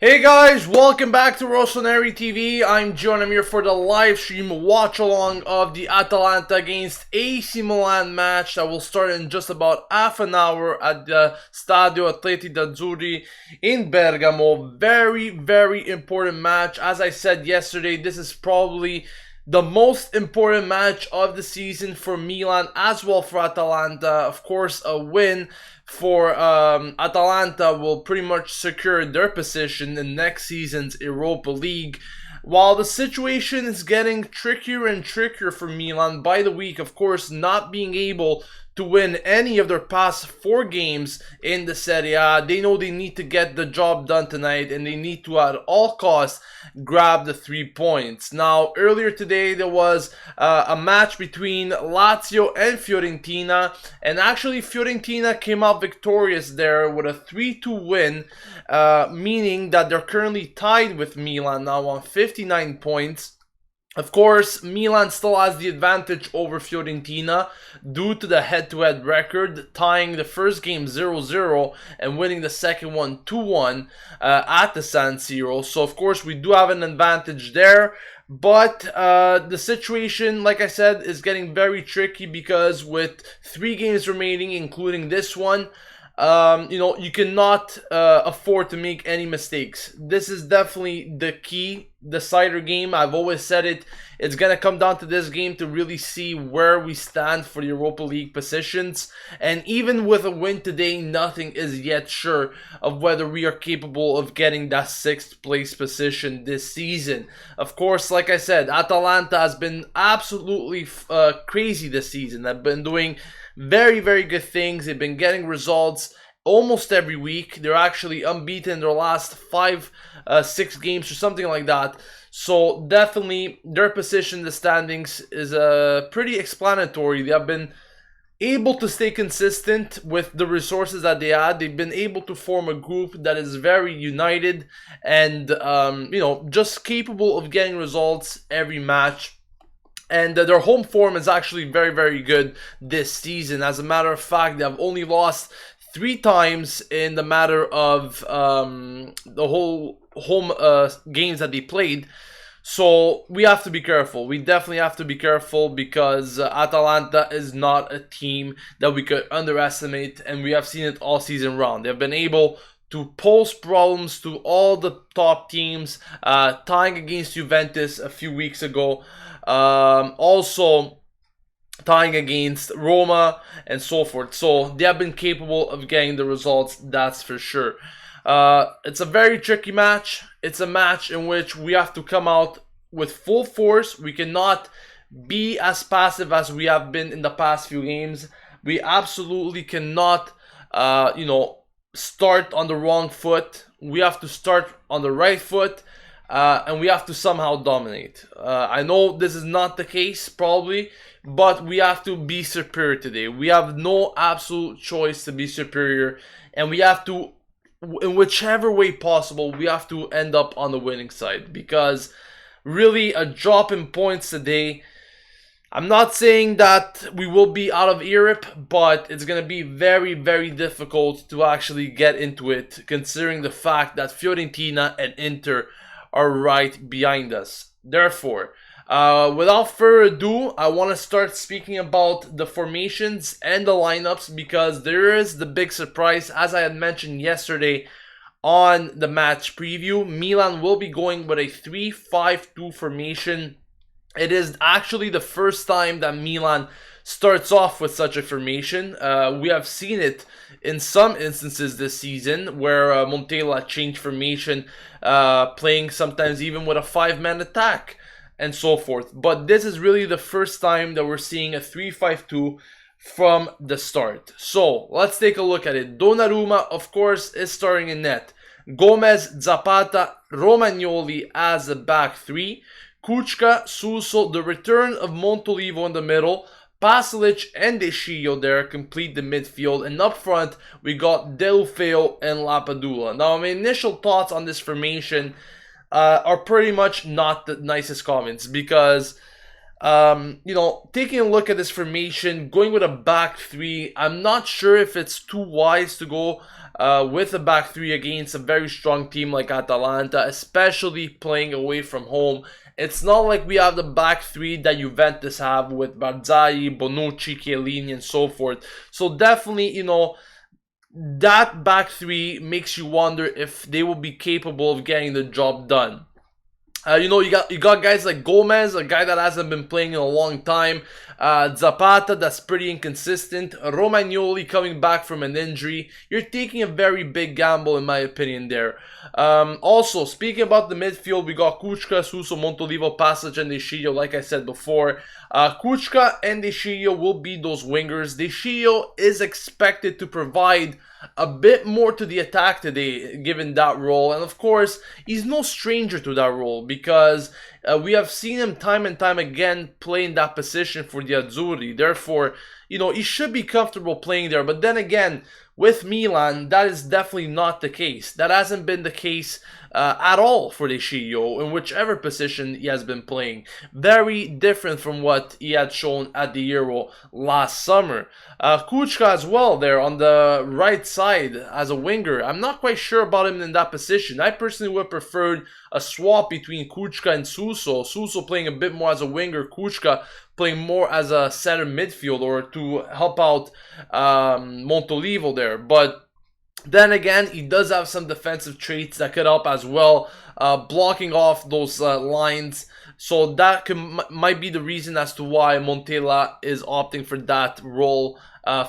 Hey guys, welcome back to Rossoneri TV. I'm John. I'm here for the live stream watch along of the Atalanta against AC Milan match that will start in just about half an hour at the Stadio Atleti d'Azzurri in Bergamo. Very important match. As I said yesterday, this is probably the most important match of the season for Milan as well for Atalanta. Of course, a win for Atalanta will pretty much secure their position in next season's Europa League. While the situation is getting trickier and trickier for Milan by the week, of course, not being able to win any of their past 4 games in the Serie A. They know they need to get the job done tonight and they need to at all costs grab the 3 points. Now, earlier today there was a match between Lazio and Fiorentina, and actually Fiorentina came out victorious there with a 3-2 win, meaning that they're currently tied with Milan now on 59 points. Of course, Milan still has the advantage over Fiorentina due to the head-to-head record, tying the first game 0-0 and winning the second one 2-1 at the San Siro. So, of course, we do have an advantage there. But the situation, like I said, is getting very tricky because with 3 games remaining, including this one, you cannot afford to make any mistakes. This is definitely the key decider game. I've always said it. It's going to come down to this game to really see where we stand for the Europa League positions. And even with a win today, nothing is yet sure of whether we are capable of getting that 6th place position this season. Of course, like I said, Atalanta has been absolutely crazy this season. They've been doing very good things. They've been getting results almost every week. They're actually unbeaten in their last 6 games or something like that. So definitely their position in the standings is pretty explanatory. They have been able to stay consistent with the resources that they had. They've been able to form a group that is very united and just capable of getting results every match. And their home form is actually very good this season. As a matter of fact, they have only lost 3 times in the matter of the whole home games that they played. So we have to be careful. We definitely have to be careful because Atalanta is not a team that we could underestimate, and we have seen it all season round. They've been able to pose problems to all the top teams, tying against Juventus a few weeks ago. Also tying against Roma and so forth. So they have been capable of getting the results, that's for sure. It's a very tricky match. It's a match in which we have to come out with full force. We cannot be as passive as we have been in the past few games. We absolutely cannot, start on the wrong foot. We have to start on the right foot. And we have to somehow dominate. I know this is not the case, probably, but we have to be superior today. We have no absolute choice to be superior, and we have to, in whichever way possible, we have to end up on the winning side. Because really, a drop in points today, I'm not saying that we will be out of Europe, but it's going to be very difficult to actually get into it, considering the fact that Fiorentina and Inter are right behind us. Therefore, without further ado, I want to start speaking about the formations and the lineups, because there is the big surprise. As I had mentioned yesterday on the match preview, Milan will be going with a 3-5-2 formation. It is actually the first time that Milan starts off with such a formation. We have seen it in some instances this season where Montella changed formation, playing sometimes even with a 5-man attack and so forth. But this is really the first time that we're seeing a 3-5-2 from the start. So let's take a look at it. Donnarumma, of course, is starting in net. Gomez, Zapata, Romagnoli as a back 3. Kučka, Suso, the return of Montolivo in the middle, Pasalic and Deschillo there complete the midfield, and up front we got Deulofeu and Lapadula. Now, my initial thoughts on this formation are pretty much not the nicest comments, because You know, taking a look at this formation, going with a back three, I'm not sure if it's too wise to go with a back three against a very strong team like Atalanta, especially playing away from home. It's not like we have the back three that Juventus have with Barzagli, Bonucci, Chiellini, and so forth. So definitely, you know, that back three makes you wonder if they will be capable of getting the job done. You know, you got guys like Gomez, a guy that hasn't been playing in a long time. Zapata, that's pretty inconsistent. Romagnoli coming back from an injury. You're taking a very big gamble, in my opinion, there. Also, speaking about the midfield, we got Kuchka, Suso, Montolivo, Passage, and Deschilio, like I said before. Kuchka and Deschilio will be those wingers. Deschilio is expected to provide a bit more to the attack today, given that role. And of course, he's no stranger to that role because we have seen him time and time again playing that position for the Azzurri. Therefore, you know, he should be comfortable playing there. But then again, with Milan, that is definitely not the case. That hasn't been the case at all for Deschilio in whichever position he has been playing. Very different from what he had shown at the Euro last summer. Kuchka as well there on the right side as a winger. I'm not quite sure about him in that position. I personally would have preferred a swap between Kuchka and Suso. Suso playing a bit more as a winger, Kuchka playing more as a center midfield or to help out Montolivo there. But then again, he does have some defensive traits that could help as well, blocking off those lines. So that might be the reason as to why Montella is opting for that role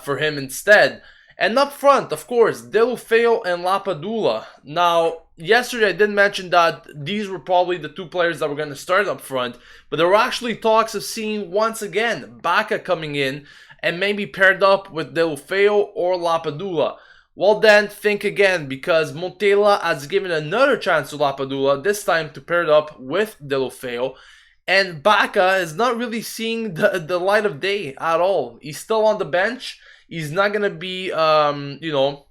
for him instead. And up front, of course, Deulofeu and Lapadula. Now, yesterday I did mention that these were probably the two players that were going to start up front, but there were actually talks of seeing, once again, Bacca coming in and maybe paired up with Deulofeu or Lapadula. Well then, think again, because Montella has given another chance to Lapadula, this time to pair it up with Deulofeu, and Bacca is not really seeing the light of day at all. He's still on the bench. He's not going to be, you know,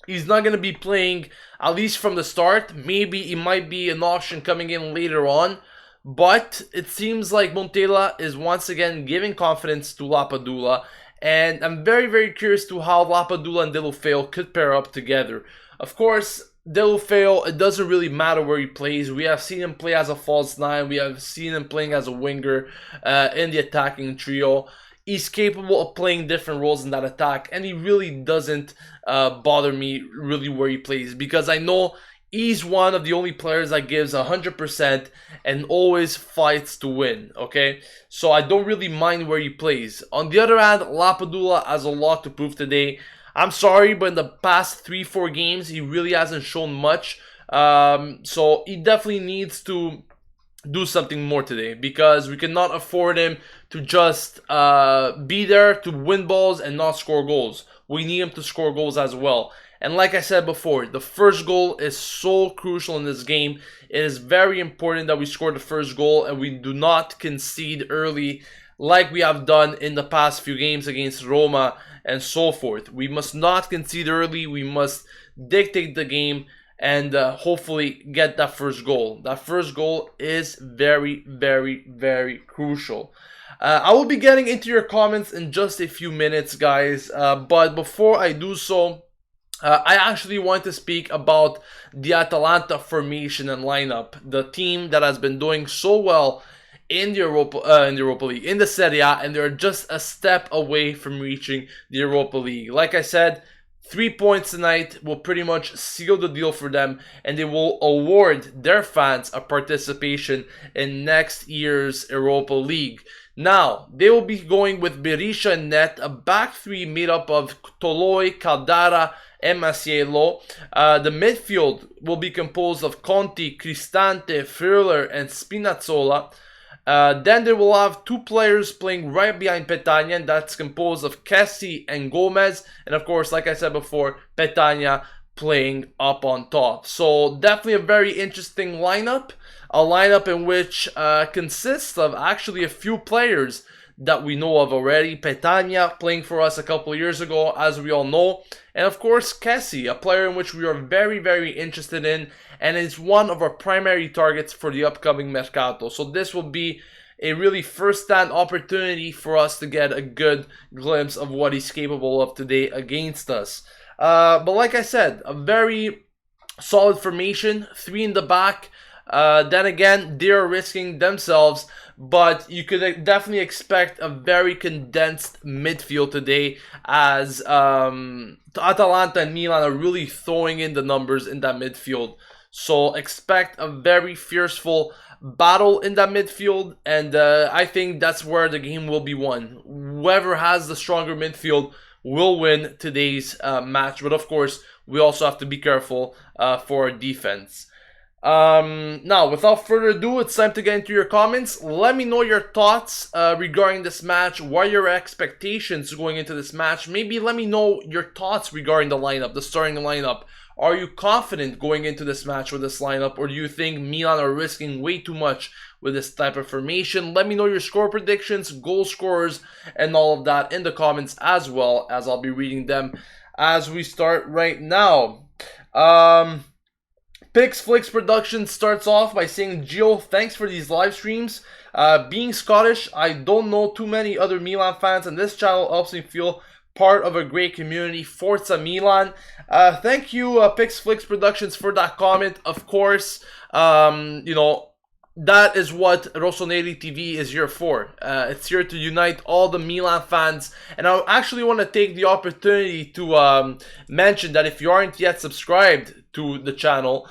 he's not going to be playing, at least from the start. Maybe he might be an option coming in later on. But it seems like Montella is once again giving confidence to Lapadula. And I'm very, very curious to how Lapadula and Deulofeu could pair up together. Of course, Deulofeu, it doesn't really matter where he plays. We have seen him play as a false nine. We have seen him playing as a winger in the attacking trio. He's capable of playing different roles in that attack, and he really doesn't bother me really where he plays, because I know he's one of the only players that gives 100% and always fights to win, okay? So I don't really mind where he plays. On the other hand, Lapadula has a lot to prove today. I'm sorry, but in the past 3-4 games, he really hasn't shown much. So he definitely needs to do something more today, because we cannot afford him to just be there to win balls and not score goals. We need him to score goals as well. And like I said before, the first goal is so crucial in this game. It is very important that we score the first goal and we do not concede early like we have done in the past few games against Roma and so forth. We must not concede early. We must dictate the game and hopefully get that first goal. That first goal is very, very, very crucial. I will be getting into your comments in just a few minutes, guys. But before I do so, I actually want to speak about the Atalanta formation and lineup. The team that has been doing so well in the Europa League, in the Serie A, and they're just a step away from reaching the Europa League. Like I said, 3 points tonight will pretty much seal the deal for them, and they will award their fans a participation in next year's Europa League. Now, they will be going with Berisha and net, a back three made up of Toloi, Caldara, and Masiello. The midfield will be composed of Conti, Cristante, Freuler, and Spinazzola. Then they will have two players playing right behind Petagna, and that's composed of Kessie and Gomez. And of course, like I said before, Petagna playing up on top. So definitely a very interesting lineup. A lineup in which consists of actually a few players that we know of already. Petagna playing for us a couple of years ago, as we all know. And of course, Kessie, a player in which we are very, very interested in, and is one of our primary targets for the upcoming Mercato. So this will be a really first-hand opportunity for us to get a good glimpse of what he's capable of today against us. But like I said, a very solid formation, 3 in the back. Then again, they're risking themselves, but you could definitely expect a very condensed midfield today, as Atalanta and Milan are really throwing in the numbers in that midfield. So expect a very fearful battle in that midfield, and I think that's where the game will be won. Whoever has the stronger midfield will win today's match, but of course, we also have to be careful for our defense. Now, without further ado, it's time to get into your comments. Let me know your thoughts regarding this match. What are your expectations going into this match? Maybe let me know your thoughts regarding the lineup, the starting lineup. Are you confident going into this match with this lineup, or do you think Milan are risking way too much with this type of formation? Let me know your score predictions, goal scorers, and all of that in the comments, as well as I'll be reading them as we start right now. Pix Flicks Production starts off by saying, Gio, thanks for these live streams. Being Scottish, I don't know too many other Milan fans, and this channel helps me feel part of a great community. Forza Milan. Thank you, Pix Flicks Productions, for that comment. Of course, you know, that is what Rossoneri TV is here for. It's here to unite all the Milan fans. And I actually want to take the opportunity to mention that if you aren't yet subscribed to the channel,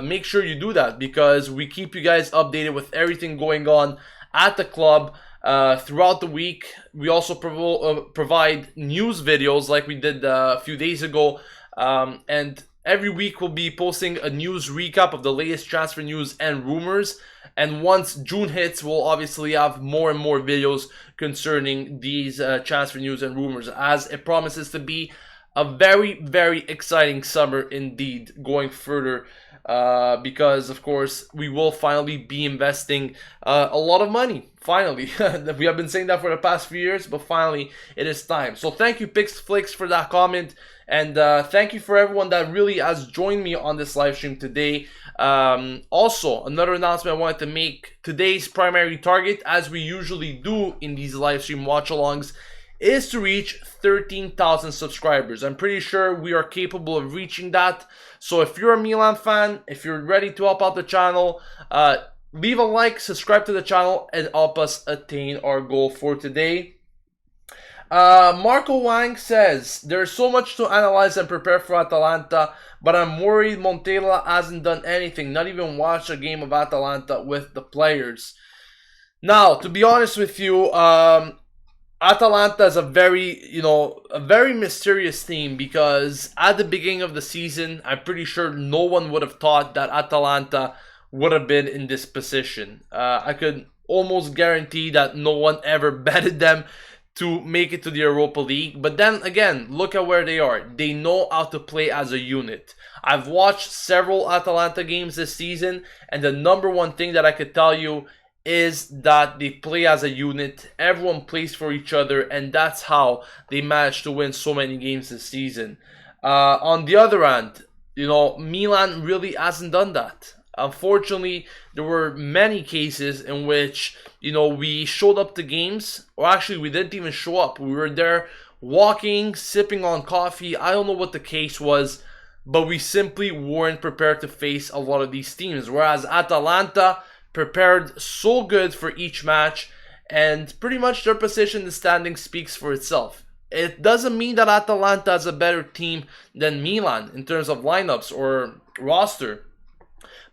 make sure you do that, because we keep you guys updated with everything going on at the club throughout the week. We also provide news videos like we did a few days ago, and every week we'll be posting a news recap of the latest transfer news and rumors. And once June hits, we'll obviously have more and more videos concerning these transfer news and rumors, as it promises to be a very, very exciting summer indeed going further, because of course we will finally be investing a lot of money. Finally. We have been saying that for the past few years, but finally it is time. So thank you, Pixflix, for that comment, and thank you for everyone that really has joined me on this live stream today. Also, another announcement I wanted to make: today's primary target, as we usually do in these live stream watch-alongs, is to reach 13,000 subscribers. I'm pretty sure we are capable of reaching that. So if you're a Milan fan, if you're ready to help out the channel, leave a like, subscribe to the channel, and help us attain our goal for today. Marco Wang says, there's so much to analyze and prepare for Atalanta, but I'm worried Montella hasn't done anything, not even watched a game of Atalanta with the players. Now, to be honest with you, Atalanta is a very mysterious team, because at the beginning of the season, I'm pretty sure no one would have thought that Atalanta would have been in this position. I could almost guarantee that no one ever betted them to make it to the Europa League. But then again, look at where they are. They know how to play as a unit. I've watched several Atalanta games this season, and the number one thing that I could tell you is that they play as a unit. Everyone plays for each other, and that's how they managed to win so many games this season. On the other hand, Milan really hasn't done that. Unfortunately, there were many cases in which, we showed up to games, or actually we didn't even show up. We were there walking, sipping on coffee. I don't know what the case was, but we simply weren't prepared to face a lot of these teams. Whereas Atalanta prepared so good for each match, and pretty much their position in the standing speaks for itself. It doesn't mean that Atalanta is a better team than Milan in terms of lineups or roster.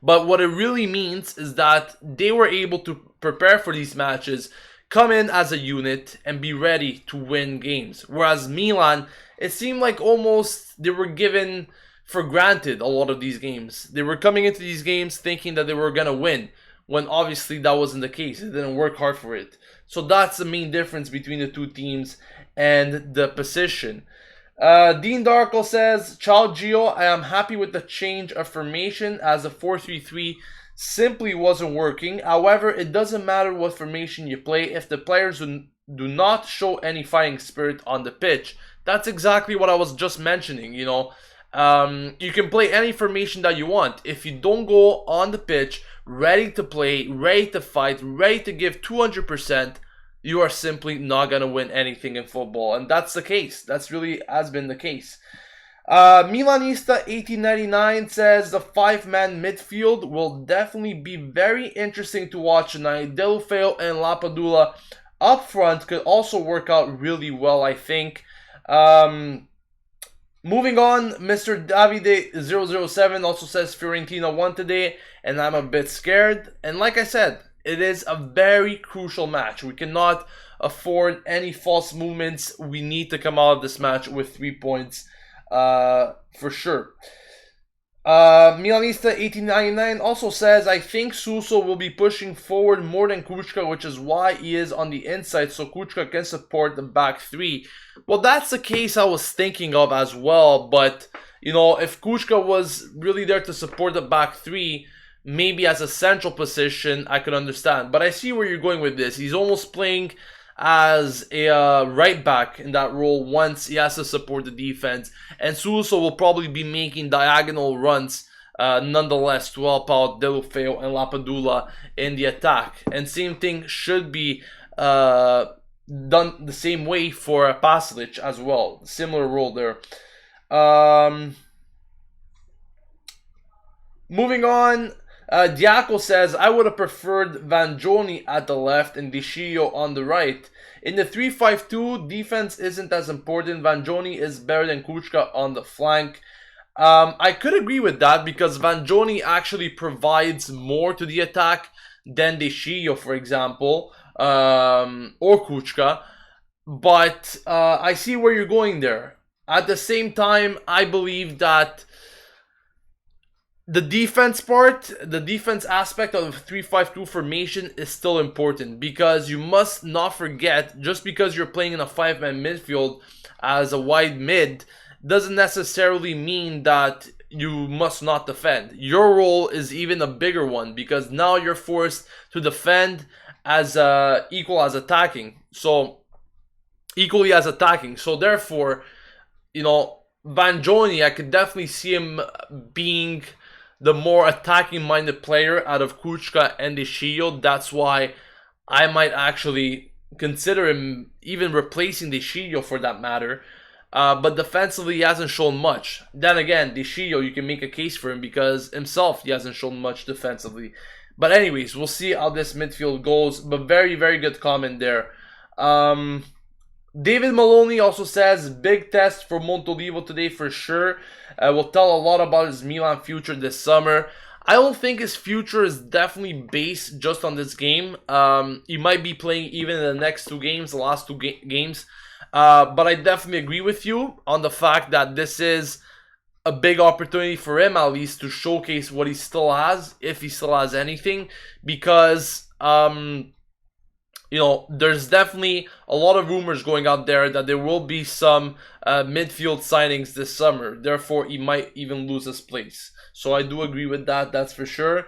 But what it really means is that they were able to prepare for these matches, come in as a unit, and be ready to win games. Whereas Milan, it seemed like almost they were given for granted a lot of these games. They were coming into these games thinking that they were going to win, when obviously that wasn't the case. They didn't work hard for it. So that's the main difference between the two teams and the position. Dean Darko says, Ciao Gio, I am happy with the change of formation, as the 4-3-3 simply wasn't working. However, it doesn't matter what formation you play if the players do not show any fighting spirit on the pitch. That's exactly what I was just mentioning, You can play any formation that you want. If you don't go on the pitch ready to play, ready to fight, ready to give 200%, you are simply not going to win anything in football. And that's the case. That's really has been the case. Milanista 1899 says the 5-man midfield will definitely be very interesting to watch tonight. Deulofeu and Lapadula up front could also work out really well, I think. Moving on, Mr. Davide007 also says Fiorentina won today, and I'm a bit scared. And like I said, it is a very crucial match. We cannot afford any false movements. We need to come out of this match with 3 points. For sure. Milanista 1899 also says, I think Suso will be pushing forward more than Kuchka, which is why he is on the inside, so Kuchka can support the back three. Well, that's the case I was thinking of as well, but, you know, if Kuchka was really there to support the back three, maybe as a central position, I could understand. But I see where you're going with this. He's almost playing as a right back in that role once he has to support the defense, and Suso will probably be making diagonal runs nonetheless to help out Deulofeu and Lapadula in the attack. And same thing should be done the same way for Pasalic as well. Similar role there. Moving on, Diaco says, I would have preferred Vangioni at the left and Deschio on the right. In the 3-5-2, defense isn't as important. Vangioni is better than Kuchka on the flank. I could agree with that because Vangioni actually provides more to the attack than Deschio, for example, or Kuchka. But I see where you're going there. At the same time, I believe that the defense part, the defense aspect of the 3-5-2 formation is still important because you must not forget, just because you're playing in a 5-man midfield as a wide mid, doesn't necessarily mean that you must not defend. Your role is even a bigger one because now you're forced to defend as equally as attacking. So therefore, you know, Vangioni, I could definitely see him being the more attacking-minded player out of Kuchka and Deschio. That's why I might actually consider him even replacing Deschio for that matter. But defensively, he hasn't shown much. Then again, Deschio, you can make a case for him because himself, he hasn't shown much defensively. But anyways, we'll see how this midfield goes. But very, very good comment there. David Maloney also says, big test for Montolivo today for sure. Will tell a lot about his Milan future this summer. I don't think his future is definitely based just on this game. He might be playing even in the next two games, the last two games. But I definitely agree with you on the fact that this is a big opportunity for him, at least, to showcase what he still has, if he still has anything. Because you know, there's definitely a lot of rumors going out there that there will be some midfield signings this summer. Therefore, he might even lose his place. So I do agree with that, that's for sure.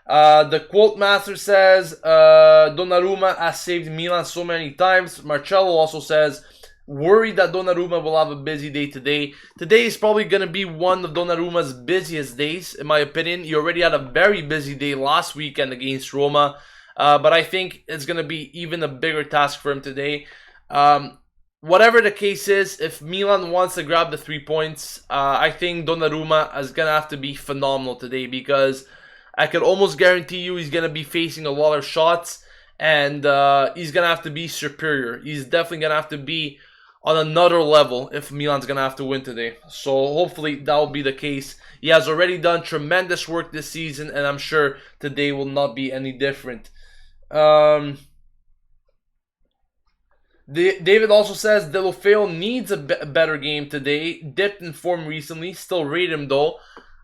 The quote master says, Donnarumma has saved Milan so many times. Marcello also says, worried that Donnarumma will have a busy day today. Today is probably going to be one of Donnarumma's busiest days, in my opinion. He already had a very busy day last weekend against Roma. But I think it's going to be even a bigger task for him today. Whatever the case is, if Milan wants to grab the 3 points, I think Donnarumma is going to have to be phenomenal today because I could almost guarantee you he's going to be facing a lot of shots and he's going to have to be superior. He's definitely going to have to be on another level if Milan's going to have to win today. So hopefully that will be the case. He has already done tremendous work this season and I'm sure today will not be any different. David also says Deulofeu needs a better game today. Dipped in form recently. Still rate him though.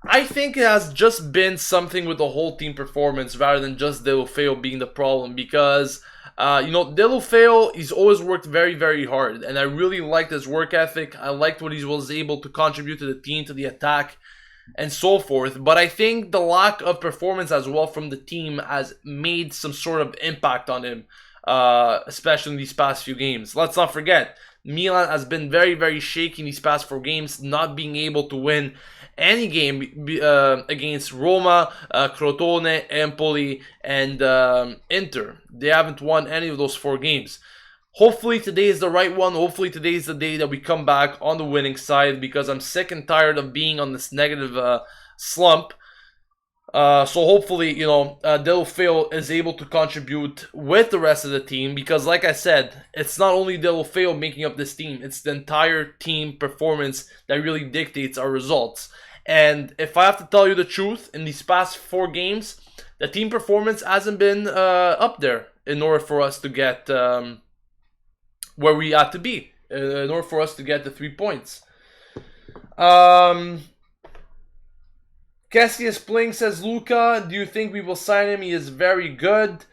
I think it has just been something with the whole team performance rather than just Deulofeu being the problem because you know, Deulofeu, he's always worked very, very hard and I really liked his work ethic. I liked what he was able to contribute to the team, to the attack and so forth. But I think the lack of performance as well from the team has made some sort of impact on him, especially in these past few games. Let's not forget, Milan has been very, very shaky in these past 4 games, not being able to win any game against Roma, Crotone, Empoli, and Inter. They haven't won any of those 4 games. Hopefully today is the right one. Hopefully today is the day that we come back on the winning side, because I'm sick and tired of being on this negative slump. So hopefully, Deulofeu is able to contribute with the rest of the team, because like I said, it's not only Deulofeu making up this team, it's the entire team performance that really dictates our results. And if I have to tell you the truth, in these past 4 games, the team performance hasn't been up there in order for us to get where we ought to be, in order for us to get the 3 points. Cassius Pling says, Luca, do you think we will sign him? He is very good.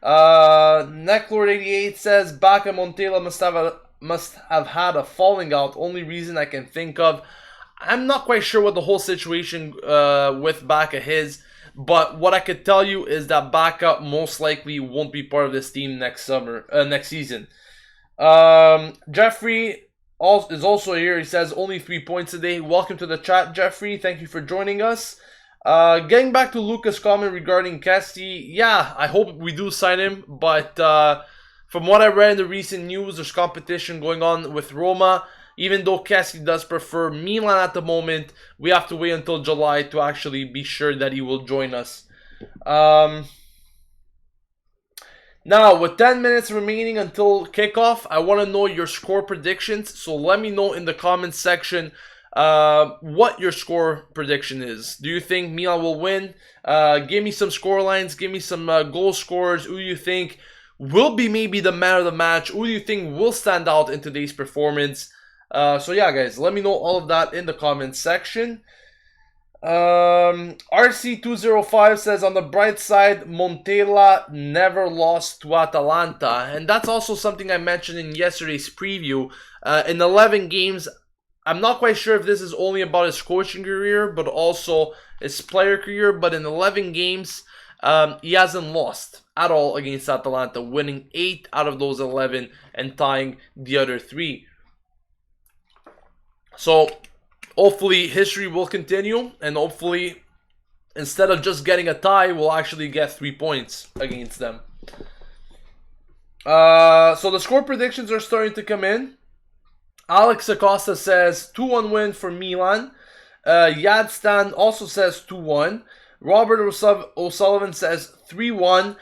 Necklord88 says, Baca Montella must have had a falling out. Only reason I can think of. I'm not quite sure what the whole situation with Baca is, but what I could tell you is that Baca most likely won't be part of this team next season. Jeffrey is also here. He says only 3 points a day. Welcome to the chat, Jeffrey. Thank you for joining us. Getting back to Luca's comment regarding Casti, yeah, I hope we do sign him, but from what I read in the recent news, there's competition going on with Roma. Even though Casti does prefer Milan at the moment, we have to wait until July to actually be sure that he will join us. Now, with 10 minutes remaining until kickoff, I want to know your score predictions. So let me know in the comments section what your score prediction is. Do you think Milan will win? Give me some score lines. Give me some goal scorers. Who do you think will be maybe the man of the match? Who do you think will stand out in today's performance? So yeah, guys, let me know all of that in the comments section. RC205 says, on the bright side, Montella never lost to Atalanta. And that's also something I mentioned in yesterday's preview. In 11 games, I'm not quite sure if this is only about his coaching career, but also his player career. But in 11 games, he hasn't lost at all against Atalanta, winning 8 out of those 11 and tying the other 3. So hopefully history will continue, and hopefully instead of just getting a tie, we'll actually get 3 points against them. So the score predictions are starting to come in. Alex Acosta says 2-1 win for Milan. Yadstan also says 2-1. Robert O'Sullivan says 3-1.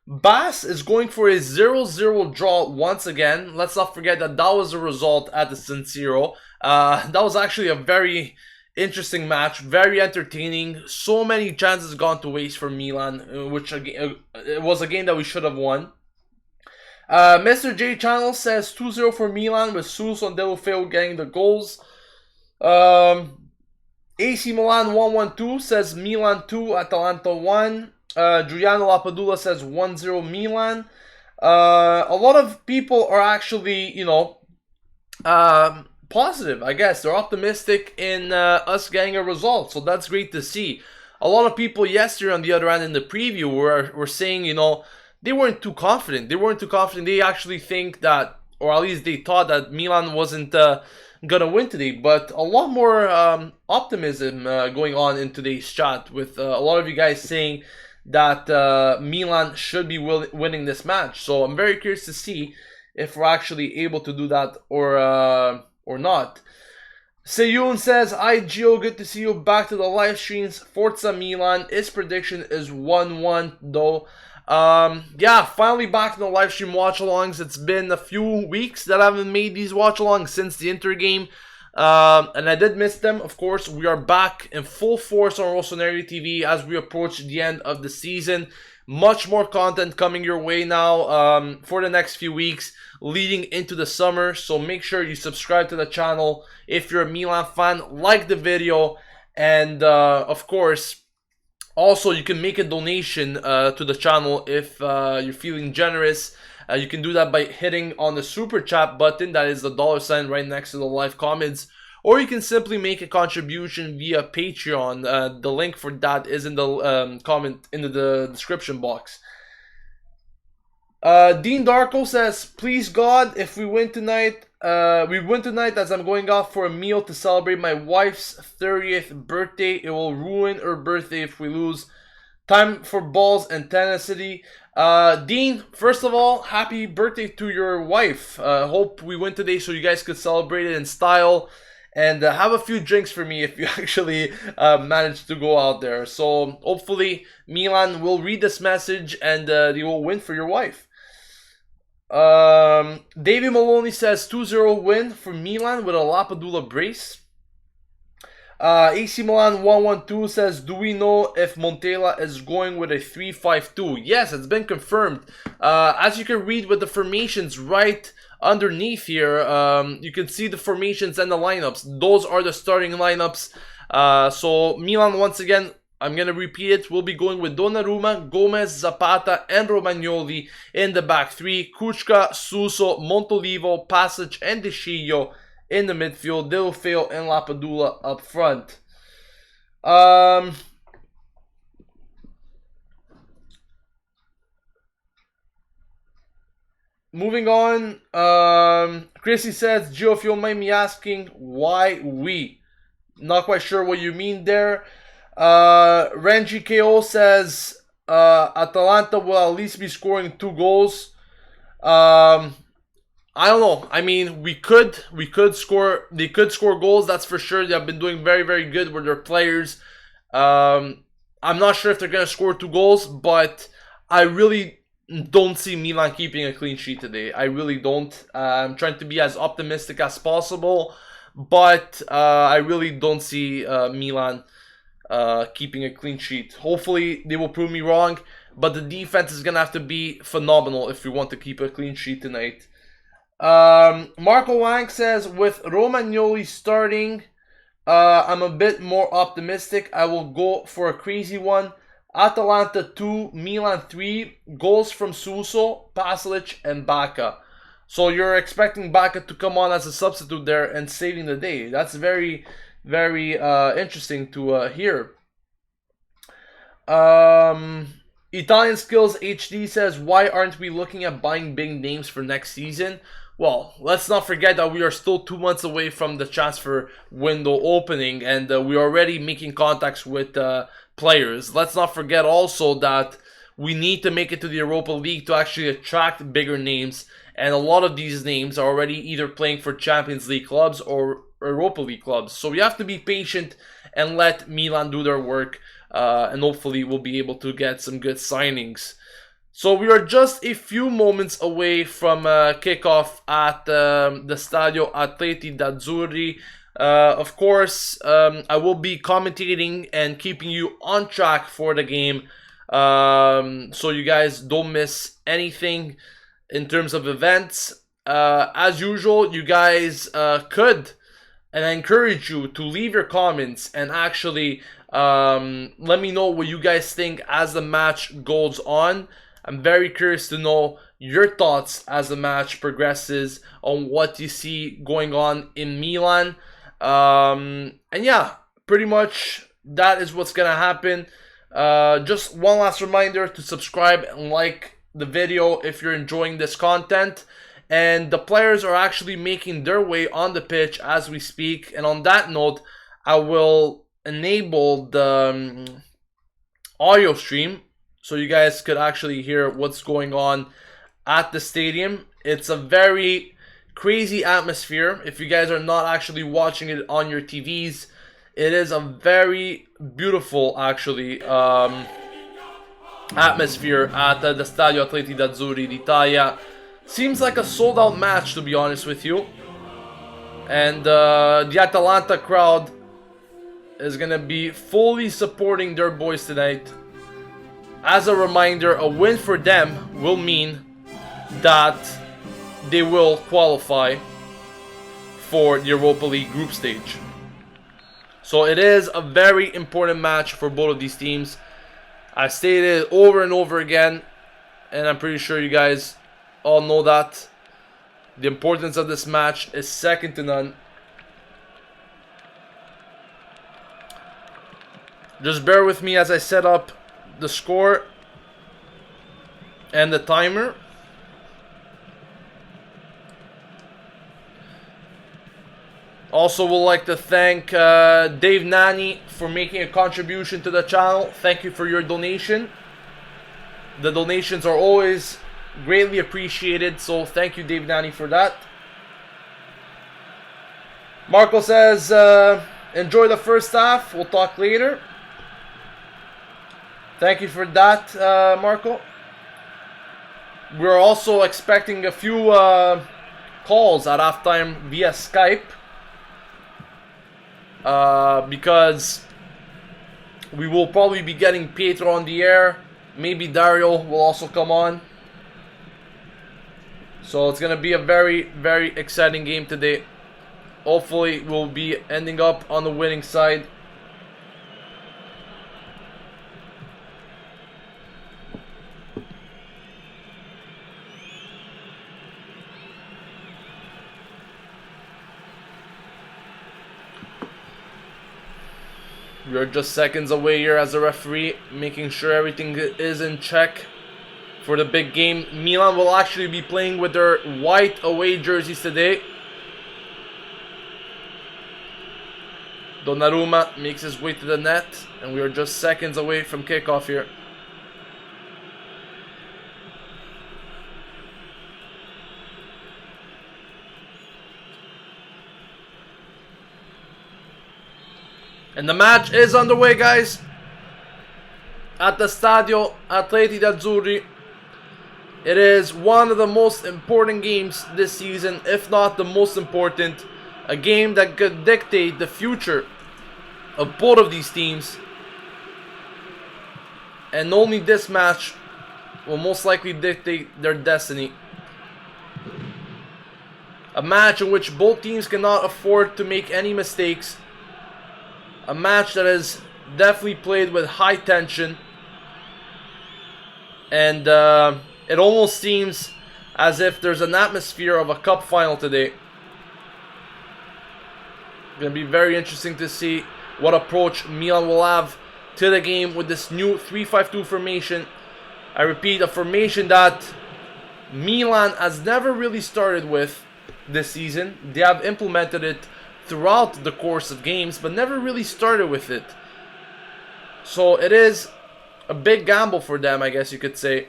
Bass is going for a 0-0 draw once again. Let's not forget that that was the result at the San Siro. That was actually a very interesting match, very entertaining. So many chances gone to waste for Milan, which it was a game that we should have won. Mr. J Channel says 2-0 for Milan, with Sus and Deulofeu getting the goals. AC Milan 1-1-2 says Milan 2, Atalanta 1. Giuliano Lapadula says 1-0 Milan. A lot of people are actually, positive, I guess. They're optimistic in us getting a result, so that's great to see. A lot of people yesterday, on the other hand, in the preview, were saying, they weren't too confident. They actually think that, or at least they thought that Milan wasn't gonna win today. But a lot more optimism going on in today's chat, with a lot of you guys saying that Milan should be winning this match. So I'm very curious to see if we're actually able to do that or not. Seyun says, hi Gio, good to see you back to the live streams. Forza Milan, his prediction is 1-1 though. Yeah, finally back to the live stream watch-alongs. It's been a few weeks that I haven't made these watch-alongs since the Inter game. And I did miss them, of course. We are back in full force on Rossoneri TV as we approach the end of the season. Much more content coming your way now for the next few weeks leading into the summer. So make sure you subscribe to the channel if you're a Milan fan, like the video, and of course, also you can make a donation to the channel if you're feeling generous. You can do that by hitting on the super chat button, that is the $sign right next to the live comments, or you can simply make a contribution via Patreon. The link for that is in the comment in the description box. Dean Darko says, please God, if we win tonight, as I'm going out for a meal to celebrate my wife's 30th birthday. It will ruin her birthday if we lose. Time for balls and tenacity. Dean, first of all, happy birthday to your wife. Hope we win today so you guys could celebrate it in style. And have a few drinks for me if you actually manage to go out there. So hopefully Milan will read this message and they will win for your wife. Davey Maloney says 2-0 win for Milan with a Lapadula brace. AC Milan 112 says, do we know if Montella is going with a 3-5-2? Yes, it's been confirmed. As you can read with the formations right underneath here, you can see the formations and the lineups. Those are the starting lineups. So Milan, once again, I'm going to repeat it, we'll be going with Donnarumma, Gomez, Zapata, and Romagnoli in the back three. Kuchka, Suso, Montolivo, Pasic, and De Sciglio in the midfield. Deulofeu and Lapadula up front. Moving on, Chrissy says, Gio, if you don't mind me asking, why we? Not quite sure what you mean there. Renji KO says, Atalanta will at least be scoring 2 goals. I don't know. I mean, they could score goals, that's for sure. They have been doing very, very good with their players. I'm not sure if they're going to score 2 goals, but I really don't see Milan keeping a clean sheet today. I really don't. I'm trying to be as optimistic as possible, but I really don't see Milan keeping a clean sheet. Hopefully they will prove me wrong, but the defense is going to have to be phenomenal if we want to keep a clean sheet tonight. Marco Wang says, with Romagnoli starting, I'm a bit more optimistic. I will go for a crazy one. Atalanta 2, Milan 3, goals from Suso, Pasalic, and Bacca. So you're expecting Bacca to come on as a substitute there and saving the day. That's very, very interesting to hear. Italian Skills HD says, why aren't we looking at buying big names for next season? Well, let's not forget that we are still 2 months away from the transfer window opening, and we're already making contacts with players. Let's not forget also that we need to make it to the Europa League to actually attract bigger names, and a lot of these names are already either playing for Champions League clubs or Europa League clubs. So we have to be patient and let Milan do their work, and hopefully we'll be able to get some good signings. So we are just a few moments away from kickoff at the Stadio Atleti d'Azzurri. Of course, I will be commentating and keeping you on track for the game, so you guys don't miss anything in terms of events. As usual, you guys could, and I encourage you to leave your comments and actually let me know what you guys think as the match goes on. I'm very curious to know your thoughts as the match progresses on what you see going on in Milan. And yeah, pretty much that is what's going to happen. Just one last reminder to subscribe and like the video if you're enjoying this content. And the players are actually making their way on the pitch as we speak. And on that note, I will enable the audio stream so you guys could actually hear what's going on at the stadium. It's a very crazy atmosphere. If you guys are not actually watching it on your TVs, it is a very beautiful, actually, atmosphere at the Stadio Atleti d'Azzurri d'Italia. Seems like a sold-out match, to be honest with you. And the Atalanta crowd is going to be fully supporting their boys tonight. As a reminder, a win for them will mean that they will qualify for the Europa League group stage. So it is a very important match for both of these teams. I've stated it over and over again, and I'm pretty sure you guys all know that. The importance of this match is second to none. Just bear with me as I set up the score and the timer. Also would like to thank Dave Nani for making a contribution to the channel. Thank you for your donation. The donations are always greatly appreciated, so thank you, Dave Nani, for that. Marco says, enjoy the first half. We'll talk later. Thank you for that, Marco. We're also expecting a few calls at halftime via Skype. Because we will probably be getting Pietro on the air. Maybe Dario will also come on. So it's going to be a very, very exciting game today. Hopefully we'll be ending up on the winning side. We are just seconds away here as a referee, making sure everything is in check for the big game. Milan will actually be playing with their white away jerseys today. Donnarumma makes his way to the net, and we are just seconds away from kickoff here. And the match is underway, guys, at the Stadio Atleti d'Azzurri. It is one of the most important games this season, if not the most important. A game that could dictate the future of both of these teams. And only this match will most likely dictate their destiny. A match in which both teams cannot afford to make any mistakes. A match that is definitely played with high tension. And it almost seems as if there's an atmosphere of a cup final today. Going to be very interesting to see what approach Milan will have to the game with this new 3-5-2 formation. I repeat, a formation that Milan has never really started with this season. They have implemented it throughout the course of games, but never really started with it. So it is a big gamble for them, I guess you could say.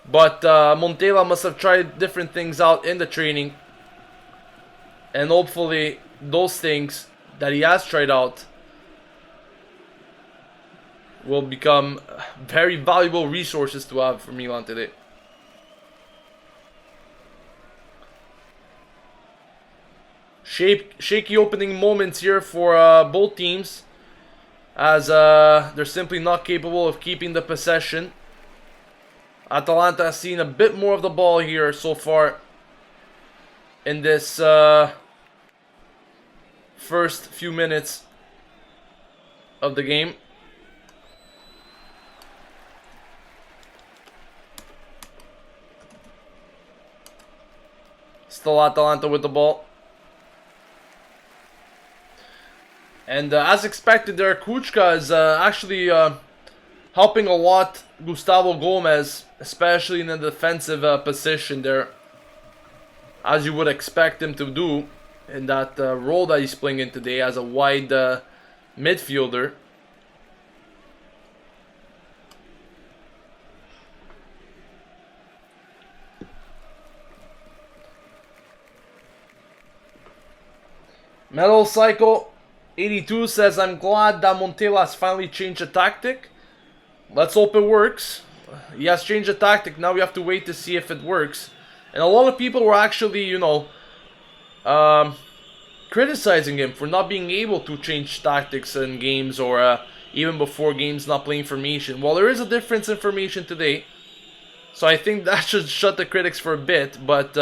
But Montella must have tried different things out in the training. And hopefully those things that he has tried out will become very valuable resources to have for Milan today. Shaky opening moments here for both teams, as they're simply not capable of keeping the possession. Atalanta has seen a bit more of the ball here so far in this first few minutes of the game. Still Atalanta with the ball. And as expected there, Kuchka is actually helping a lot Gustavo Gomez, especially in the defensive position there, as you would expect him to do in that role that he's playing in today as a wide midfielder. Metal Cycle 82 says, I'm glad that Montella has finally changed the tactic. Let's hope it works. He has changed the tactic. Now we have to wait to see if it works. And a lot of people were actually, you know, criticizing him for not being able to change tactics in games, or even before games, not playing formation. Well, there is a difference in formation today, so I think that should shut the critics for a bit. But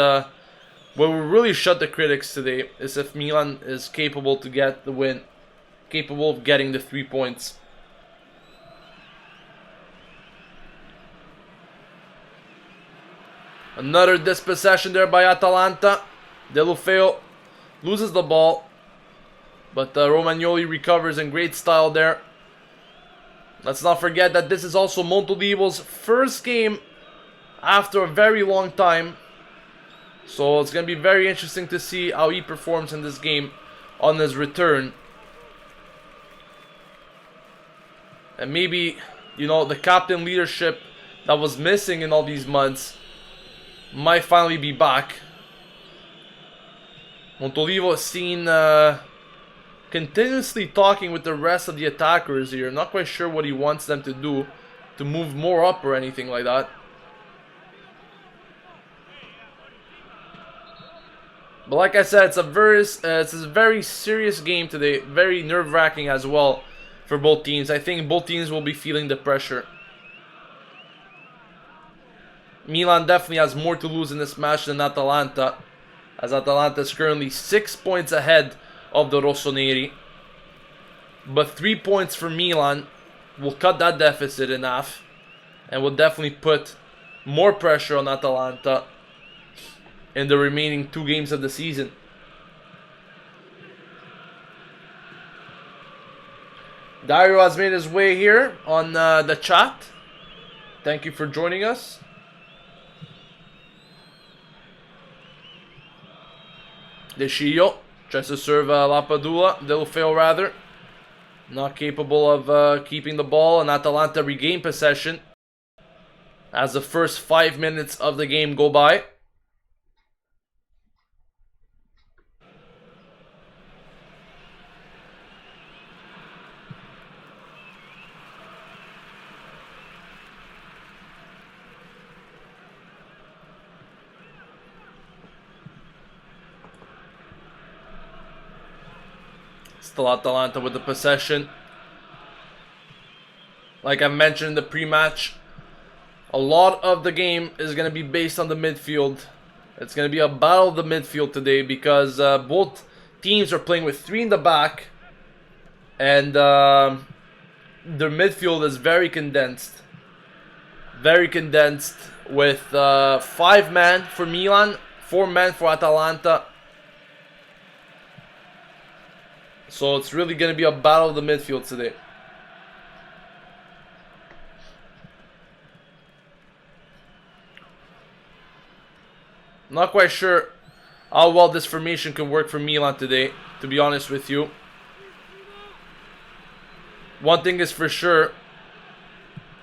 what will really shut the critics today is if Milan is capable to get the win, capable of getting the 3 points. Another dispossession there by Atalanta. Deulofeu loses the ball, but Romagnoli recovers in great style there. Let's not forget that this is also Montolivo's first game after a very long time. So it's going to be very interesting to see how he performs in this game. on his return. And maybe, you know, the captain leadership that was missing in all these months might finally be back. Montolivo is seen continuously talking with the rest of the attackers here. Not quite sure what he wants them to do, to move more up or anything like that. But like I said, it's a very serious game today. Very nerve-wracking as well for both teams. I think both teams will be feeling the pressure. Milan definitely has more to lose in this match than Atalanta, as Atalanta is currently 6 points ahead of the Rossoneri. But 3 points for Milan will cut that deficit in half and will definitely put more pressure on Atalanta in the remaining 2 games of the season. Dario has made his way here on the chat. Thank you for joining us. De Chillo tries to serve Lapadula. Delufeo rather. Not capable of keeping the ball, and Atalanta regain possession as the first 5 minutes of the game go by. Still Atalanta with the possession. Like I mentioned in the pre-match, a lot of the game is going to be based on the midfield. It's going to be a battle of the midfield today because both teams are playing with 3 in the back. And their midfield is very condensed. Very condensed with 5 men for Milan, 4 men for Atalanta. So it's really going to be a battle of the midfield today. Not quite sure how well this formation can work for Milan today, to be honest with you. One thing is for sure,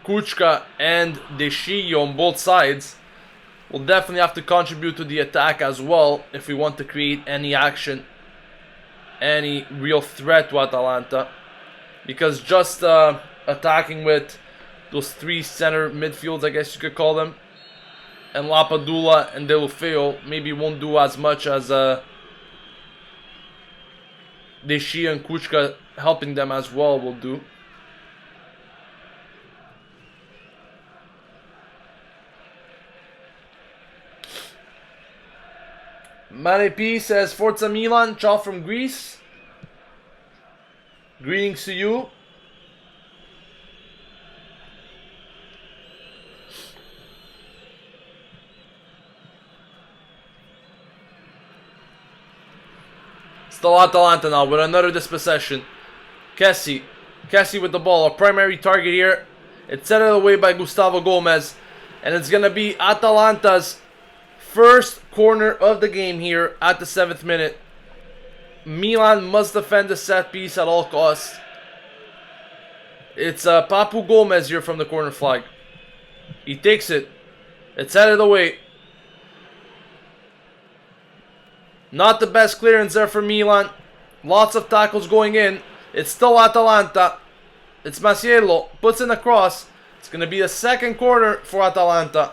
Kuchka and De Chillo on both sides will definitely have to contribute to the attack as well if we want to create any action, any real threat to Atalanta. Because just attacking with those 3 center midfields, I guess you could call them, and Lapadula and Delufeo maybe won't do as much as De Chillo and Kuchka helping them as well will do. Mane P says, Forza Milan, ciao from Greece. Greetings to you. Still Atalanta now with another dispossession. Kessie with the ball, a primary target here. It's set away by Gustavo Gomez. And it's going to be Atalanta's first corner of the game here at the 7th minute. Milan must defend the set piece at all costs. It's Papu Gomez here from the corner flag. He takes it. It's headed away. Not the best clearance there for Milan. Lots of tackles going in. It's still Atalanta. It's Masiello. Puts in a cross. It's going to be a second corner for Atalanta.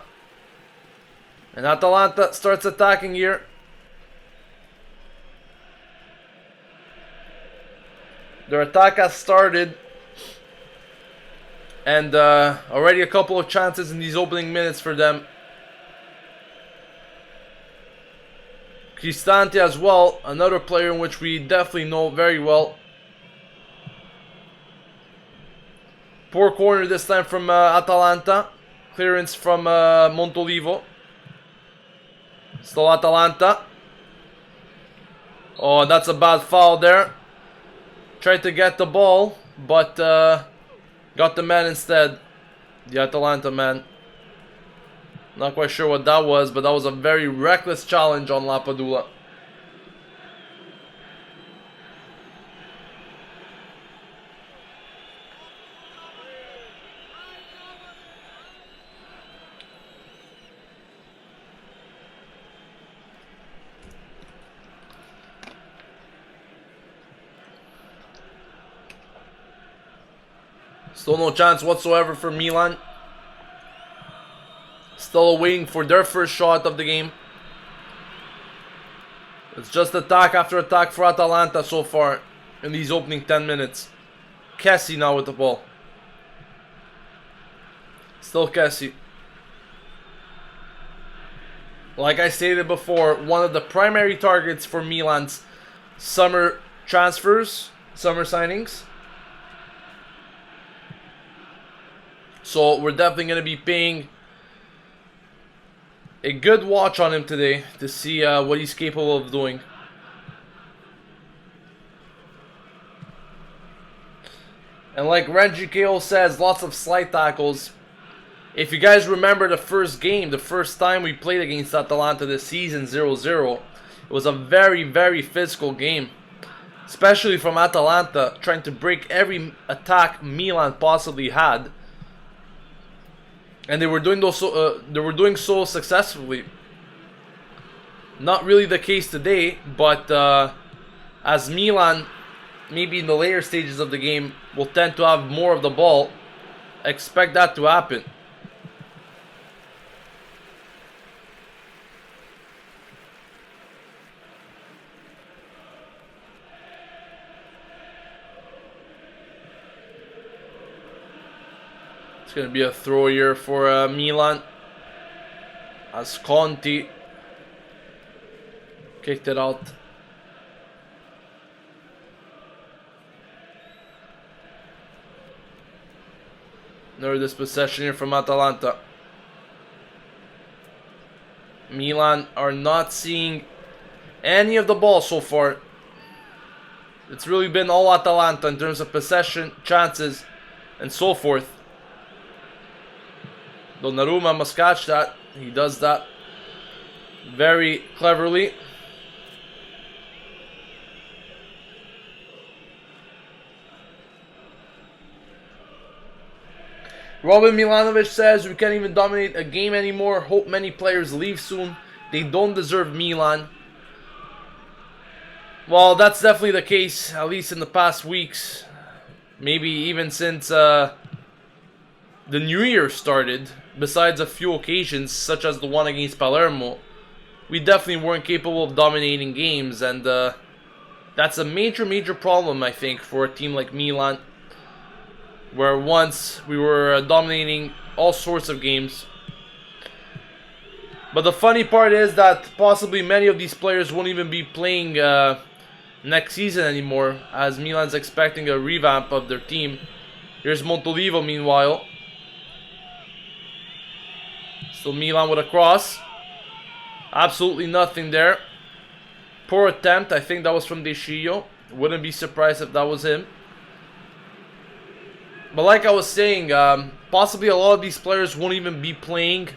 And Atalanta starts attacking here. Their attack has started. And already a couple of chances in these opening minutes for them. Cristante as well, another player in which we definitely know very well. Poor corner this time from Atalanta. Clearance from Montolivo. Still Atalanta. Oh, that's a bad foul there. Tried to get the ball, but got the man instead. The Atalanta man. Not quite sure what that was, but that was a very reckless challenge on Lapadula. Still no chance whatsoever for Milan. Still waiting for their first shot of the game. It's just attack after attack for Atalanta so far in these opening 10 minutes. Kessie now with the ball. Still Kessie. Like I stated before, one of the primary targets for Milan's summer transfers, summer signings. So we're definitely going to be paying a good watch on him today to see what he's capable of doing. And like Renji KO says, lots of slide tackles. If you guys remember the first game, the first time we played against Atalanta this season, 0-0, it was a very, very physical game. Especially from Atalanta, trying to break every attack Milan possibly had. And they were doing so successfully. Not really the case today, but as Milan, maybe in the later stages of the game, will tend to have more of the ball, expect that to happen. It's going to be a throw here for Milan, as Conti kicked it out. Another dispossession here from Atalanta. Milan are not seeing any of the ball so far. It's really been all Atalanta in terms of possession, chances, and so forth. Donnarumma must catch that. He does that very cleverly. Robin Milanovic says, we can't even dominate a game anymore. Hope many players leave soon. They don't deserve Milan. Well, that's definitely the case, at least in the past weeks. Maybe even since the New Year started. Besides a few occasions, such as the one against Palermo, we definitely weren't capable of dominating games. And that's a major problem, I think, for a team like Milan. Where once we were dominating all sorts of games. But the funny part is that possibly many of these players won't even be playing next season anymore, as Milan's expecting a revamp of their team. Here's Montolivo meanwhile. Still Milan with a cross. Absolutely nothing there. Poor attempt. I think that was from De Sciglio. Wouldn't be surprised if that was him. But like I was saying, possibly a lot of these players won't even be playing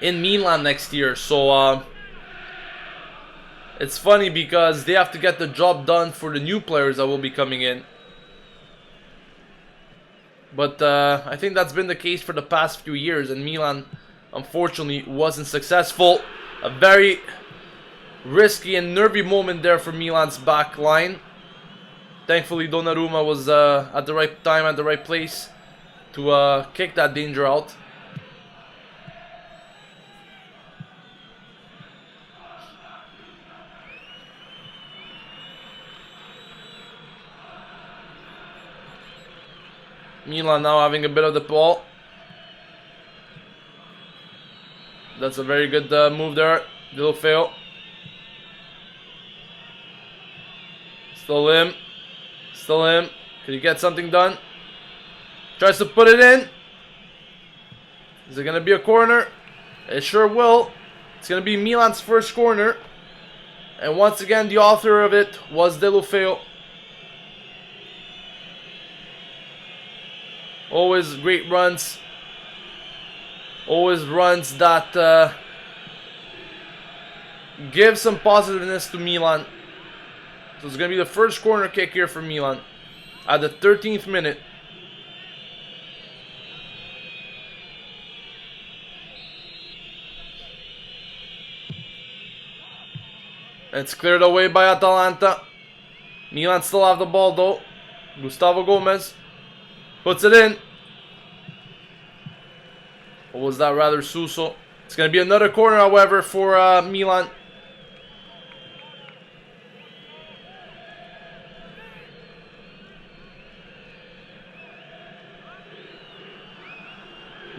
in Milan next year. So it's funny because they have to get the job done for the new players that will be coming in. But I think that's been the case for the past few years, and Milan unfortunately wasn't successful. A very risky and nervy moment there for Milan's back line. Thankfully Donnarumma was at the right time, at the right place to kick that danger out. Milan now having a bit of the ball. That's a very good move there. Little fail. Still him. Still him. Can he get something done? Tries to put it in. Is it going to be a corner? It sure will. It's going to be Milan's first corner. And once again, the author of it was Deulofeu. Always great runs. Always runs that give some positiveness to Milan. So it's going to be the first corner kick here for Milan at the 13th minute. It's cleared away by Atalanta. Milan still have the ball though. Gustavo Gomez. Puts it in. Or was that rather Suso? It's going to be another corner, however, for Milan.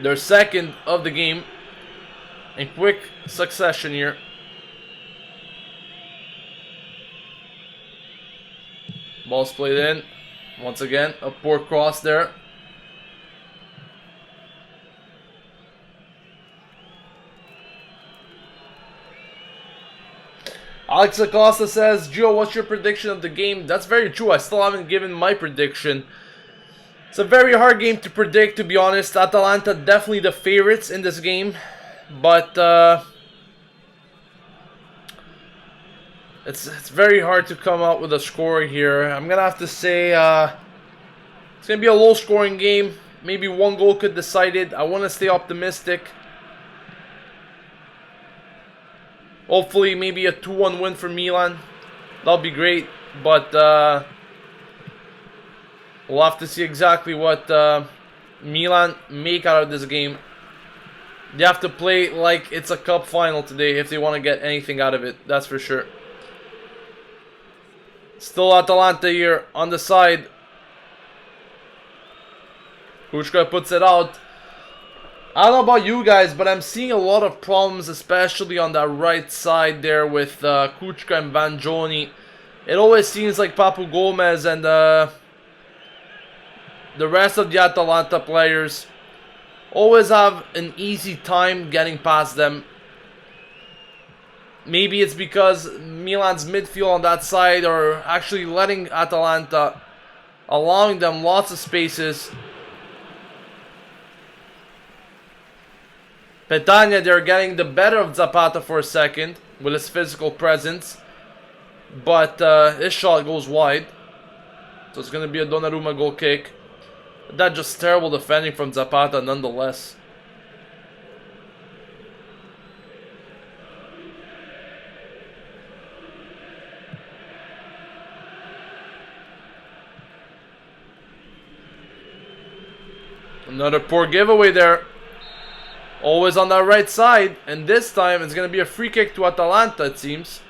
Their second of the game. In quick succession here. Ball's played in. Once again, a poor cross there. Alex Acosta says, Gio, what's your prediction of the game? That's very true. I still haven't given my prediction. It's a very hard game to predict, to be honest. Atalanta definitely the favorites in this game. But it's very hard to come out with a score here. I'm going to have to say it's going to be a low-scoring game. Maybe one goal could decide it. I want to stay optimistic. Hopefully, maybe a 2-1 win for Milan. That'll be great. But we'll have to see exactly what Milan make out of this game. They have to play like it's a cup final today if they want to get anything out of it. That's for sure. Still Atalanta here on the side. Kuchka puts it out. I don't know about you guys, but I'm seeing a lot of problems, especially on that right side there with Kuchka and Vangioni. It always seems like Papu Gomez and the rest of the Atalanta players always have an easy time getting past them. Maybe it's because Milan's midfield on that side are actually letting Atalanta, allowing them lots of spaces. Petagna, they're getting the better of Zapata for a second with his physical presence. But his shot goes wide. So it's going to be a Donnarumma goal kick. That's just terrible defending from Zapata nonetheless. Another poor giveaway there. Always on that right side. And this time it's going to be a free kick to Atalanta, it seems.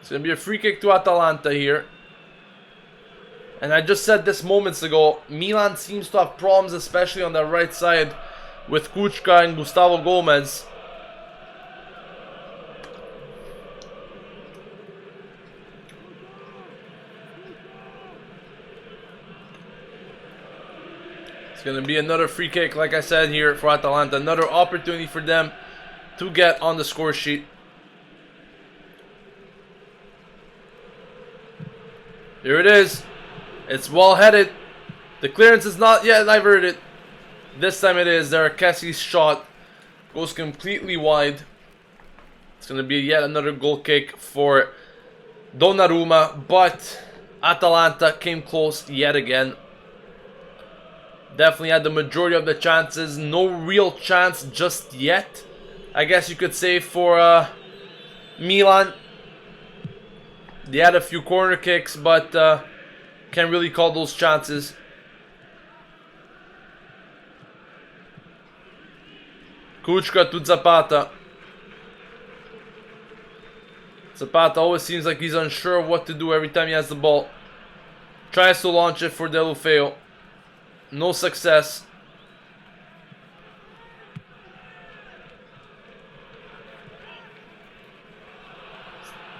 It's going to be a free kick to Atalanta here. And I just said this moments ago, Milan seems to have problems, especially on the right side, with Kuchka and Gustavo Gomez. It's going to be another free kick, like I said here, for Atalanta. Another opportunity for them to get on the score sheet. Here it is. It's well headed. The clearance is not yet diverted. This time it is. There, Kessi's shot goes completely wide. It's going to be yet another goal kick for Donnarumma. But Atalanta came close yet again. Definitely had the majority of the chances. No real chance just yet, I guess you could say, for Milan. They had a few corner kicks, but can't really call those chances. Kuchka to Zapata. Zapata always seems like he's unsure of what to do every time he has the ball. Tries to launch it for Deulofeu. No success.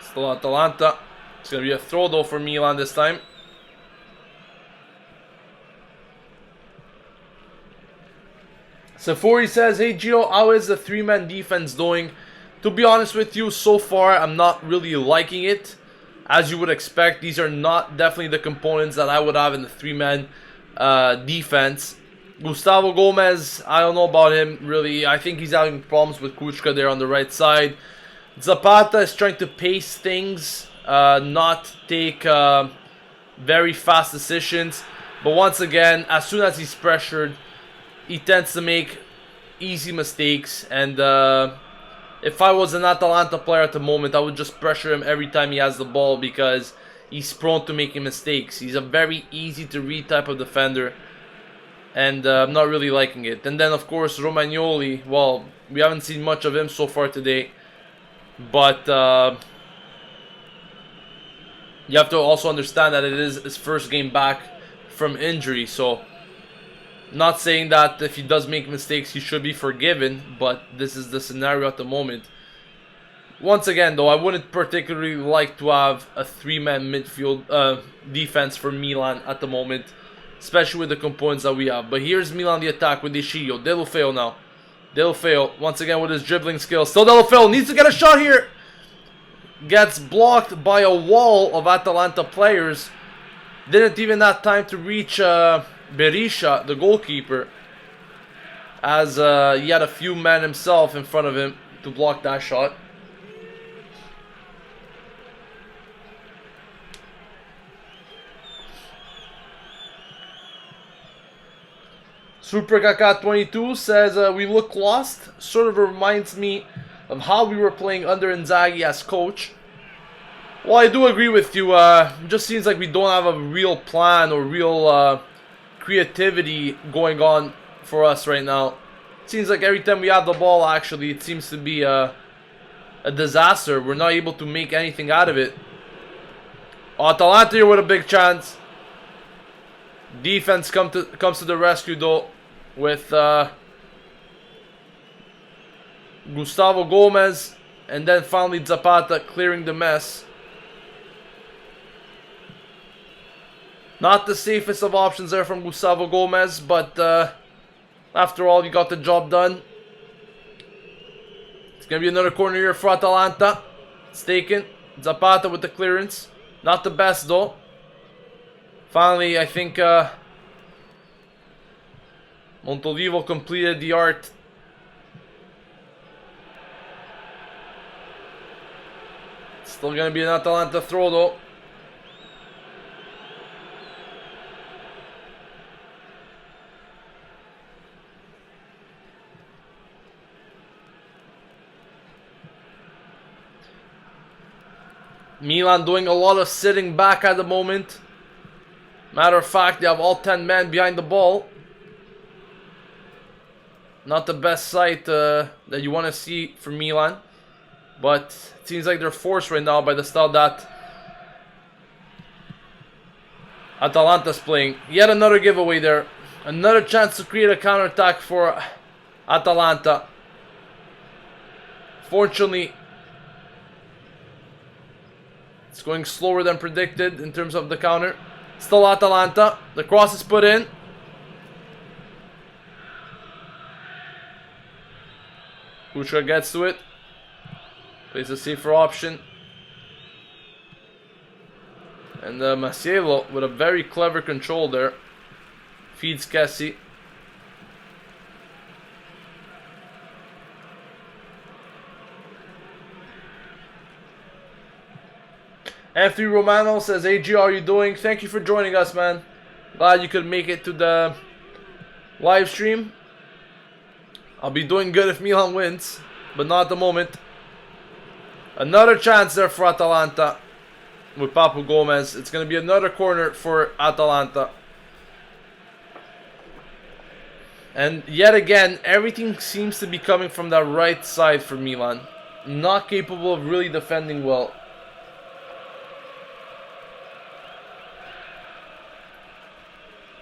Still Atalanta. It's going to be a throw though for Milan this time. Safori says, hey Gio, how is the three-man defense doing? To be honest with you, so far I'm not really liking it. As you would expect, these are not definitely the components that I would have in the three-man defense. Gustavo Gomez, I don't know about him really. I think he's having problems with Kuchka there on the right side. Zapata is trying to pace things, not take very fast decisions. But once again, as soon as he's pressured, he tends to make easy mistakes. And if I was an Atalanta player at the moment, I would just pressure him every time he has the ball, because he's prone to making mistakes. He's a very easy to read type of defender, and I'm not really liking it. And then of course Romagnoli, well, we haven't seen much of him so far today, but you have to also understand that it is his first game back from injury, so not saying that if he does make mistakes he should be forgiven, but this is the scenario at the moment. Once again though, I wouldn't particularly like to have a 3-man midfield defense for Milan at the moment, especially with the components that we have. But here's Milan the attack with Deschillo. Deulofeu now. Deulofeu once again with his dribbling skills. Still Deulofeu needs to get a shot here. Gets blocked by a wall of Atalanta players. Didn't even have time to reach Berisha, the goalkeeper, as he had a few men himself in front of him to block that shot. Super Kaka 22 says we look lost. Sort of reminds me of how we were playing under Inzaghi as coach. Well, I do agree with you. It just seems like we don't have a real plan or real creativity going on for us right now. It seems like every time we have the ball, actually, it seems to be a disaster. We're not able to make anything out of it. Atalanta here with a big chance. Defense comes to the rescue though, with Gustavo Gomez, and then finally Zapata clearing the mess. Not the safest of options there from Gustavo Gomez, but after all, he got the job done. It's going to be another corner here for Atalanta. It's taken. Zapata with the clearance. Not the best though. Finally, I think Montolivo completed the art. Still going to be an Atalanta throw though. Milan doing a lot of sitting back at the moment. Matter of fact, they have all 10 men behind the ball. Not the best sight that you want to see for Milan. But it seems like they're forced right now by the style that Atalanta's playing. Yet another giveaway there. Another chance to create a counterattack for Atalanta. Fortunately, it's going slower than predicted in terms of the counter. Still Atalanta. The cross is put in. Kuchka gets to it. Plays a safer option. And Masiello with a very clever control there. Feeds Kessie. Anthony Romano says, AG, how are you doing? Thank you for joining us, man. Glad you could make it to the live stream. I'll be doing good if Milan wins, but not at the moment. Another chance there for Atalanta with Papu Gomez. It's going to be another corner for Atalanta. And yet again, everything seems to be coming from that right side for Milan. Not capable of really defending well.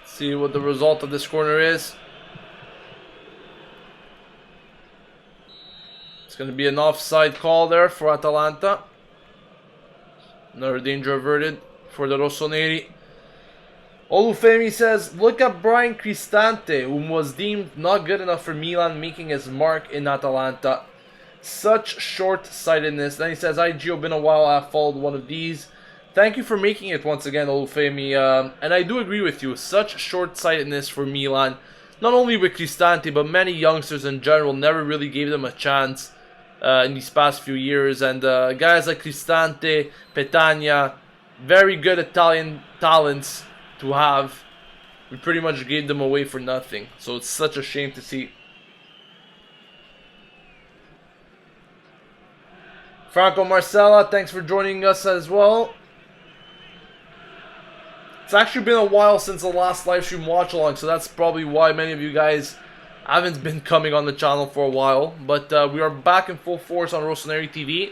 See what the result of this corner is. It's going to be an offside call there for Atalanta. Another danger averted for the Rossoneri. Olufemi says, look at Brian Cristante, who was deemed not good enough for Milan, making his mark in Atalanta. Such short-sightedness. Then he says, Gio, been a while, I've followed one of these. Thank you for making it once again, Olufemi. And I do agree with you. Such short-sightedness for Milan. Not only with Cristante, but many youngsters in general never really gave them a chance in these past few years. And guys like Cristante, Petagna, very good Italian talents to have. We pretty much gave them away for nothing. So it's such a shame to see. Franco Marcella, thanks for joining us as well. It's actually been a while since the last live stream watch along, so that's probably why many of you guys haven't been coming on the channel for a while. But we are back in full force on Rossoneri TV.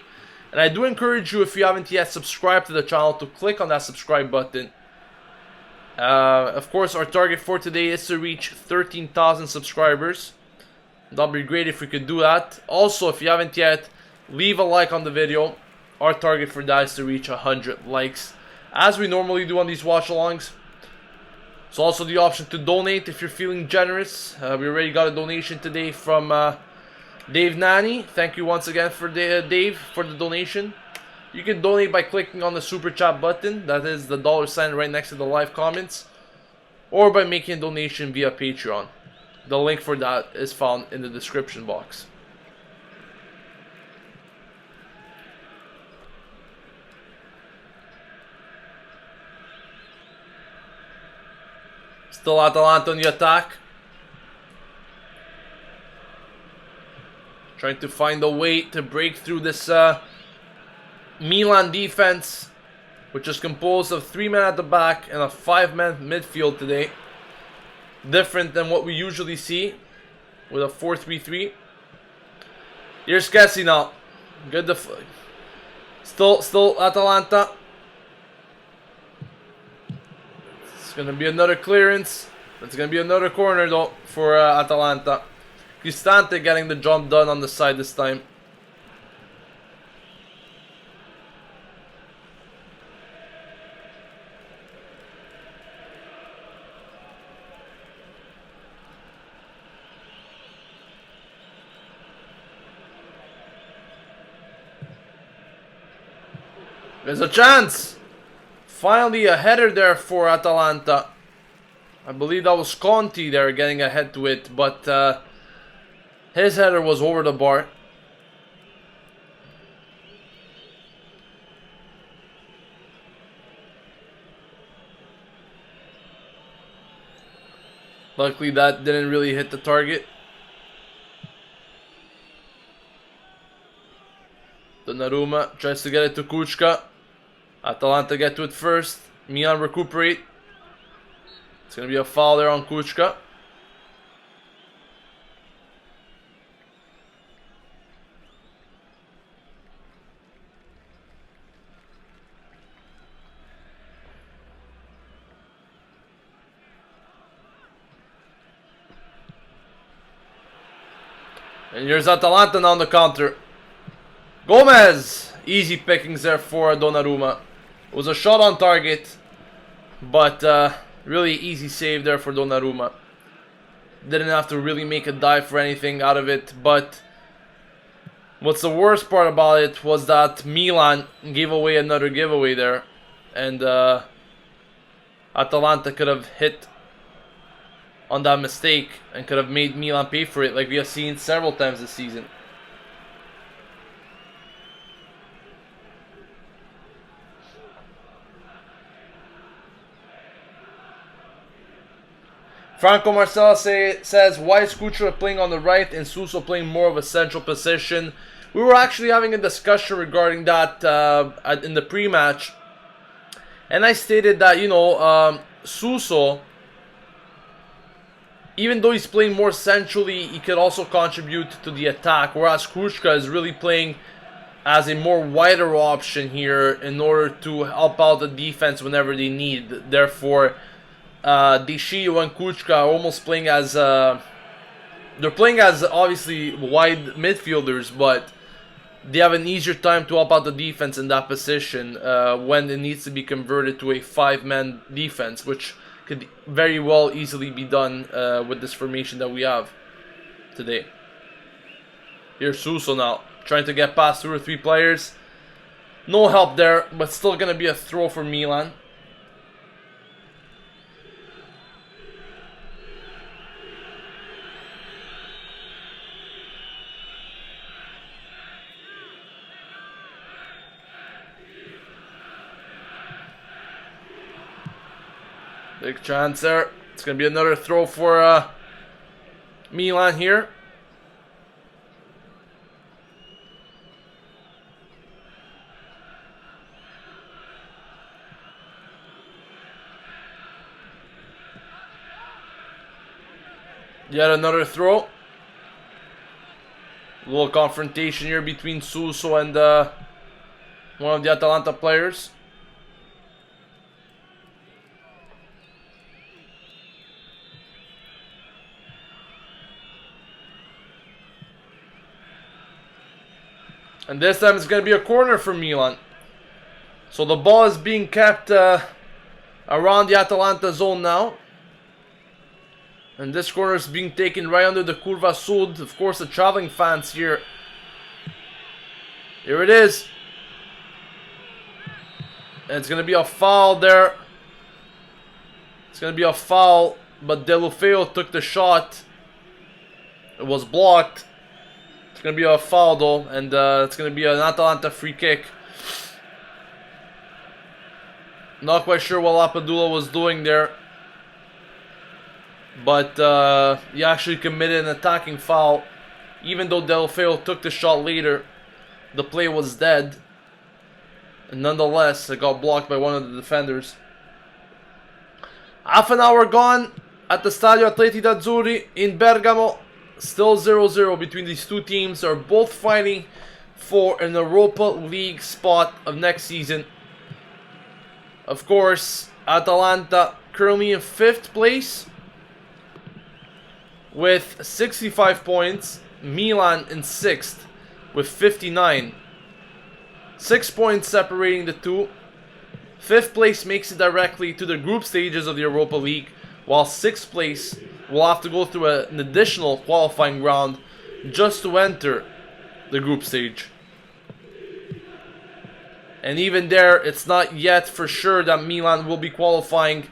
And I do encourage you, if you haven't yet subscribed to the channel, to click on that subscribe button. Of course, our target for today is to reach 13,000 subscribers. That'd be great if we could do that. Also, if you haven't yet, leave a like on the video. Our target for that is to reach 100 likes, as we normally do on these watch-alongs. There's also the option to donate if you're feeling generous. We already got a donation today from Dave Nani. Thank you once again for Dave for the donation. You can donate by clicking on the super chat button, that is the $sign right next to the live comments, or by making a donation via Patreon. The link for that is found in the description box. Still Atalanta on the attack. Trying to find a way to break through this Milan defense, which is composed of 3 men at the back and a 5-man midfield today. Different than what we usually see with a 4-3-3. Here's Kessie now. Good still Atalanta. It's gonna be another clearance. It's gonna be another corner though for Atalanta. Cristante getting the jump done on the side this time. There's a chance! Finally a header there for Atalanta. I believe that was Conti there getting ahead to it, but his header was over the bar. Luckily that didn't really hit the target. Donnarumma tries to get it to Kuchka. Atalanta get to it first. Milan recuperate. It's going to be a foul there on Kuchka. And here's Atalanta now on the counter. Gomez! Easy pickings there for Donnarumma. It was a shot on target, but really easy save there for Donnarumma. Didn't have to really make a dive for anything out of it, but what's the worst part about it was that Milan gave away another giveaway there, and Atalanta could have hit on that mistake and could have made Milan pay for it, like we have seen several times this season. Franco Marcella says, why is Kuchka playing on the right and Suso playing more of a central position? We were actually having a discussion regarding that in the pre-match. And I stated that, you know, Suso, even though he's playing more centrally, he could also contribute to the attack. Whereas Kuchka is really playing as a more wider option here in order to help out the defense whenever they need. Therefore, Deschio and Kuchka are almost playing as they're playing as obviously wide midfielders, but they have an easier time to help out the defense in that position when it needs to be converted to a 5-man defense, which could very well easily be done with this formation that we have today. Here's Suso now, trying to get past 2 or 3 players. No help there, but still gonna be a throw for Milan. Big chance there. It's going to be another throw for Milan here. Yet another throw. A little confrontation here between Suso and one of the Atalanta players. And this time it's going to be a corner for Milan. So the ball is being kept around the Atalanta zone now. And this corner is being taken right under the Curva Sud. Of course, the traveling fans here. Here it is. And it's going to be a foul there. It's going to be a foul. But Deulofeu took the shot. It was blocked. It's going to be a foul though. And it's going to be an Atalanta free kick. Not quite sure what Lapadula was doing there. But he actually committed an attacking foul. Even though Deulofeu took the shot later, the play was dead. And nonetheless, it got blocked by one of the defenders. Half an hour gone at the Stadio Atleti d'Azzurri in Bergamo. Still 0-0 between these two teams. Are both fighting for an Europa League spot of next season. Of course, Atalanta currently in 5th place with 65 points. Milan in 6th with 59. 6 points separating the two. 5th place makes it directly to the group stages of the Europa League, while 6th place will have to go through an additional qualifying round just to enter the group stage. And even there, it's not yet for sure that Milan will be qualifying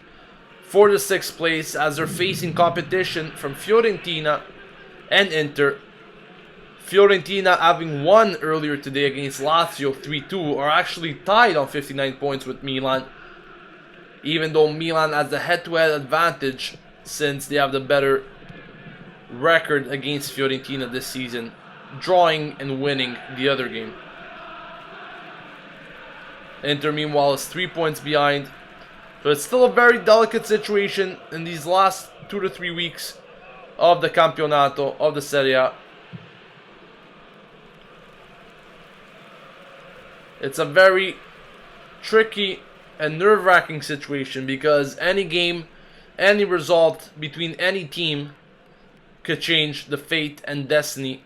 for the 6th place, as they're facing competition from Fiorentina and Inter. Fiorentina, having won earlier today against Lazio 3-2, are actually tied on 59 points with Milan, even though Milan has the head-to-head advantage since they have the better record against Fiorentina this season, drawing and winning the other game. Inter, meanwhile, is 3 points behind. So it's still a very delicate situation in these last 2 to 3 weeks of the Campionato, of the Serie A. It's a very tricky and nerve-wracking situation, because any game, any result between any team could change the fate and destiny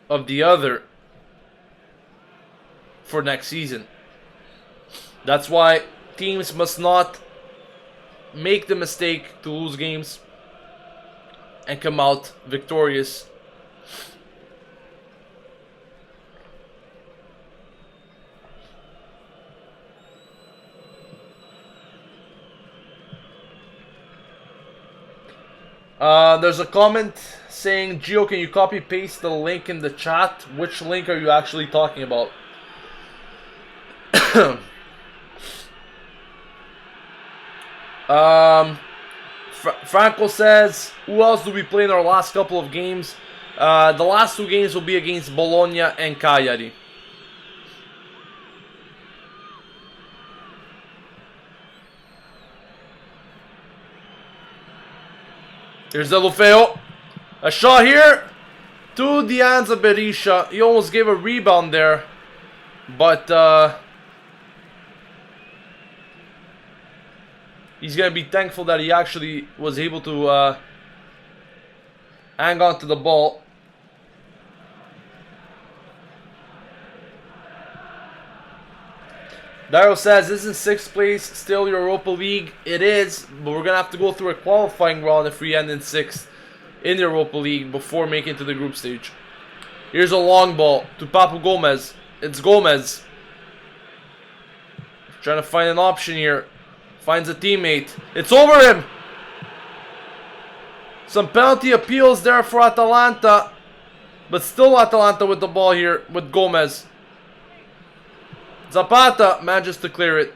of the other for next season. That's why teams must not make the mistake to lose games and come out victorious. There's a comment saying, Gio, can you copy paste the link in the chat? Which link are you actually talking about? Franco says, who else do we play in our last couple of games? The last 2 games will be against Bologna and Cagliari. Here's Deulofeu. A shot here to the hands of Berisha. He almost gave a rebound there, but he's going to be thankful that he actually was able to hang on to the ball. Dario says, isn't 6th place still Europa League? It is, but we're going to have to go through a qualifying round if we end in 6th in the Europa League before making it to the group stage. Here's a long ball to Papu Gomez. It's Gomez trying to find an option here. Finds a teammate. It's over him. Some penalty appeals there for Atalanta, but still Atalanta with the ball here with Gomez. Zapata manages to clear it.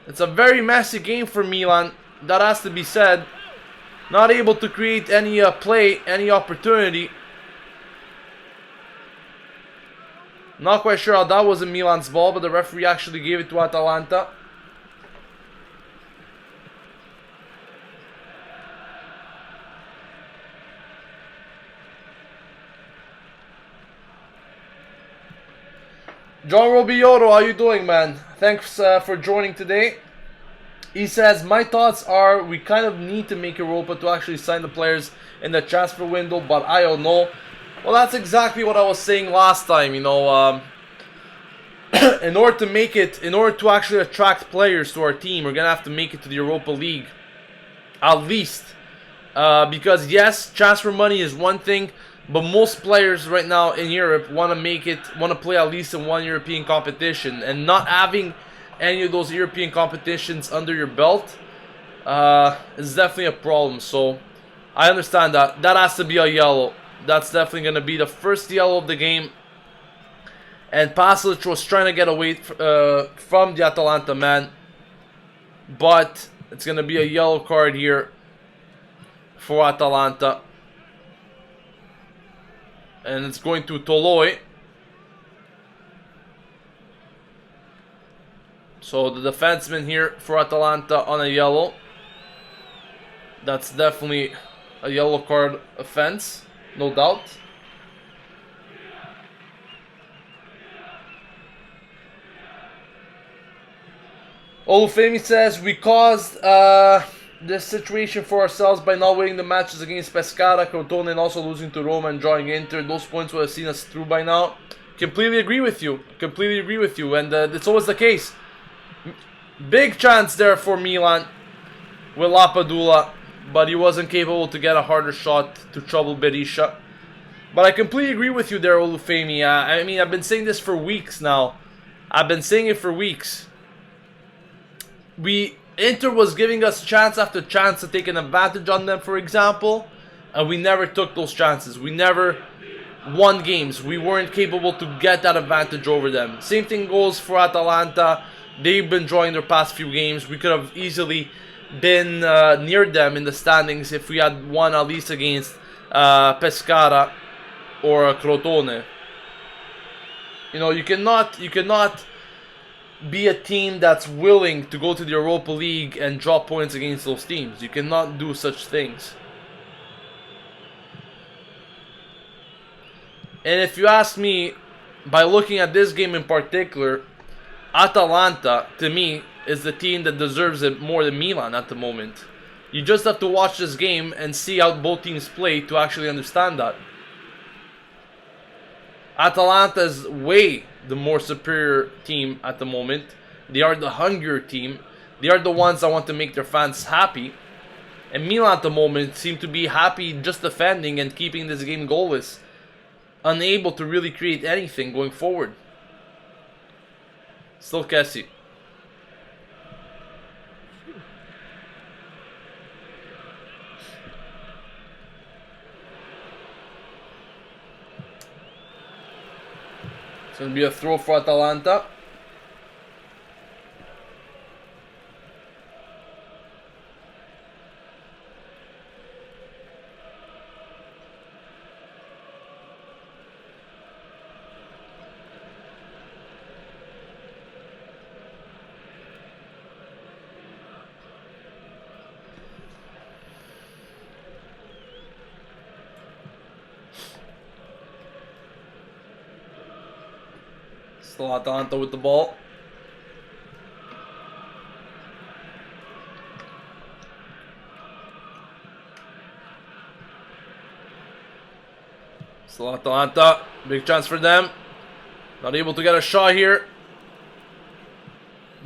It's a very messy game for Milan. That has to be said. Not able to create any play, any opportunity. Not quite sure how that was in Milan's ball, but the referee actually gave it to Atalanta. John Robiotto, how you doing, man? Thanks for joining today. He says, my thoughts are we kind of need to make Europa to actually sign the players in the transfer window, but I don't know. Well, that's exactly what I was saying last time, you know. In order to actually attract players to our team, we're going to have to make it to the Europa League. At least. Because yes, transfer money is one thing, but most players right now in Europe want to play at least in one European competition, and not having any of those European competitions under your belt is definitely a problem. So I understand that. That has to be a yellow. That's definitely going to be the first yellow of the game. And Pasalic was trying to get away from the Atalanta man, but it's going to be a yellow card here for Atalanta. And it's going to Toloi. So the defenseman here for Atalanta on a yellow. That's definitely a yellow card offense, no doubt. Olufemi says, we caused this situation for ourselves by not winning the matches against Pescara, Crotone, and also losing to Roma and drawing Inter. Those points would have seen us through by now. Completely agree with you. Completely agree with you. And it's always the case. Big chance there for Milan with Lapadula, but he wasn't capable to get a harder shot to trouble Berisha. But I completely agree with you there, Olufemi. I mean, I've been saying this for weeks now. I've been saying it for weeks. Inter was giving us chance after chance to take an advantage on them, for example, and we never took those chances. We never won games. We weren't capable to get that advantage over them. Same thing goes for Atalanta. They've been drawing their past few games. We could have easily been near them in the standings if we had won at least against Pescara or Crotone. You know, you cannot be a team that's willing to go to the Europa League and drop points against those teams. You cannot do such things. And if you ask me, by looking at this game in particular, Atalanta, to me, is the team that deserves it more than Milan at the moment. You just have to watch this game and see how both teams play to actually understand that. Atalanta is way the more superior team at the moment. They are the hungrier team. They are the ones that want to make their fans happy. And Milan at the moment seem to be happy just defending and keeping this game goalless. Unable to really create anything going forward. Still Kessie. It's going to be a throw for Atalanta. Still Atalanta with the ball. Still Atalanta. Big chance for them. Not able to get a shot here.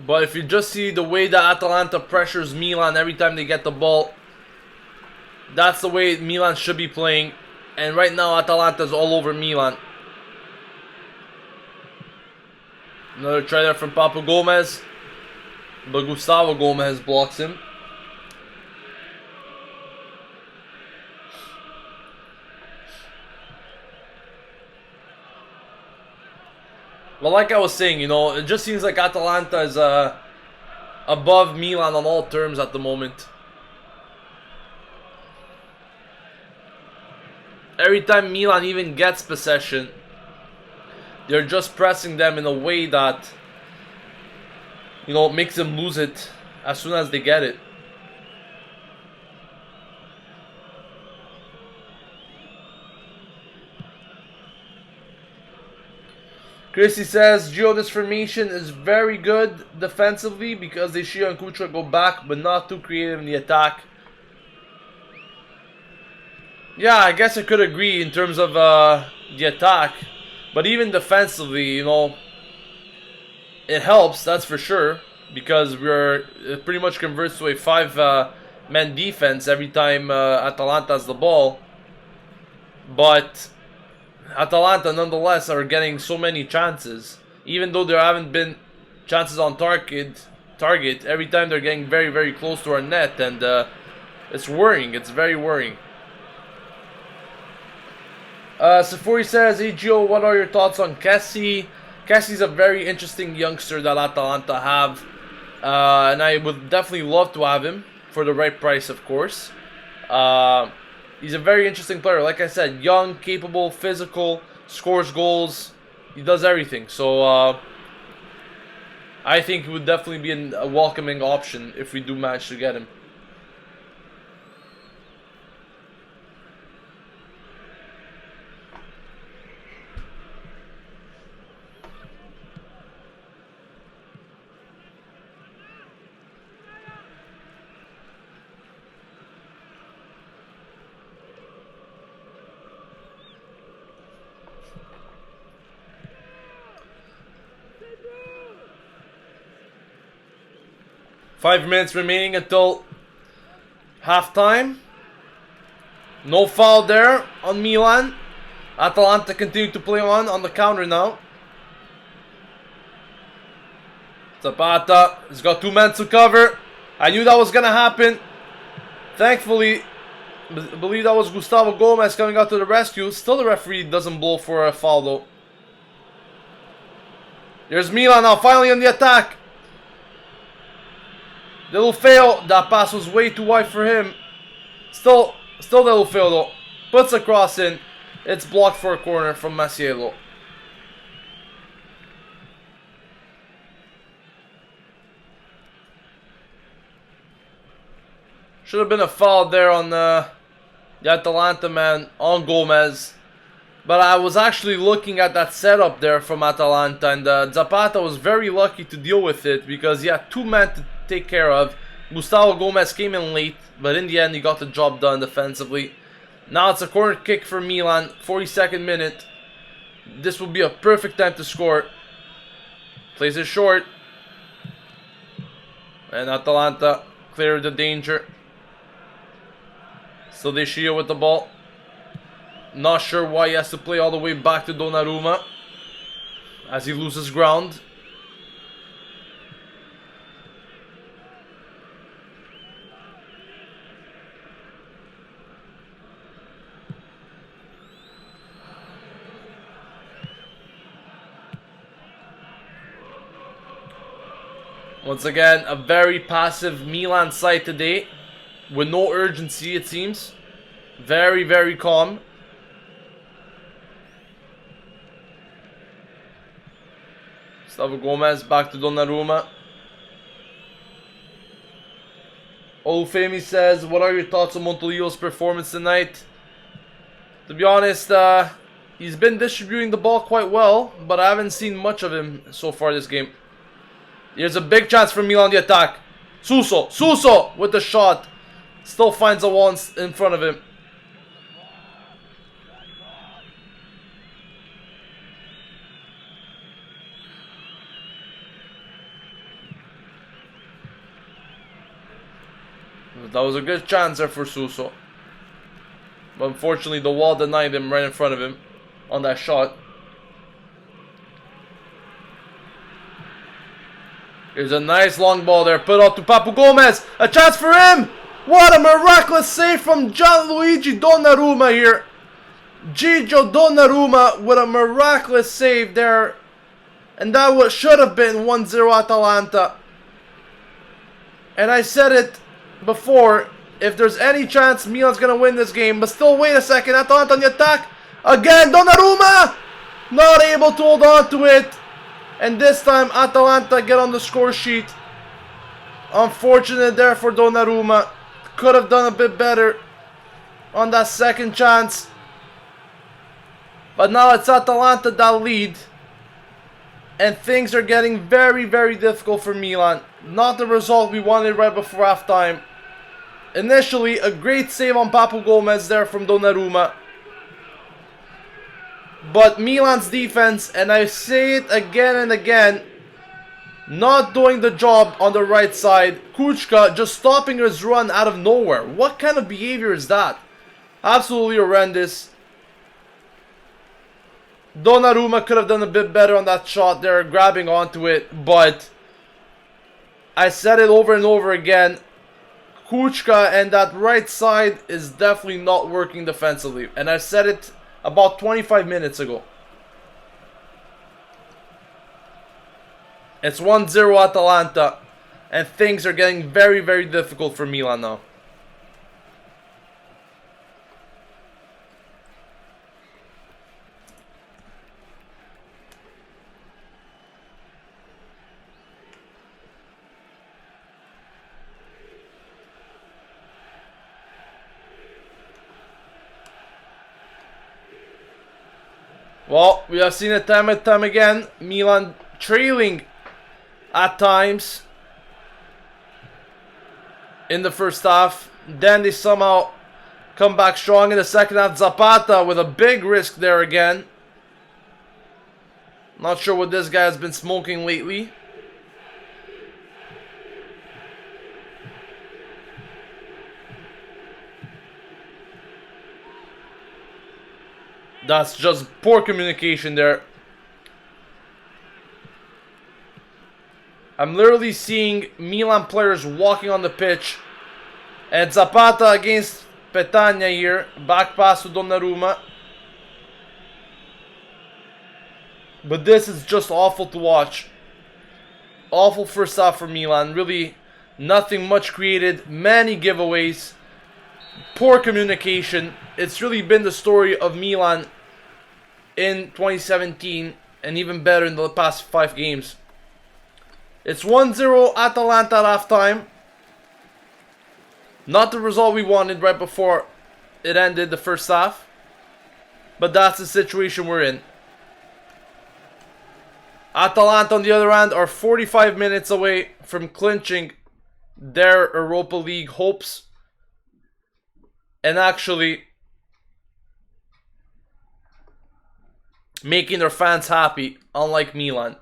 But if you just see the way that Atalanta pressures Milan every time they get the ball, that's the way Milan should be playing. And right now Atalanta's all over Milan. Another try there from Papu Gomez, but Gustavo Gomez blocks him. But like I was saying, you know, it just seems like Atalanta is above Milan on all terms at the moment. Every time Milan even gets possession, they're just pressing them in a way that, you know, makes them lose it as soon as they get it. Chrissy says, Gio, this formation is very good defensively because they Shio and Kutra go back, but not too creative in the attack. Yeah, I guess I could agree in terms of the attack. But even defensively, you know, it helps, that's for sure. Because it pretty much converts to a 5-man defense every time Atalanta has the ball. But Atalanta, nonetheless, are getting so many chances. Even though there haven't been chances on target, every time they're getting very, very close to our net. And it's worrying. It's very worrying. Safori says, hey Gio, what are your thoughts on Kessie? Kessie's a very interesting youngster that Atalanta have. And I would definitely love to have him for the right price, of course. He's a very interesting player. Like I said, young, capable, physical, scores goals. He does everything. So, I think he would definitely be a welcoming option if we do manage to get him. Five minutes remaining until halftime. No foul there on Milan. Atalanta continue to play on the counter now. Zapata has got 2 men to cover. I knew that was going to happen. Thankfully, I believe that was Gustavo Gomez coming out to the rescue. Still the referee doesn't blow for a foul though. There's Milan now finally on the attack. Little fail. That pass was way too wide for him. Still little fail though. Puts a cross in. It's blocked for a corner from Masiello. Should have been a foul there on the Atalanta man on Gomez. But I was actually looking at that setup there from Atalanta, and Zapata was very lucky to deal with it because he had 2 men to take care of. Gustavo Gomez came in late, but in the end he got the job done defensively. Now it's a corner kick for Milan, 42nd minute. This will be a perfect time to score. Plays it short. And Atalanta cleared the danger. Still Deschio with the ball. Not sure why he has to play all the way back to Donnarumma as he loses ground. Once again, a very passive Milan side today with no urgency, it seems. Very, very calm. Gustavo Gomez back to Donnarumma. Olufemi says, what are your thoughts on Montolivo's performance tonight? To be honest, he's been distributing the ball quite well, but I haven't seen much of him so far this game. Here's a big chance for Milan on the attack. Suso with the shot. Still finds a wall in front of him. That was a good chance there for Suso. But unfortunately the wall denied him right in front of him on that shot. Here's a nice long ball there. Put out to Papu Gomez. A chance for him. What a miraculous save from Gianluigi Donnarumma here. Gigio Donnarumma with a miraculous save there. And that should have been 1-0 Atalanta. And I said it before. If there's any chance Milan's going to win this game. But still, wait a second. Atalanta on the attack. Again, Donnarumma. Not able to hold on to it. And this time, Atalanta get on the score sheet. Unfortunate there for Donnarumma. Could have done a bit better on that second chance. But now it's Atalanta that lead. and things are getting very, very difficult for Milan. Not the result we wanted right before halftime. Initially, a great save on Papu Gomez there from Donnarumma. But Milan's defense, and I say it again and again, not doing the job on the right side. Kuchka just stopping his run out of nowhere. What kind of behavior is that? Absolutely horrendous. Donnarumma could have done a bit better on that shot there, grabbing onto it, but I said it over and over again. Kuchka and that right side is definitely not working defensively, and I said it about 25 minutes ago. It's 1-0 Atalanta, and things are getting very, very difficult for Milan now. Well, we have seen it time and time again. Milan trailing at times in the first half. Then they somehow come back strong in the second half. Zapata with a big risk there again. Not sure what this guy has been smoking lately. That's just poor communication there. I'm literally seeing Milan players walking on the pitch. And Zapata against Petagna here. Back pass to Donnarumma. But this is just awful to watch. Awful first half for Milan. Really nothing much created. Many giveaways. Poor communication. It's really been the story of Milan in 2017 and even better in the past 5 games. It's 1-0 Atalanta at halftime. Not the result we wanted right before it ended the first half. But that's the situation we're in. Atalanta on the other hand are 45 minutes away from clinching their Europa League hopes. And actually making their fans happy, unlike Milan.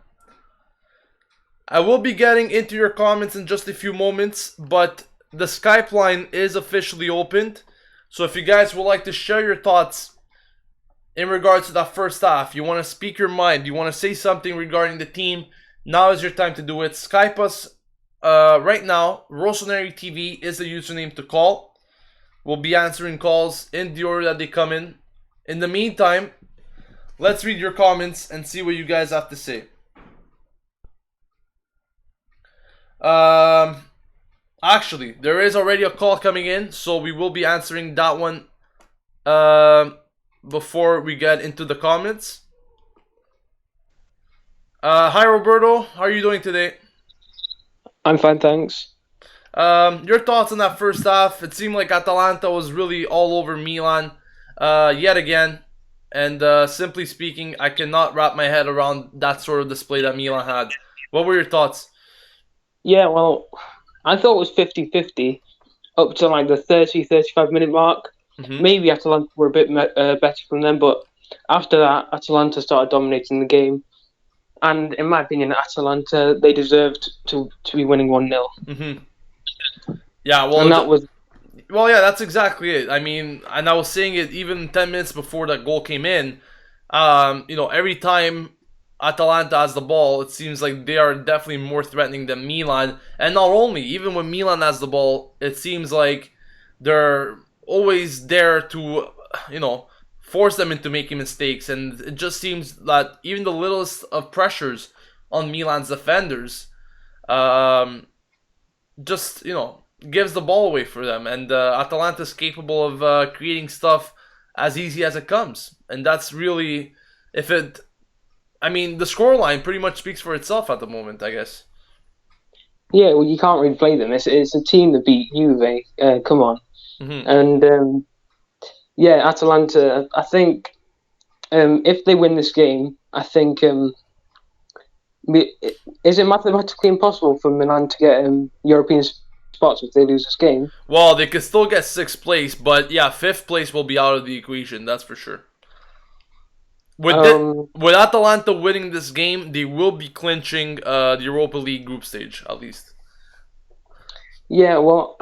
I will be getting into your comments in just a few moments, but the Skype line is officially opened. So if you guys would like to share your thoughts in regards to that first half, you want to speak your mind, you want to say something regarding the team, now is your time to do it. Skype us right now. Rossoneri TV is the username to call. We'll be answering calls in the order that they come in. In the meantime, let's read your comments and see what you guys have to say. Actually, there is already a call coming in, so we will be answering that one before we get into the comments. Hi Roberto, how are you doing today? I'm fine, thanks. Your thoughts on that first half? It seemed like Atalanta was really all over Milan yet again. And simply speaking, I cannot wrap my head around that sort of display that Milan had. What were your thoughts? Yeah, well, I thought it was 50-50 up to like the 30-35 minute mark. Maybe Atalanta were a bit better from them, but after that, Atalanta started dominating the game. And in my opinion, Atalanta, they deserved to be winning 1-0. Yeah, well, and that was... Well, yeah, that's exactly it. I mean, and I was saying it even 10 minutes before that goal came in. You know, every time Atalanta has the ball, it seems like they are definitely more threatening than Milan. And not only, even when Milan has the ball, it seems like they're always there to, you know, force them into making mistakes. And it just seems that even the littlest of pressures on Milan's defenders, just, you know, gives the ball away for them. And Atalanta is capable of creating stuff as easy as it comes. And that's really, if it... I mean, the scoreline pretty much speaks for itself at the moment, I guess. Yeah, well, you can't really play them. It's a team that beat Juve. Come on. And, yeah, Atalanta, I think if they win this game, I think Is it mathematically impossible for Milan to get European spots if they lose this game? Well, they could still get 6th place, but yeah, 5th place will be out of the equation. That's for sure. With Atalanta winning this game, they will be clinching the Europa League group stage at least. Yeah, well,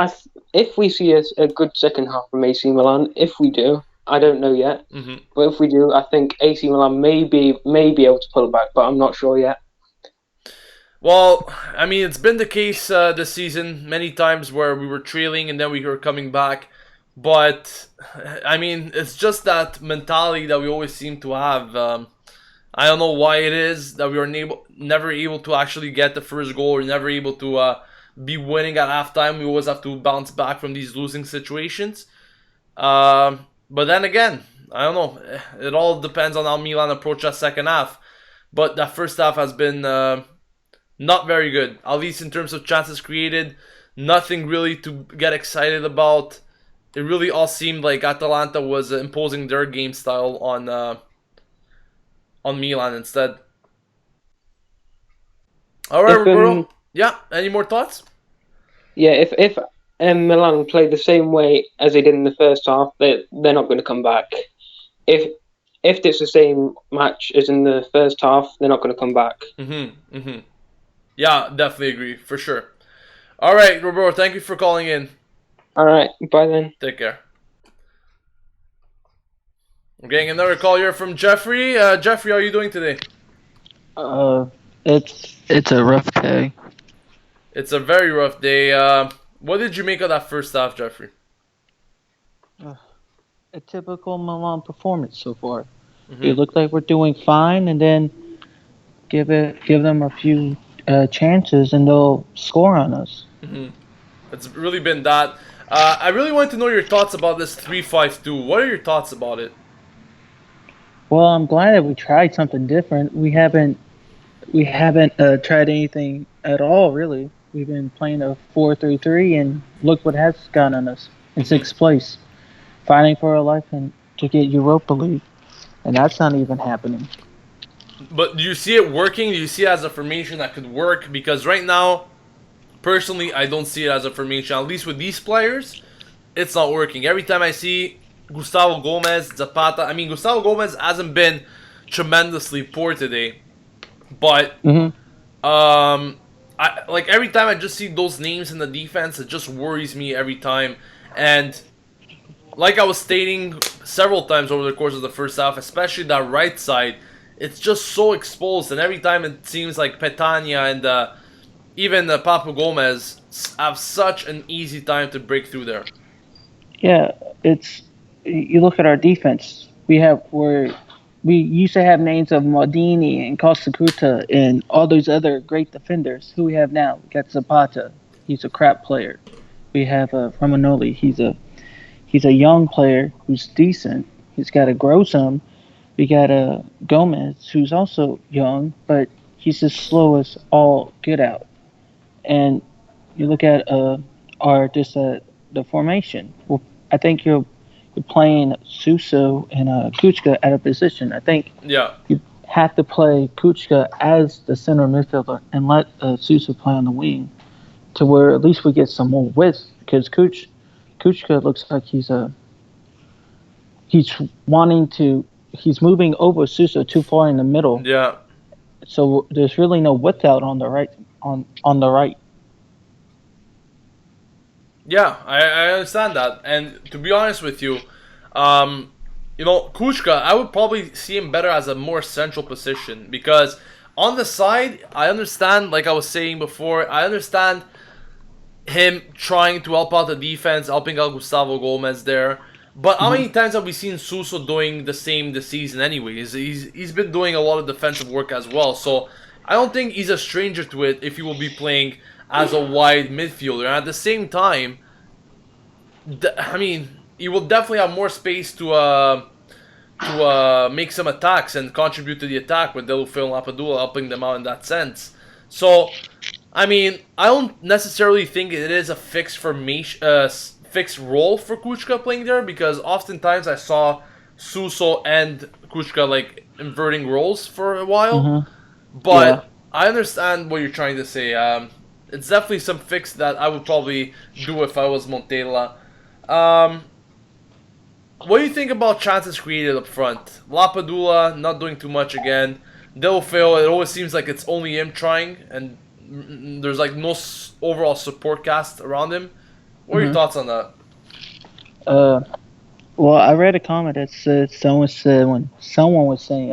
if we see a good second half from AC Milan, if we do, I don't know yet. Mm-hmm. But if we do, I think AC Milan may be able to pull it back, but I'm not sure yet. Well, I mean, it's been the case this season many times where we were trailing and then we were coming back. But, I mean, it's just that mentality that we always seem to have. I don't know why it is that we are never able to actually get the first goal or never able to be winning at halftime. We always have to bounce back from these losing situations. But then again, I don't know. It all depends on how Milan approach that second half. But that first half has been not very good. At least in terms of chances created. Nothing really to get excited about. It really all seemed like Atalanta was imposing their game style on Milan instead. All right, bro. Yeah. Any more thoughts? Yeah. If Milan play the same way as they did in the first half, they're not going to come back. If it's the same match as in the first half, they're not going to come back. Yeah, definitely agree for sure. All right, bro. Thank you for calling in. All right. Bye then. Take care. I'm getting another call here from Jeffrey. Jeffrey, how are you doing today? It's a rough day. It's a very rough day. What did you make of that first half, Jeffrey? A typical Milan performance so far. It looked like we're doing fine, and then give them a few chances, and they'll score on us. It's really been that. I really want to know your thoughts about this 3-5-2. What are your thoughts about it? Well, I'm glad that we tried something different. We haven't tried anything at all, really. We've been playing a 4-3-3, and look what has gotten us in 6th place, fighting for our life and to get Europa League, and that's not even happening. But do you see it working? Do you see it as a formation that could work? Because right now, personally, I don't see it as a formation. At least with these players, it's not working. Every time I see Gustavo Gomez, Zapata, I mean, Gustavo Gomez hasn't been tremendously poor today, but like every time I just see those names in the defense, it just worries me every time. And like I was stating several times over the course of the first half, especially that right side, it's just so exposed. And every time it seems like Petagna and even Papu Gomez have such an easy time to break through there. Yeah, you look at our defense. We used to have names of Maldini and Costacuta and all those other great defenders. Who we have now? We got Zapata. He's a crap player. We have Romanoli. He's a young player who's decent. He's got to grow some. We got Gomez, who's also young, but he's as slow as all get out. And you look at the formation. Well, I think you're playing Suso and Kuchka out of position. I think you have to play Kuchka as the center midfielder and let Suso play on the wing, to where at least we get some more width, because Kuchka looks like he's moving over Suso too far in the middle. Yeah. So there's really no width out on the right. On the right. Yeah, I understand that, and to be honest with you, Kuchka, I would probably see him better as a more central position, because on the side, I understand, like I was saying before, I understand him trying to help out the defense, helping out Gustavo Gomez there. But how many times have we seen Suso doing the same this season anyways? He's been doing a lot of defensive work as well, so I don't think he's a stranger to it if he will be playing as a wide midfielder. And at the same time, I mean, he will definitely have more space to make some attacks and contribute to the attack with Deulofeu and Lapadula helping them out in that sense. So, I mean, I don't necessarily think it is a fixed formation, fixed role for Kuchka playing there, because oftentimes I saw Suso and Kuchka like inverting roles for a while. But I understand what you're trying to say. It's definitely some fix that I would probably do if I was Montella. Um, what do you think about chances created up front? Lapadula not doing too much again. Delofeo, it always seems like it's only him trying, and there's like no overall support cast around him. What are your thoughts on that? Well, I read a comment that someone said when someone was saying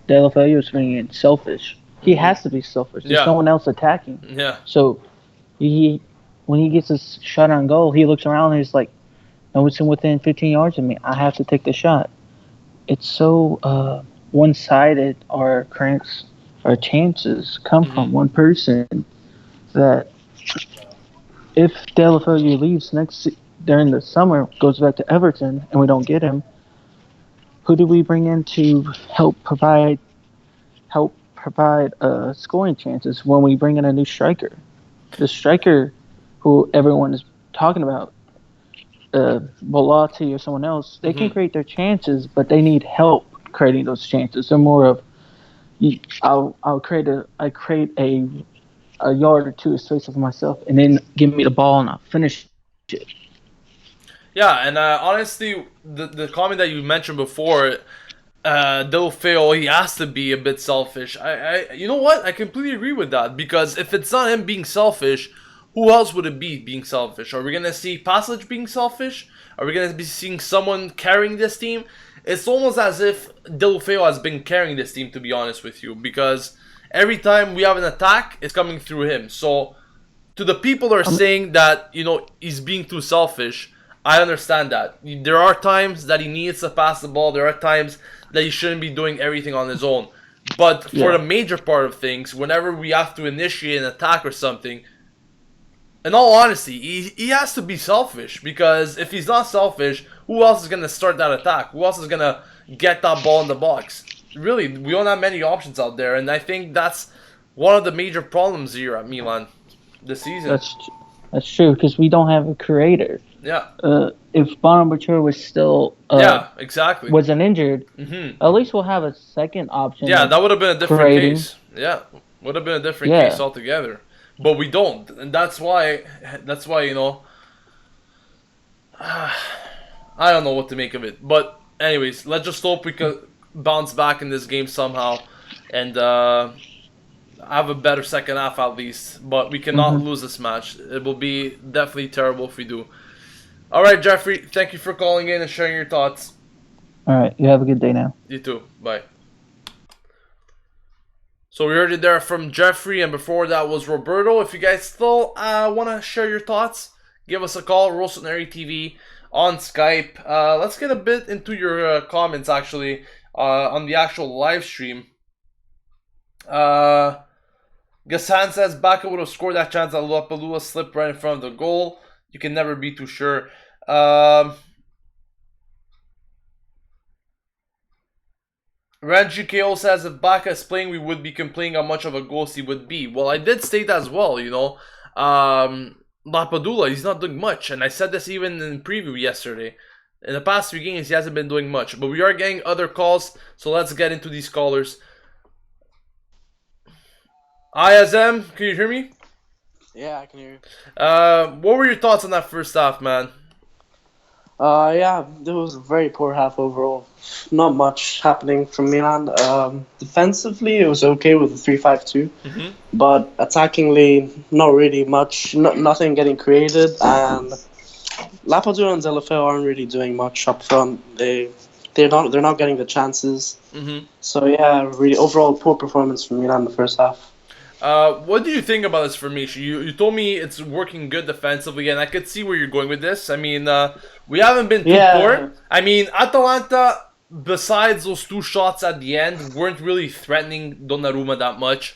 Delafeu was being selfish. He has to be selfish. There's no one else attacking. Yeah. So he when he gets a shot on goal, he looks around and he's like, "No, it's within 15 yards of me. I have to take the shot." It's so one-sided. Our chances come from one person. That if Delafeu leaves during the summer, goes back to Everton, and we don't get him, who do we bring in to help provide scoring chances when we bring in a new striker? The striker who everyone is talking about, Bolatti or someone else, they can create their chances, but they need help creating those chances. They're more of, I create a yard or two of space for myself, and then give me the ball and I'll finish it. Yeah, and honestly, the comment that you mentioned before, Delofeo, he has to be a bit selfish. You know what? I completely agree with that, because if it's not him being selfish, who else would it be being selfish? Are we gonna see Passage being selfish? Are we gonna be seeing someone carrying this team? It's almost as if Delofeo has been carrying this team, to be honest with you, because every time we have an attack, it's coming through him. So, to the people that are saying that, he's being too selfish, I understand that. There are times that he needs to pass the ball. There are times that he shouldn't be doing everything on his own. But for the major part of things, whenever we have to initiate an attack or something, in all honesty, he has to be selfish. Because if he's not selfish, who else is going to start that attack? Who else is going to get that ball in the box? Really, we don't have many options out there. And I think that's one of the major problems here at Milan this season. That's true, because we don't have a creator. Yeah. If Bonaventure was still exactly wasn't injured, at least we'll have a second option. Yeah, that would have been a different case. Yeah, would have been a different case altogether. But we don't, and that's why I don't know what to make of it. But anyways, let's just hope we can bounce back in this game somehow and have a better second half at least. But we cannot lose this match. It will be definitely terrible if we do. All right, Jeffrey, thank you for calling in and sharing your thoughts. All right, you have a good day now. You too. Bye. So we heard it there from Jeffrey, and before that was Roberto. If you guys still want to share your thoughts, give us a call, Rossoneri TV on Skype. Let's get a bit into your comments, actually, on the actual live stream. Gassan says, Baka would have scored that chance that Lapalula slipped right in front of the goal. You can never be too sure. Ranji KO says, if Baka is playing, we would be complaining how much of a ghost he would be. Well, I did state as well, Lapadula, he's not doing much. And I said this even in preview yesterday. In the past 3 games, he hasn't been doing much. But we are getting other calls, so let's get into these callers. ISM, can you hear me? Yeah, I can hear you. What were your thoughts on that first half, man? Yeah, it was a very poor half overall. Not much happening from Milan. Defensively, it was okay with the 3-5-2, but attackingly, not really much. Nothing getting created, and Lapadula and Delafeu aren't really doing much up front. They're not getting the chances. So yeah, really overall poor performance from Milan in the first half. What do you think about this formation? You told me it's working good defensively, and I could see where you're going with this. I mean, we haven't been too poor. I mean, Atalanta, besides those 2 shots at the end, weren't really threatening Donnarumma that much.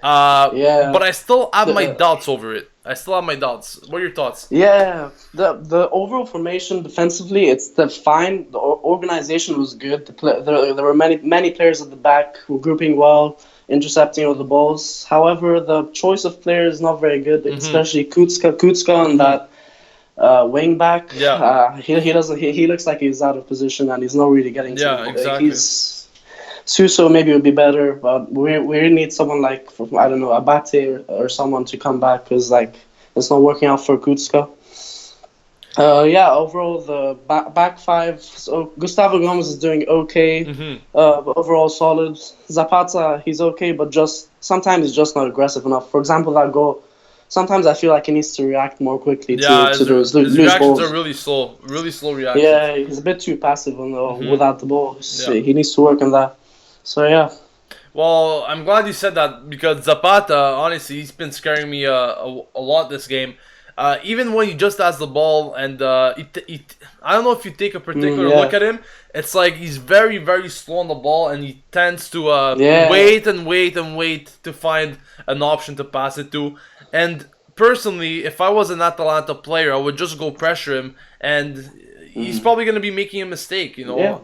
But I still have my doubts over it. What are your thoughts? Yeah, the overall formation defensively, it's fine. The organization was good. There were many players at the back who were grouping well, intercepting all the balls. However, the choice of players is not very good, especially Kutska on that wing back. Yeah. He looks like he's out of position and he's not really getting. Yeah, exactly. Suso maybe would be better, but we really need someone like, I don't know, Abate or someone to come back, because like it's not working out for Kutska. Yeah, overall the back five. So Gustavo Gomes is doing okay, but overall solid. Zapata, he's okay, but just sometimes he's just not aggressive enough. For example, that goal. Sometimes I feel like he needs to react more quickly to those his loose reactions balls. are really slow reactions. Yeah, he's a bit too passive without the ball. So he needs to work on that. So yeah. Well, I'm glad you said that, because Zapata, honestly, he's been scaring me a lot this game. Even when he just has the ball, and I don't know if you take a particular look at him, it's like he's very, very slow on the ball, and he tends to wait and wait and wait to find an option to pass it to. And personally, if I was an Atalanta player, I would just go pressure him, and he's probably going to be making a mistake, you know. Yeah.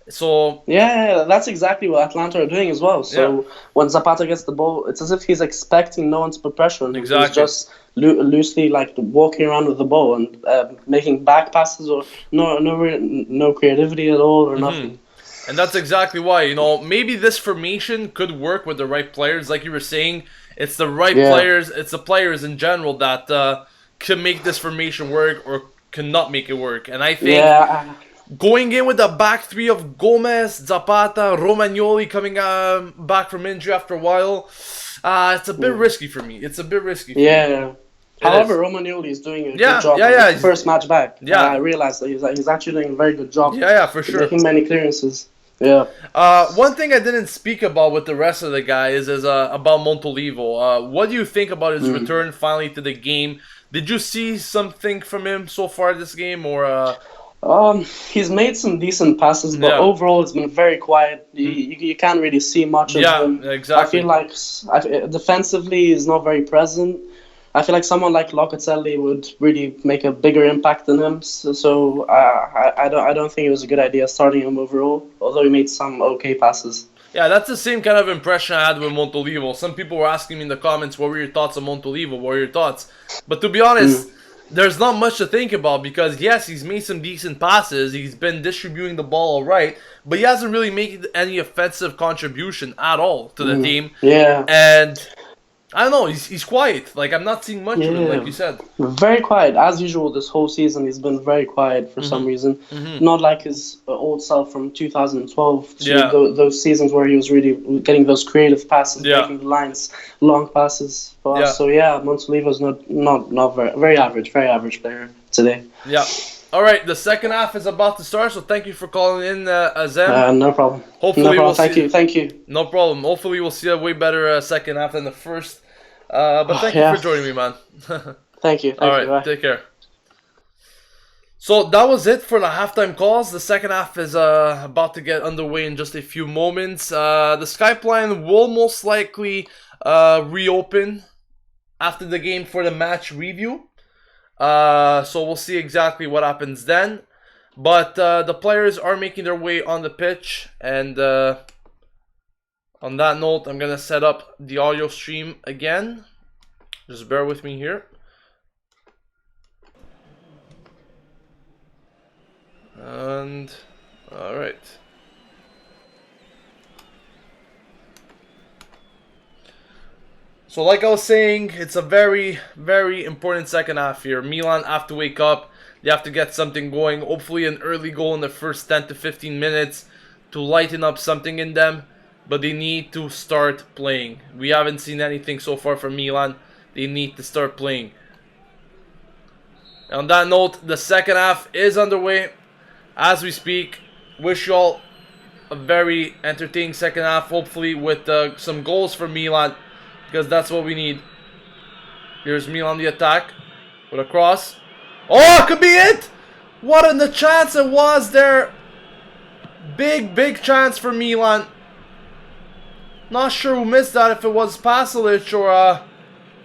So yeah, that's exactly what Atlanta are doing as well. So when Zapata gets the ball, it's as if he's expecting no one to put pressure on him. Exactly. He's just loosely like walking around with the ball and making back passes, or no creativity at all, or nothing. And that's exactly why, you know, maybe this formation could work with the right players. Like you were saying, it's the right players, it's the players in general that can make this formation work or cannot make it work. And I think going in with the back three of Gomez, Zapata, Romagnoli coming back from injury after a while, it's a bit risky for me. It's a bit risky for me. However, Romagnoli is doing a good job. First match back. I realized that he's actually doing a very good job. For sure. Making many clearances. One thing I didn't speak about with the rest of the guys is about Montolivo. What do you think about his return finally to the game? Did you see something from him so far this game, or? He's made some decent passes, but overall it's been very quiet. You can't really see much of him. Exactly. I feel like defensively he's not very present. I feel like someone like Locatelli would really make a bigger impact than him. So I don't think it was a good idea starting him overall, although he made some okay passes. Yeah, that's the same kind of impression I had with Montolivo. Some people were asking me in the comments, what were your thoughts on Montolivo? What were your thoughts? But to be honest, there's not much to think about, because yes, he's made some decent passes, he's been distributing the ball all right, but he hasn't really made any offensive contribution at all to the team. And I don't know, he's quiet. Like, I'm not seeing much of him, like you said. Very quiet. As usual, this whole season, he's been very quiet for some reason. Not like his old self from 2012. Those seasons where he was really getting those creative passes, breaking the lines, long passes. So, Montolivo's not very average player today. All right, the second half is about to start, so thank you for calling in, Azem. No problem. Hopefully Thank you. No problem. Hopefully we'll see a way better second half than the first. But thank you for joining me, man. Thank you. All right, take care. So that was it for the halftime calls. The second half is about to get underway in just a few moments. The Skype line will most likely reopen after the game for the match review. So we'll see exactly what happens then. But the players are making their way on the pitch. And on that note, I'm going to set up the audio stream again. Just bear with me here. And, alright. So like I was saying, it's a very, very important second half here. Milan have to wake up. They have to get something going. Hopefully an early goal in the first 10 to 15 minutes to lighten up something in them. But they need to start playing. We haven't seen anything so far from Milan. They need to start playing. On that note, the second half is underway as we speak. Wish you all a very entertaining second half. Hopefully with some goals for Milan, because that's what we need. Here's Milan the attack with a cross. Oh, it could be it! What a chance it was there. Big chance for Milan. Not sure who missed that, if it was Pasalic or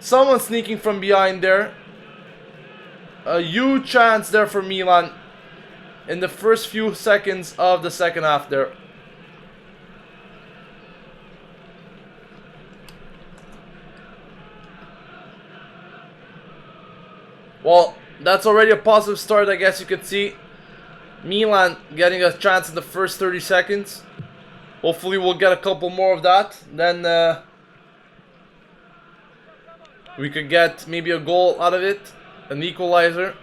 someone sneaking from behind there. A huge chance there for Milan in the first few seconds of the second half there. Well, that's already a positive start, I guess you could see. Milan getting a chance in the first 30 seconds. Hopefully we'll get a couple more of that. Then we could get maybe a goal out of it. An equalizer.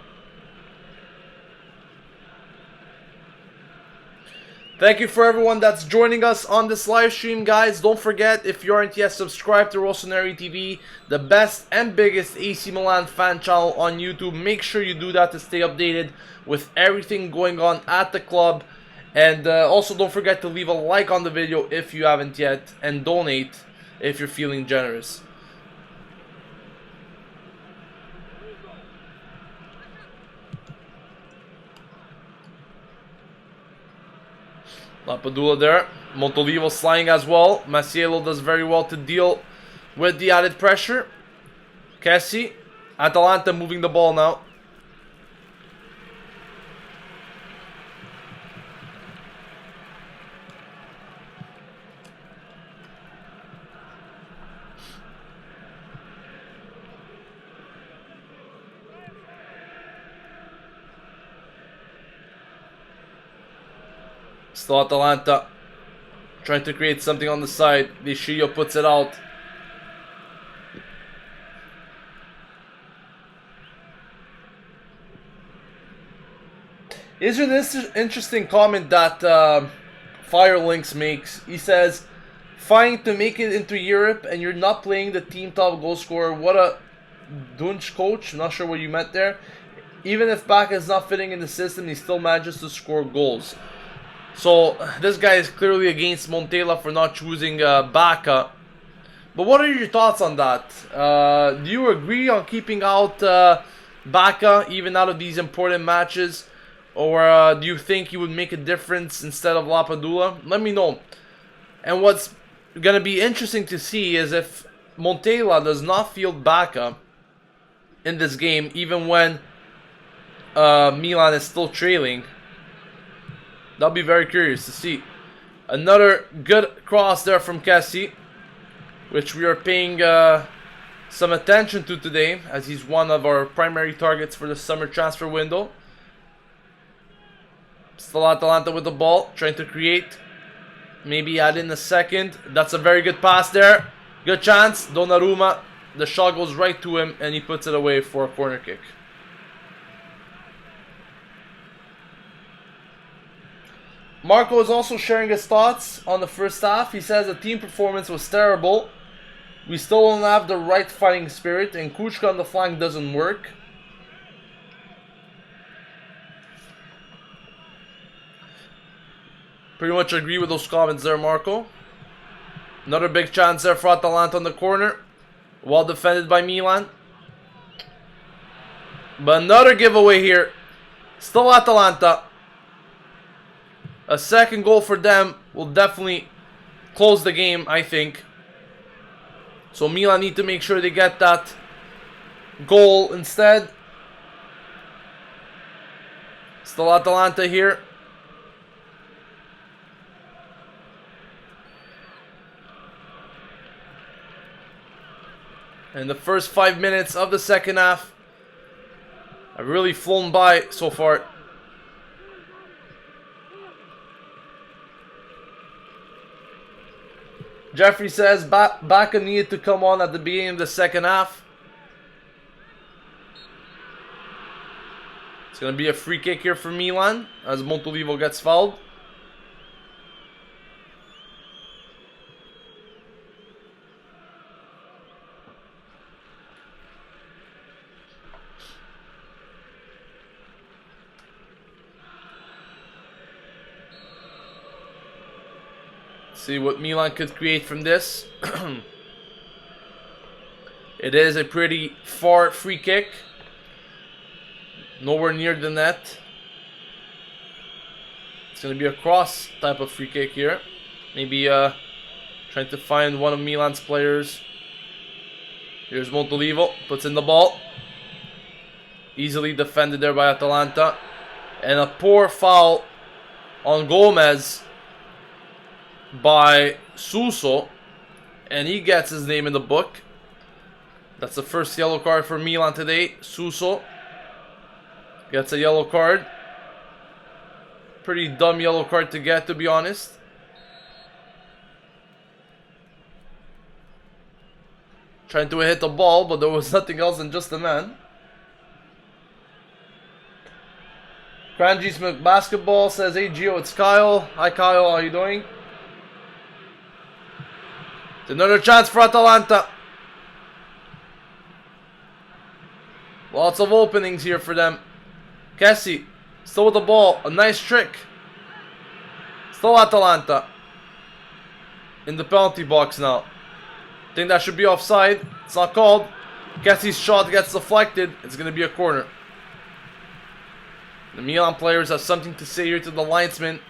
Thank you for everyone that's joining us on this live stream, guys. Don't forget, if you aren't yet subscribed to Rossoneri TV, the best and biggest AC Milan fan channel on YouTube, make sure you do that to stay updated with everything going on at the club. And also don't forget to leave a like on the video if you haven't yet, and donate if you're feeling generous. Lapadula there. Montolivo sliding as well. Masiello does very well to deal with the added pressure. Kessie. Atalanta moving the ball now. Still Atalanta trying to create something on the side. Deschillo puts it out. Is this interesting comment that Firelinks makes? He says, "Fine to make it into Europe and you're not playing the team top goal scorer. What a dunce coach." I'm not sure what you meant there. Even if Bacca is not fitting in the system, he still manages to score goals. So this guy is clearly against Montella for not choosing Bacca. But what are your thoughts on that? Do you agree on keeping out Bacca even out of these important matches? Or do you think he would make a difference instead of Lapadula? Let me know. And what's going to be interesting to see is if Montella does not field Bacca in this game, even when Milan is still trailing. That'll be very curious to see. Another good cross there from Kessie, which we are paying some attention to today, as he's one of our primary targets for the summer transfer window. Still Atalanta with the ball, trying to create. Maybe add in a second. That's a very good pass there. Good chance. Donnarumma. The shot goes right to him, and he puts it away for a corner kick. Marco is also sharing his thoughts on the first half. He says the team performance was terrible. We still don't have the right fighting spirit, and Kuchka on the flank doesn't work. Pretty much agree with those comments there, Marco. Another big chance there for Atalanta on the corner. Well defended by Milan. But another giveaway here. Still Atalanta. A second goal for them will definitely close the game, I think. So Milan need to make sure they get that goal instead. Still Atalanta here. And the first 5 minutes of the second half have really flown by so far. Jeffrey says Bacca needed to come on at the beginning of the second half. It's going to be a free kick here for Milan as Montolivo gets fouled. See what Milan could create from this. It is a pretty far free kick. Nowhere near the net. It's going to be a cross type of free kick here. Maybe trying to find one of Milan's players. Here's Montolivo. Puts in the ball. Easily defended there by Atalanta. And a poor foul on Gomez by Suso, and he gets his name in the book. That's the first yellow card for Milan today. Suso gets a yellow card. Pretty dumb yellow card to get, to be honest. Trying to hit the ball, but there was nothing else than just a man. Cranji's basketball says, hey Gio, it's Kyle. Hi Kyle, how you doing? It's another chance for Atalanta. Lots of openings here for them. Kessie, still with the ball. A nice trick. Still Atalanta. In the penalty box now. Think that should be offside. It's not called. Kessie's shot gets deflected. It's going to be a corner. The Milan players have something to say here to the linesman,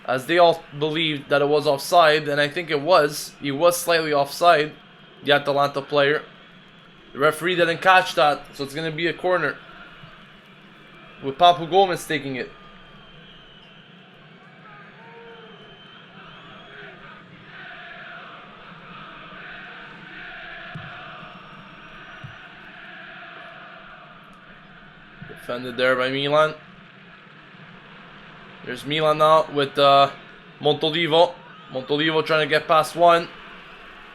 as they all believed that it was offside, and I think it was. He was slightly offside, the Atalanta player. The referee didn't catch that, so it's going to be a corner, with Papu Gomez taking it. Defended there by Milan. There's Milan now with Montolivo. Montolivo trying to get past one.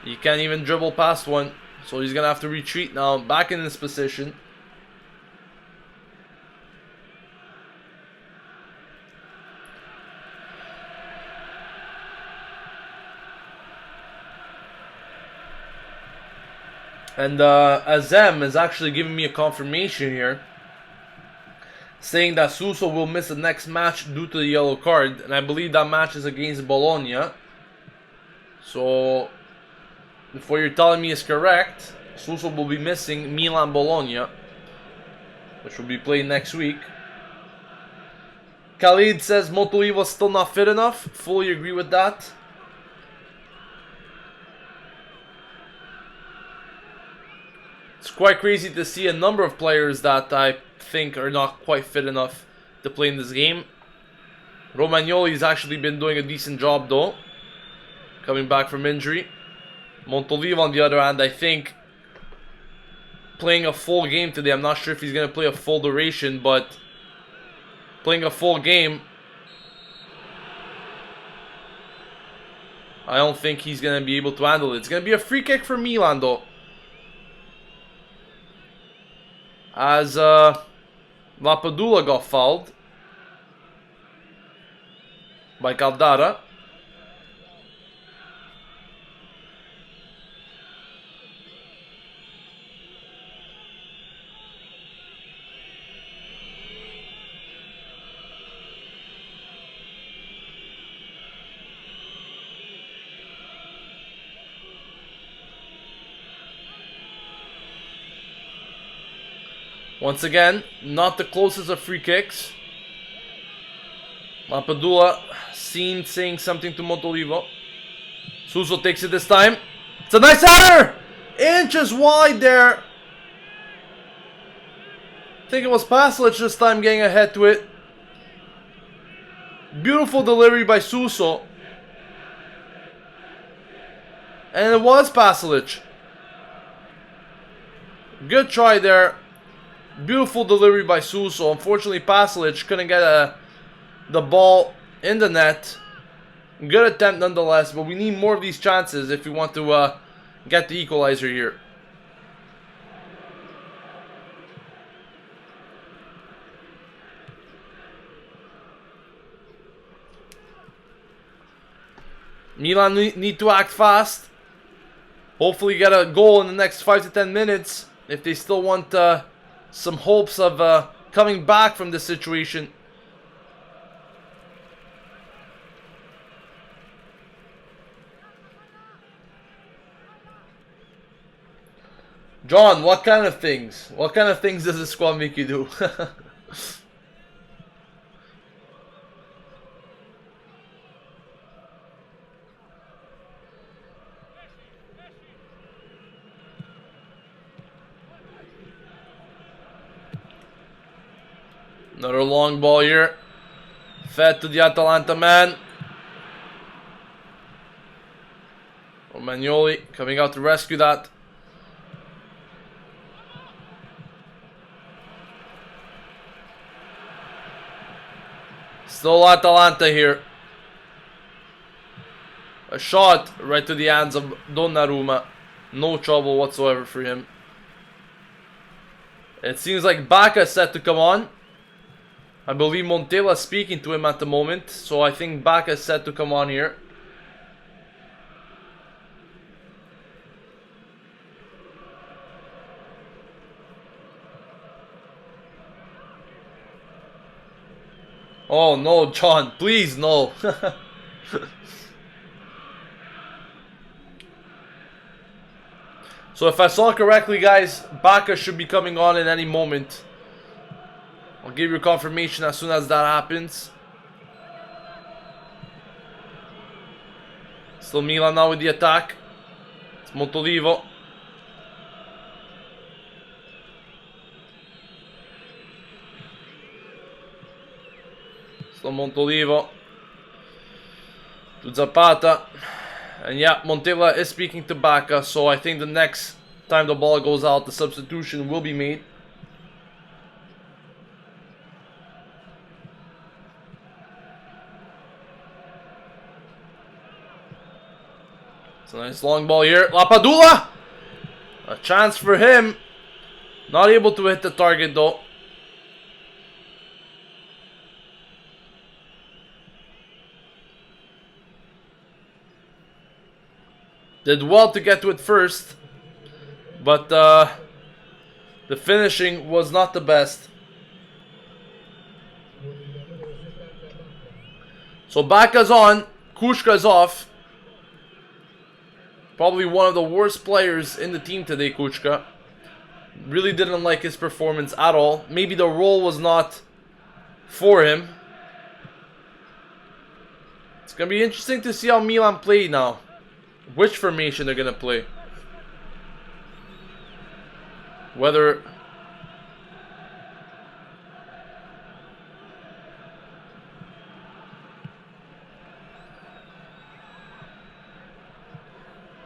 He can't even dribble past one. So he's going to have to retreat now. Back in this position. And Azem is actually giving me a confirmation here, saying that Suso will miss the next match due to the yellow card. And I believe that match is against Bologna. So, if what you're telling me is correct, Suso will be missing Milan-Bologna, which will be played next week. Khalid says Montolivo's still not fit enough. Fully agree with that. It's quite crazy to see a number of players that I think are not quite fit enough to play in this game. Romagnoli's actually been doing a decent job though, coming back from injury. Montolivo on the other hand, I think playing a full game today. I'm not sure if he's going to play a full duration, but playing a full game, I don't think he's going to be able to handle it. It's going to be a free kick for Milan though, as Lapadula got fouled by Caldara. Once again, not the closest of free kicks. Lapadula seen saying something to Montolivo. Suso takes it this time. It's a nice header! Inches wide there. I think it was Pasalic this time getting ahead to it. Beautiful delivery by Suso. And it was Pasalic. Good try there. Beautiful delivery by Suso. Unfortunately, Pasalic couldn't get the ball in the net. Good attempt nonetheless, but we need more of these chances if we want to get the equalizer here. Milan need to act fast. Hopefully get a goal in the next 5 to 10 minutes if they still want some hopes of coming back from this situation. John, what kind of things? What kind of things does this squad make you do? Another long ball here. Fed to the Atalanta man. Romagnoli coming out to rescue that. Still Atalanta here. A shot right to the hands of Donnarumma. No trouble whatsoever for him. It seems like Baca is set to come on. I believe Montella is speaking to him at the moment. So I think Baca is set to come on here. Oh no, John, please no. So if I saw correctly, guys, Baca should be coming on in any moment. I'll give you confirmation as soon as that happens. Still Milan now with the attack. It's Montolivo. Still Montolivo. To Zapata. And yeah, Montella is speaking to Baca, so I think the next time the ball goes out, the substitution will be made. It's a nice long ball here. Lapadula! A chance for him. Not able to hit the target though. Did well to get to it first, but the finishing was not the best. So Baca's on, Kushka's off. Probably one of the worst players in the team today, Kushka. Really didn't like his performance at all. Maybe the role was not for him. It's going to be interesting to see how Milan play now. Which formation they're gonna play. Whether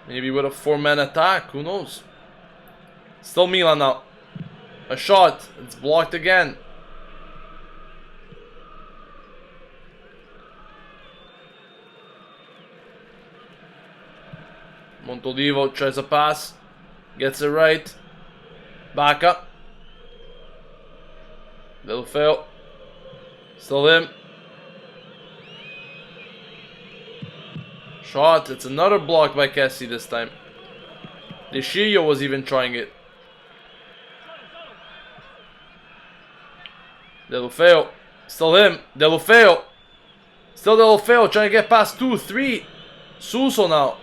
maybe with a 4-man attack, who knows? Still Milan now. A shot, it's blocked again. Montolivo tries a pass, gets it right. Baca. Little fail. Still him. Shot, it's another block by Kessie this time. De Chillo was even trying it. Delufeo. Still him. Delufeo. Still Delufeo trying to get past 2, 3. Suso now.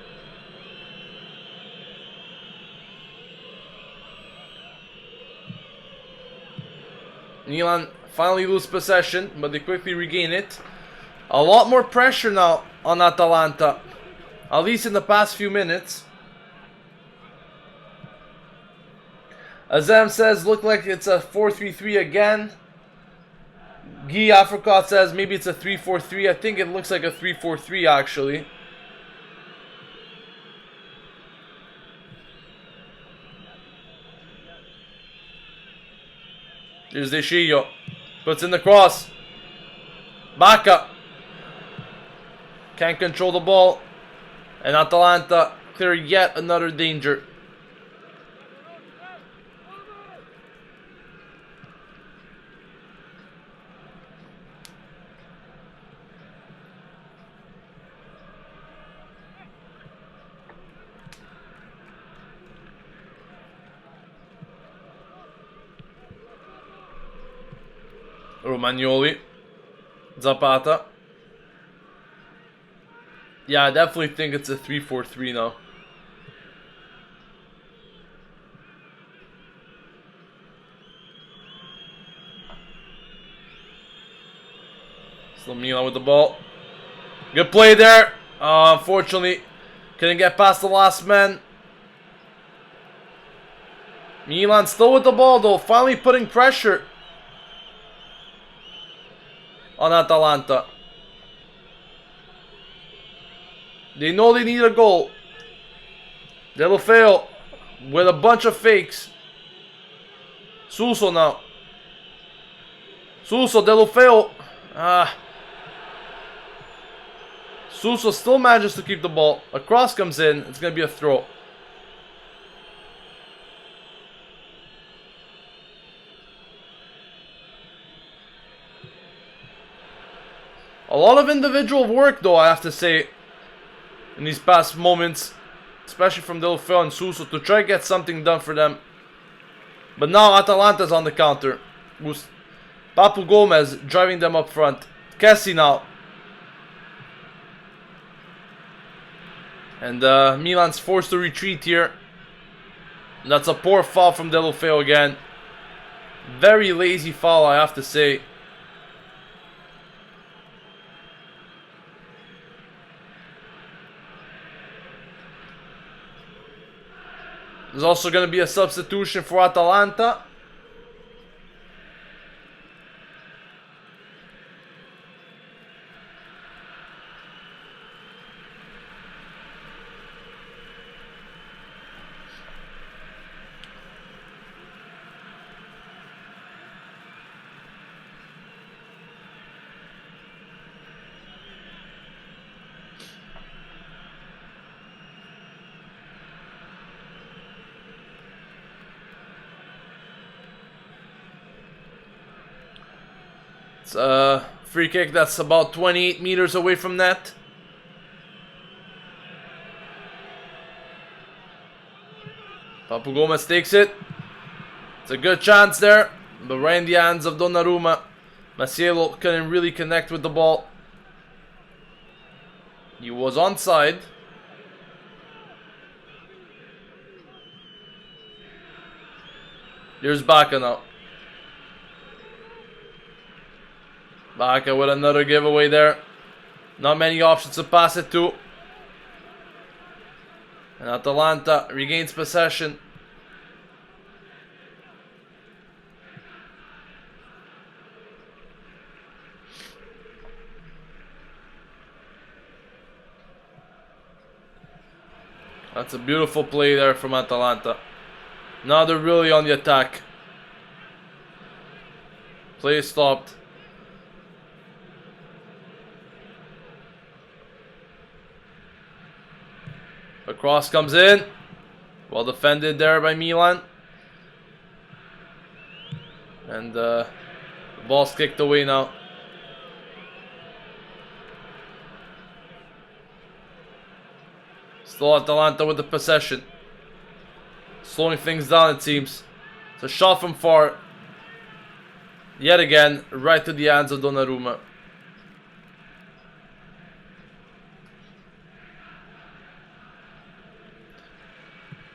Milan finally lose possession, but they quickly regain it. A lot more pressure now on Atalanta, at least in the past few minutes. Azam says, look like it's a 4-3-3 again. Guy Africot says maybe it's a 3-4-3. I think it looks like a 3-4-3 actually. Here's De Chillo. Puts in the cross. Baca. Can't control the ball. And Atalanta clear yet another danger. Romagnoli. Zapata. Yeah, I definitely think it's a 3-4-3 now. Still Milan with the ball. Good play there. Unfortunately, couldn't get past the last man. Milan still with the ball though, finally putting pressure on Atalanta. They know they need a goal. Delofeo with a bunch of fakes. Suso now. Suso, Delofeo. Suso still manages to keep the ball. A cross comes in. It's going to be a throw. A lot of individual work, though, I have to say, in these past moments, especially from Deulofeu and Suso, to try to get something done for them. But now Atalanta's on the counter. Papu Gomez driving them up front. Kessie now. And Milan's forced to retreat here. That's a poor foul from Deulofeu again. Very lazy foul, I have to say. There's also going to be a substitution for Atalanta. It's a free kick that's about 28 meters away from net. Papu Gomez takes it. It's a good chance there, but right in the hands of Donnarumma. Maciello couldn't really connect with the ball. He was onside. Here's Bacca now. Bacca with another giveaway there. Not many options to pass it to. And Atalanta regains possession. That's a beautiful play there from Atalanta. Now they're really on the attack. Play stopped. The cross comes in. Well defended there by Milan. And the ball's kicked away now. Still Atalanta with the possession. Slowing things down, it seems. It's a shot from far. Yet again, right to the hands of Donnarumma.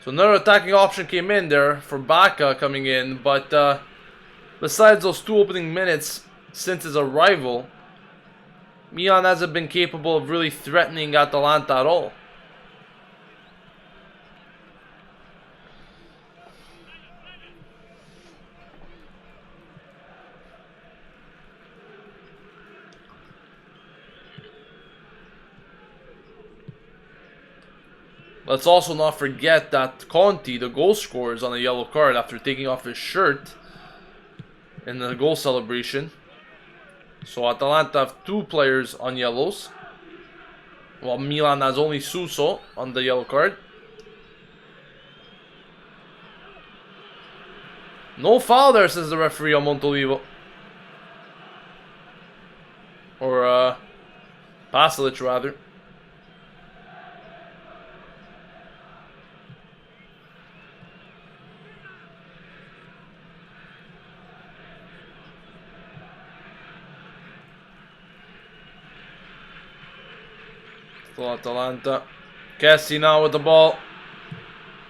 So another attacking option came in there for Bacca coming in, but besides those 2 opening minutes since his arrival, Milan hasn't been capable of really threatening Atalanta at all. Let's also not forget that Conti, the goal scorer, is on a yellow card after taking off his shirt in the goal celebration. So Atalanta have 2 players on yellows, while Milan has only Suso on the yellow card. No foul there, says the referee on Montolivo. Or Pasalic rather. Atalanta. Kessie now with the ball.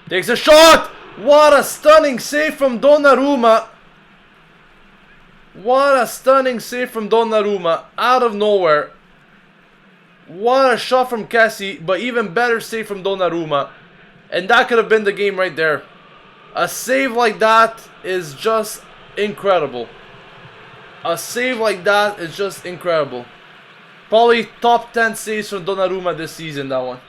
Takes a shot! What a stunning save from Donnarumma. What a stunning save from Donnarumma. Out of nowhere. What a shot from Kessie, but even better save from Donnarumma. And that could have been the game right there. A save like that is just incredible. A save like that is just incredible. Probably top 10 saves from Donnarumma this season, that one.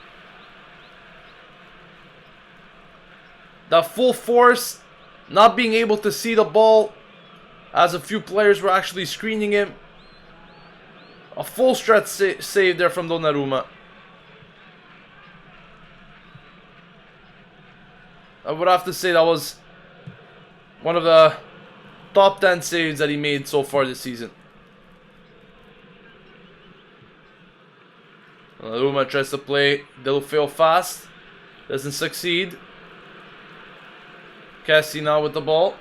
That full force, not being able to see the ball as a few players were actually screening him. A full stretch save there from Donnarumma. I would have to say that was one of the top 10 saves that he made so far this season. Donnarumma tries to play Delufeu fast. Doesn't succeed. Cassie now with the ball.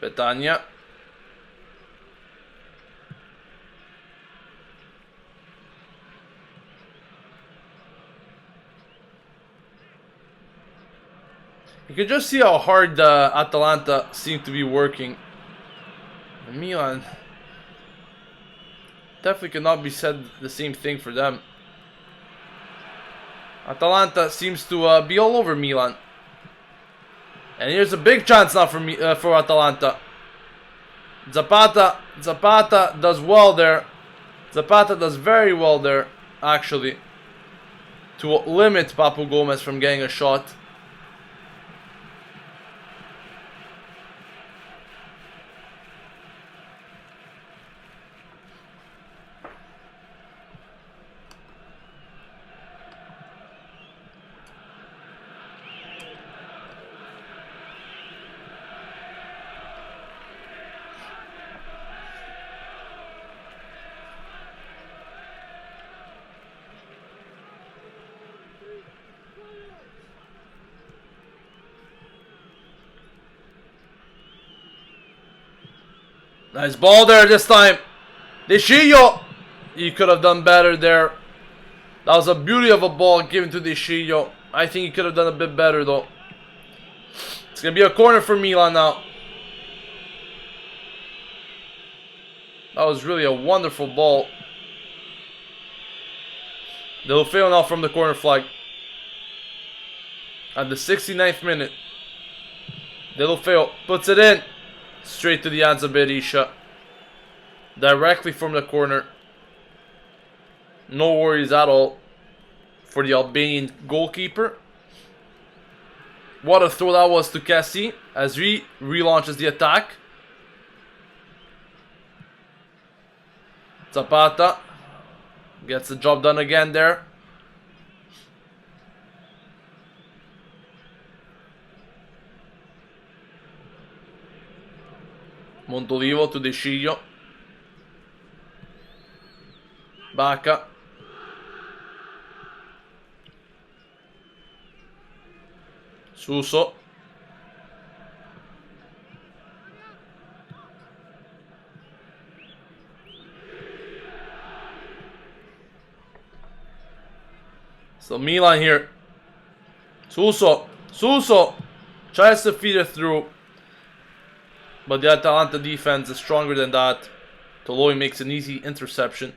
Petagna. You can just see how hard Atalanta seem to be working. Milan definitely cannot be said the same thing for them. Atalanta seems to be all over Milan. And here's a big chance now for Atalanta. Zapata does well there. Zapata does very well there, actually, to limit Papu Gomez from getting a shot. Nice ball there this time. Deschillo! He could have done better there. That was a beauty of a ball given to Deschillo. I think he could have done a bit better though. It's going to be a corner for Milan now. That was really a wonderful ball. Delufeu now from the corner flag. At the 69th minute. Delufeu puts it in. Straight to the hands of Berisha. Directly from the corner. No worries at all for the Albanian goalkeeper. What a throw that was to Cassie as he relaunches the attack. Zapata gets the job done again there. Montolivo to Deschillo. Bacca. Suso. So Milan here. Suso tries to feed it through. But the Atalanta defense is stronger than that. Toloi makes an easy interception.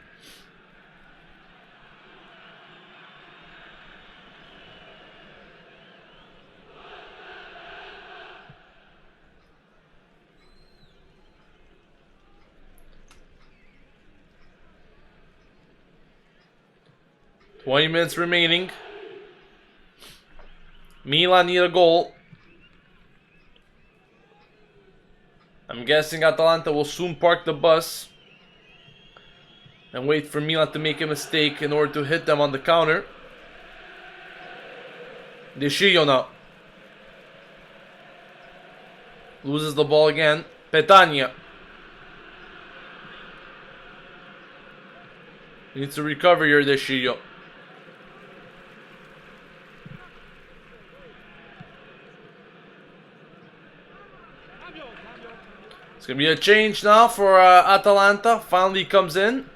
$20 remaining. Milan need a goal. I'm guessing Atalanta will soon park the bus and wait for Milan to make a mistake in order to hit them on the counter. Deschillo now. Loses the ball again. Petagna. Needs to recover here, Deschillo. It's going to be a change now for Atalanta. Finally comes in.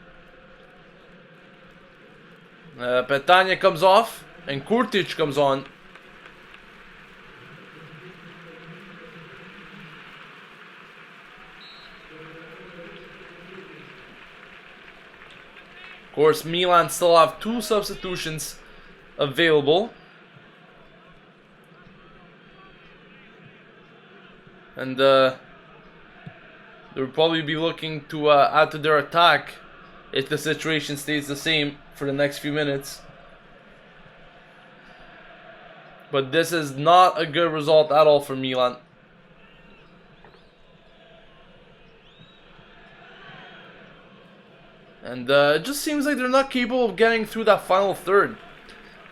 Petagna comes off. And Kurtic comes on. Of course, Milan still have 2 substitutions available. And they'll probably be looking to add to their attack if the situation stays the same for the next few minutes. But this is not a good result at all for Milan. And it just seems like they're not capable of getting through that final third.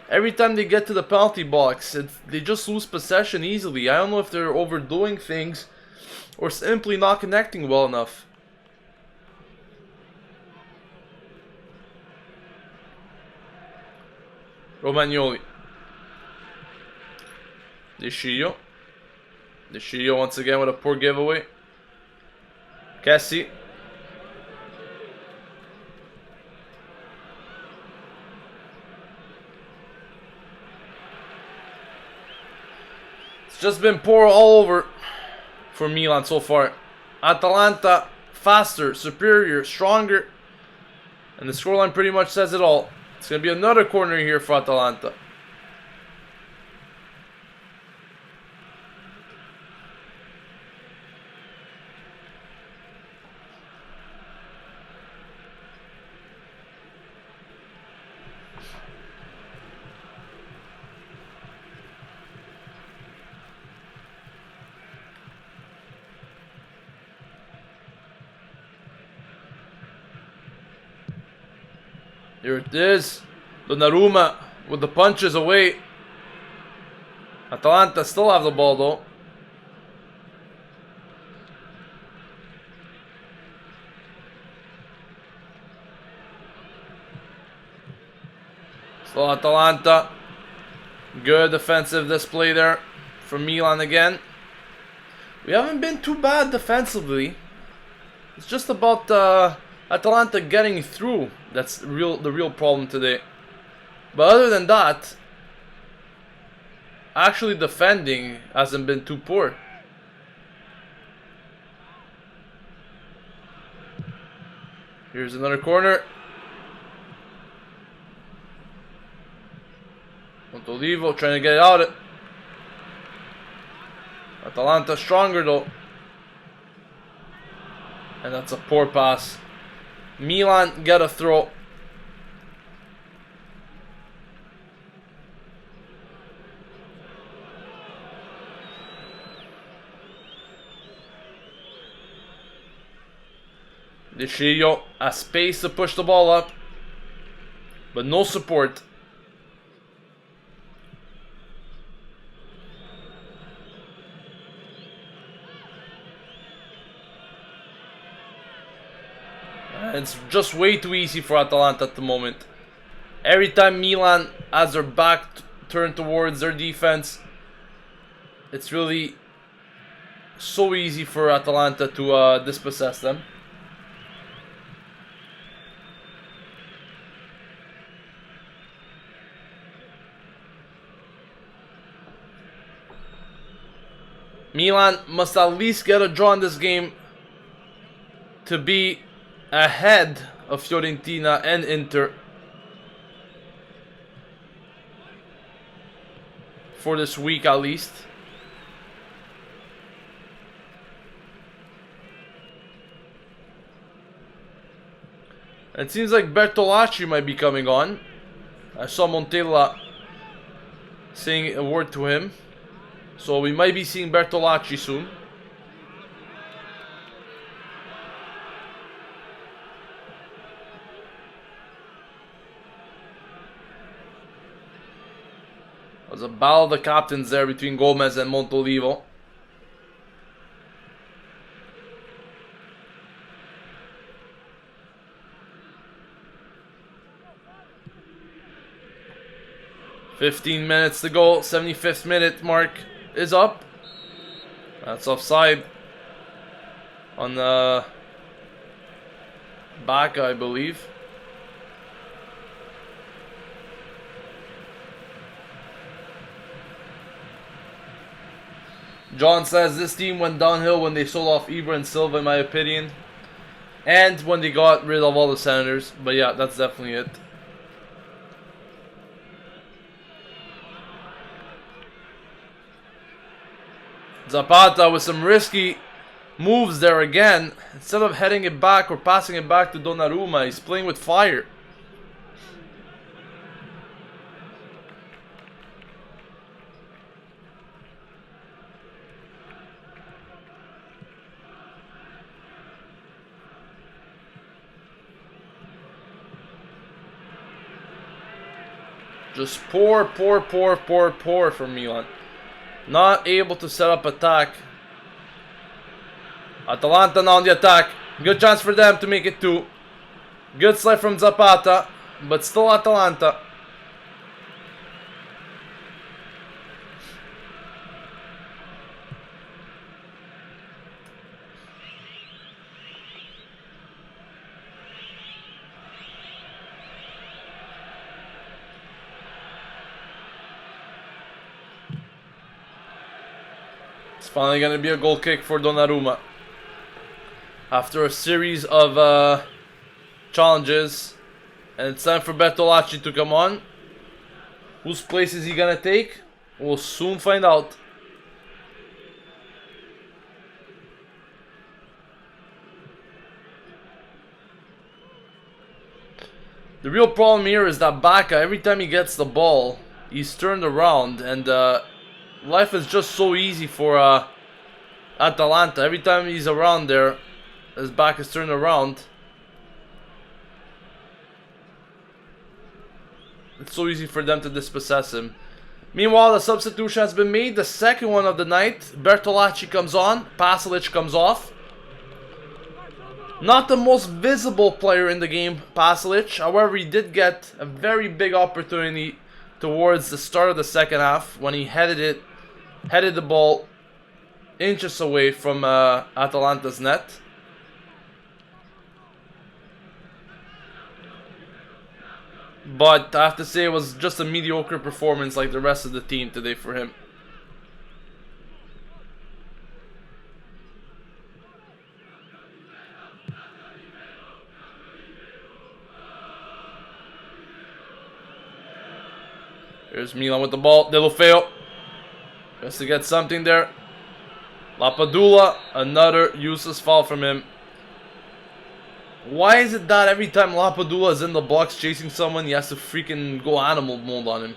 Every time they get to the penalty box, they just lose possession easily. I don't know if they're overdoing things or simply not connecting well enough. Romagnoli. Descio. Descio once again with a poor giveaway. Kessie. It's just been poor all over for Milan so far. Atalanta, faster, superior, stronger. And the scoreline pretty much says it all. It's going to be another corner here for Atalanta. Here it is. Donnarumma with the punches away. Atalanta still have the ball though. Still Atalanta. Good defensive display there for Milan again. We haven't been too bad defensively. It's just about Atalanta getting through. That's the real problem today. But other than that, actually defending hasn't been too poor. Here's another corner. Montolivo trying to get it out. Atalanta stronger though. And that's a poor pass. Milan get a throw. Descio has space to push the ball up, but no support. It's just way too easy for Atalanta at the moment. Every time Milan has their back turned towards their defense, it's really so easy for Atalanta to dispossess them. Milan must at least get a draw in this game to be ahead of Fiorentina and Inter for this week at least. It seems like Bertolacci might be coming on. I saw Montella saying a word to him. So we might be seeing Bertolacci soon. There's a battle of the captains there between Gomez and Montolivo. "15 minutes to go, 75th minute mark is up. That's offside on the back, I believe. John says this team went downhill when they sold off Ibra and Silva, in my opinion. And when they got rid of all the Senators. But yeah, that's definitely it. Zapata with some risky moves there again. Instead of heading it back or passing it back to Donnarumma, he's playing with fire. Just poor from Milan. Not able to set up attack. Atalanta now on the attack. Good chance for them to make it 2. Good slide from Zapata, but still Atalanta. It's finally going to be a goal kick for Donnarumma. After a series of challenges. And it's time for Bertolacci to come on. Whose place is he going to take? We'll soon find out. The real problem here is that Bacca, every time he gets the ball, he's turned around. And life is just so easy for Atalanta. Every time he's around there, his back is turned around. It's so easy for them to dispossess him. Meanwhile, the substitution has been made. The second one of the night. Bertolacci comes on. Pasalic comes off. Not the most visible player in the game, Pasalic. However, he did get a very big opportunity towards the start of the second half when he headed the ball inches away from Atalanta's net. But I have to say it was just a mediocre performance like the rest of the team today for him. Here's Milan with the ball. Deulofeu has to get something there. Lapadula, another useless foul from him. Why is it that every time Lapadula is in the box chasing someone, he has to freaking go animal mode on him?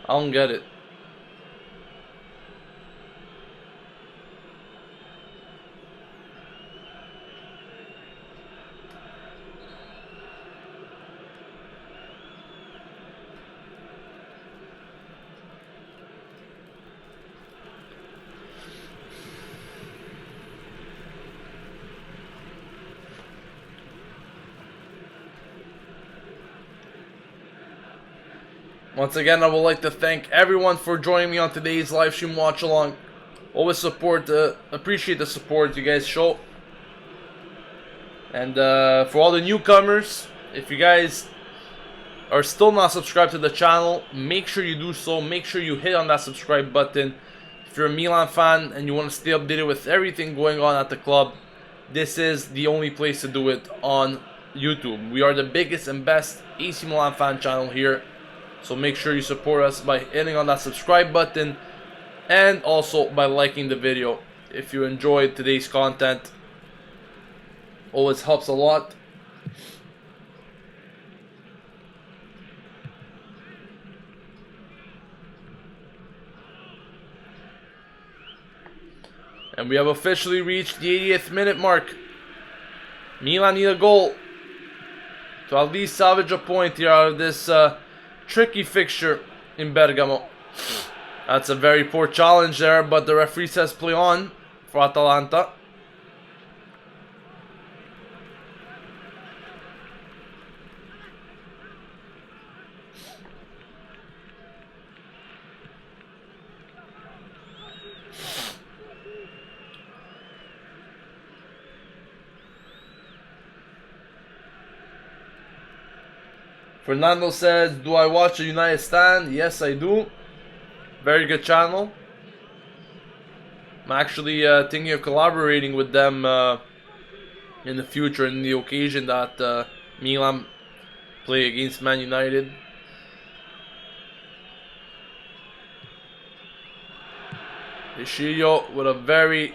I don't get it. Once again, I would like to thank everyone for joining me on today's live stream watch along. Always appreciate the support you guys show. And for all the newcomers, if you guys are still not subscribed to the channel, make sure you do so. Make sure you hit on that subscribe button. If you're a Milan fan and you want to stay updated with everything going on at the club, this is the only place to do it on YouTube. We are the biggest and best AC Milan fan channel here. So make sure you support us by hitting on that subscribe button and also by liking the video. If you enjoyed today's content, always helps a lot. And we have officially reached the 80th minute mark. Milan need a goal to at least salvage a point here out of this tricky fixture in Bergamo. That's a very poor challenge there, but the referee says play on for Atalanta. Fernando says, do I watch a United stand? Yes, I do. Very good channel. I'm actually thinking of collaborating with them in the future, in the occasion that Milan play against Man United. Ishio with a very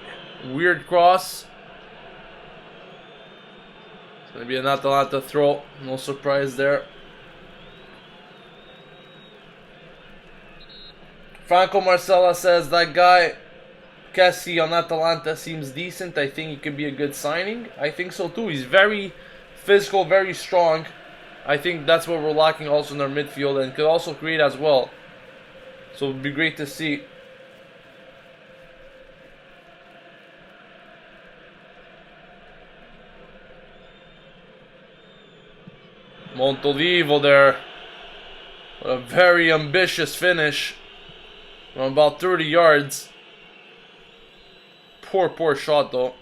weird cross. It's going to be an Atalanta throw. No surprise there. Franco Marcella says, that guy Kessie on Atalanta seems decent. I think he could be a good signing. I think so too. He's very physical, very strong. I think that's what we're lacking also in our midfield, and could also create as well. So it would be great to see. Montolivo there. What a very ambitious finish from about 30 yards. Poor shot though.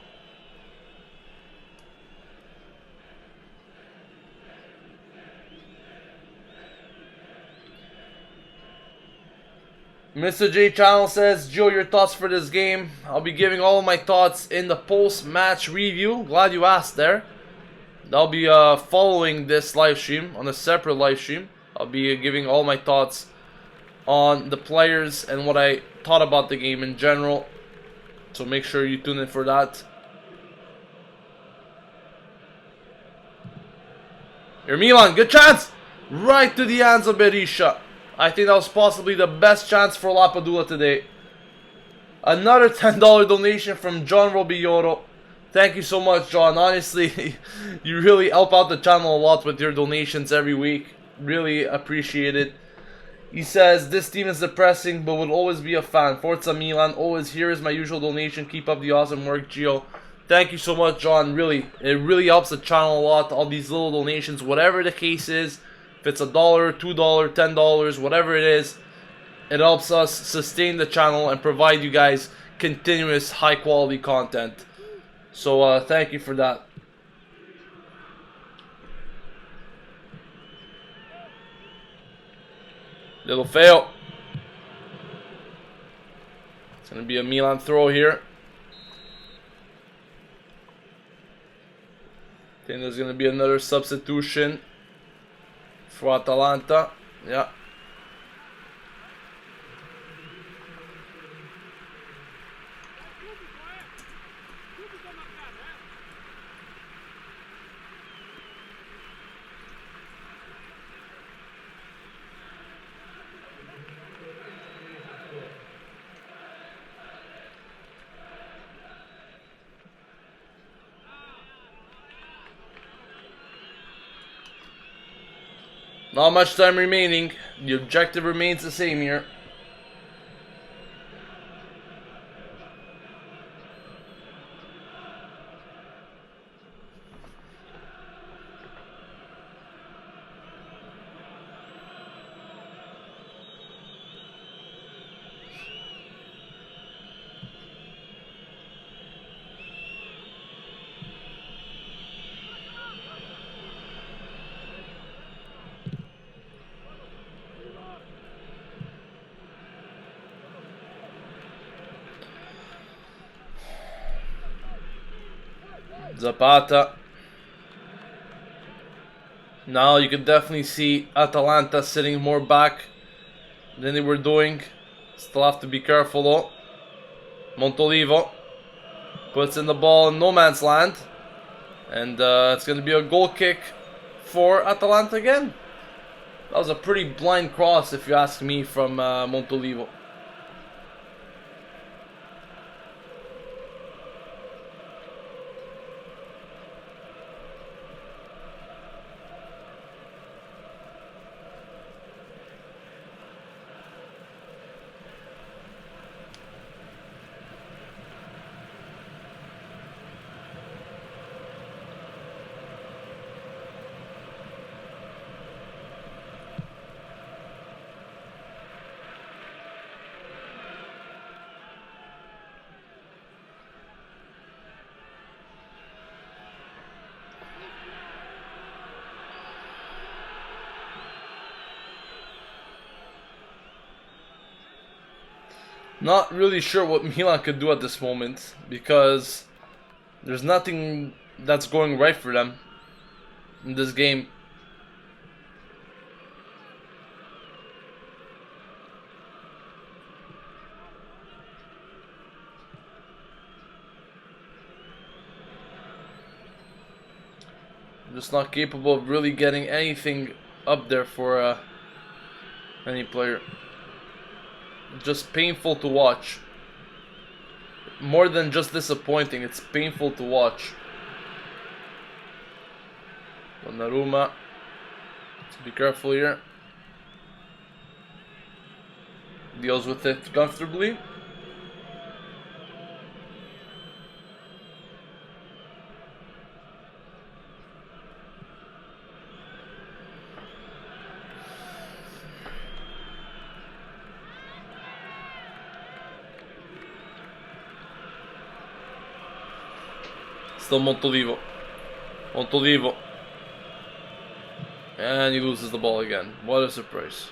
Mr. J Channel says, Joe, your thoughts for this game. I'll be giving all of my thoughts in the post-match review. Glad you asked there. I'll be following this live stream on a separate live stream. I'll be giving all my thoughts on the players and what I thought about the game in general. So make sure you tune in for that. Here, Milan, good chance! Right to the hands of Berisha. I think that was possibly the best chance for Lapadula today. Another $10 donation from John Robioro. Thank you so much, John. Honestly, you really help out the channel a lot with your donations every week. Really appreciate it. He says, this team is depressing, but will always be a fan. Forza Milan, always here is my usual donation. Keep up the awesome work, Gio. Thank you so much, John. Really, it really helps the channel a lot. All these little donations, whatever the case is. If it's $1, $2, $10, whatever it is, it helps us sustain the channel and provide you guys continuous high quality content. So thank you for that. Little fail. It's going to be a Milan throw here. I think there's going to be another substitution for Atalanta. Yeah. Not much time remaining. The objective remains the same here. Zapata. Now you can definitely see Atalanta sitting more back than they were doing. Still have to be careful though. Montolivo puts in the ball in no man's land. And it's going to be a goal kick for Atalanta again. That was a pretty blind cross if you ask me from Montolivo. Not really sure what Milan could do at this moment, because there's nothing that's going right for them in this game. Just not capable of really getting anything up there for any player. Just painful to watch. More than just disappointing, it's painful to watch. Donnarumma. Be careful here. Deals with it comfortably. Still Montolivo. Montolivo. And he loses the ball again. What a surprise.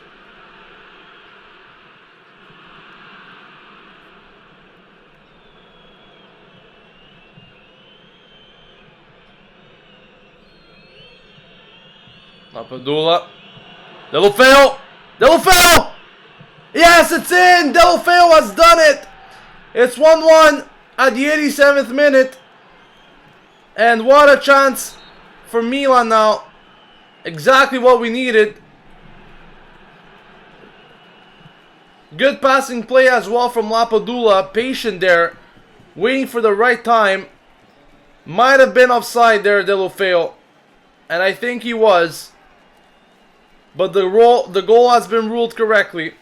Lapadula. Delofeo! Delofeo! Yes, it's in! Delofeo has done it! It's 1-1 at the 87th minute. And what a chance for Milan now. Exactly what we needed. Good passing play as well from Lapadula. Patient there. Waiting for the right time. Might have been offside there, Delofeo. And I think he was. But the goal has been ruled correctly.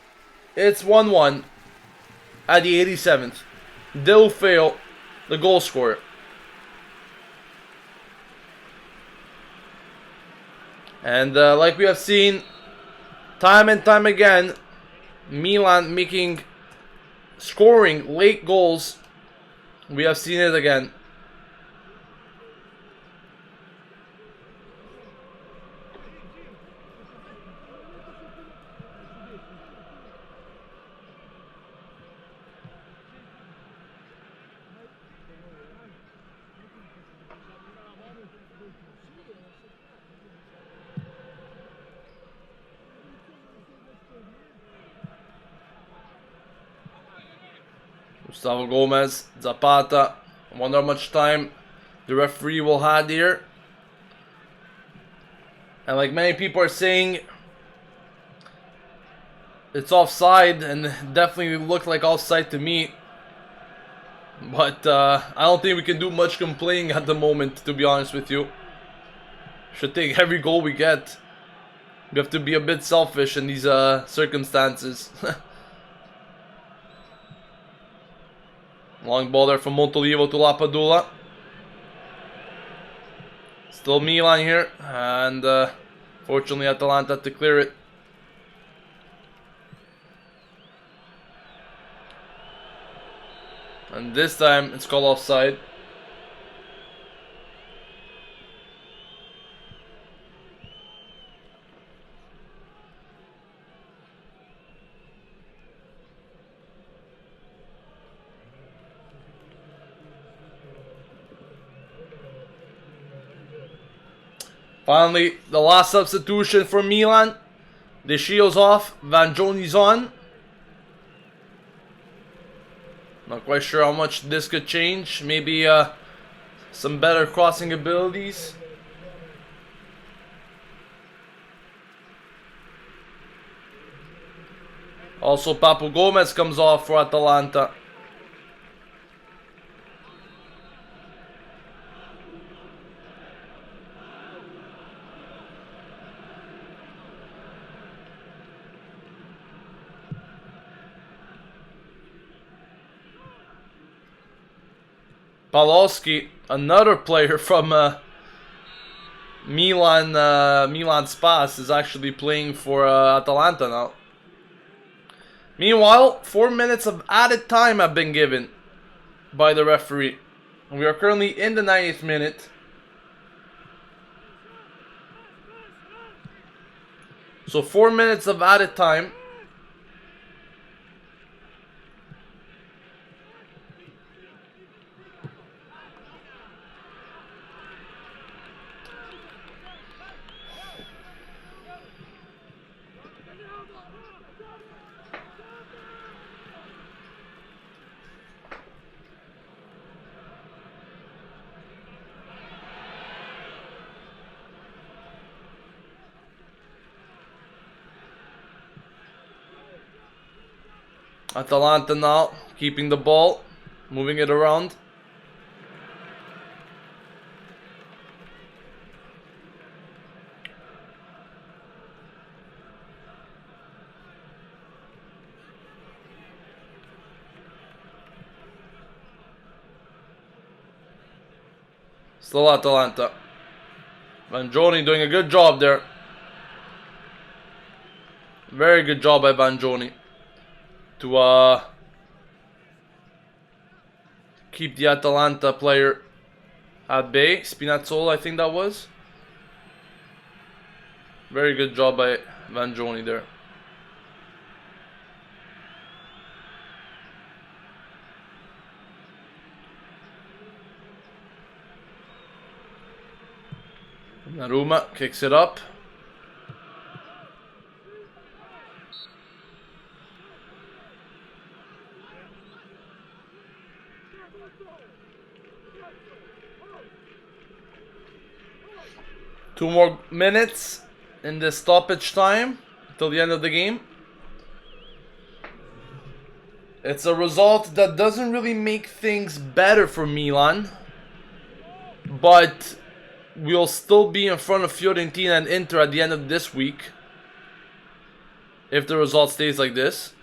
It's 1-1 at the 87th. Delofeo, the goal scorer. And like we have seen time and time again, Milan scoring late goals. We have seen it again. Gustavo Gomez, Zapata. I wonder how much time the referee will have here. And like many people are saying, it's offside, and definitely looked like offside to me. But I don't think we can do much complaining at the moment, to be honest with you. Should take every goal we get. We have to be a bit selfish in these circumstances. Long ball there from Montolivo to Lapadula. Still Milan here, and fortunately Atalanta to clear it. And this time it's called offside. Finally, the last substitution for Milan. De Shio's off, Van Joni's on. Not quite sure how much this could change. Maybe some better crossing abilities. Also, Papu Gomez comes off for Atalanta. Palowski, another player from Milan Spas, is actually playing for Atalanta now. Meanwhile, 4 minutes of added time have been given by the referee. We are currently in the 90th minute. So 4 minutes of added time. Atalanta now keeping the ball, moving it around. Still Atalanta. Vanjoni doing a good job there. Very good job by Vanjoni to keep the Atalanta player at bay. Spinazzola, I think that was. Very good job by Vanjoni there. Naruma kicks it up. Two more minutes in the stoppage time till the end of the game. It's a result that doesn't really make things better for Milan, but we'll still be in front of Fiorentina and Inter at the end of this week if the result stays like this.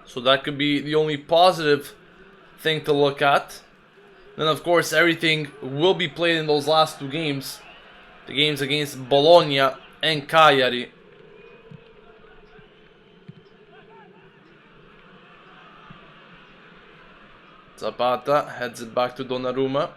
So that could be the only positive thing to look at. Then of course everything will be played in those last two games. The games against Bologna and Cagliari. Zapata heads it back to Donnarumma.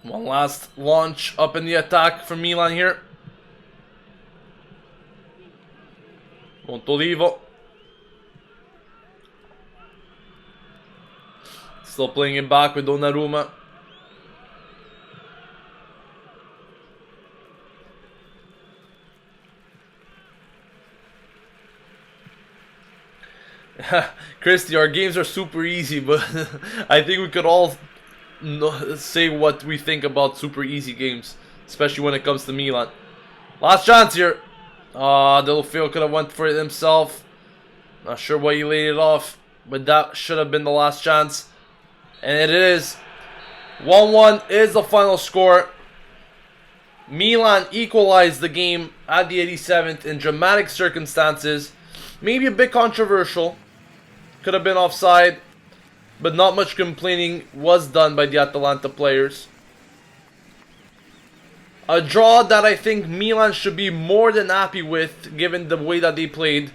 One last launch up in the attack for Milan here. Montolivo. Still playing it back with Donnarumma. Christy, our games are super easy, but I think we could all say what we think about super easy games, especially when it comes to Milan. Last chance here. Delofeo could have went for it himself. Not sure why he laid it off, but that should have been the last chance. And it is. 1-1 is the final score. Milan equalized the game at the 87th in dramatic circumstances. Maybe a bit controversial. Could have been offside, but not much complaining was done by the Atalanta players. A draw that I think Milan should be more than happy with, given the way that they played.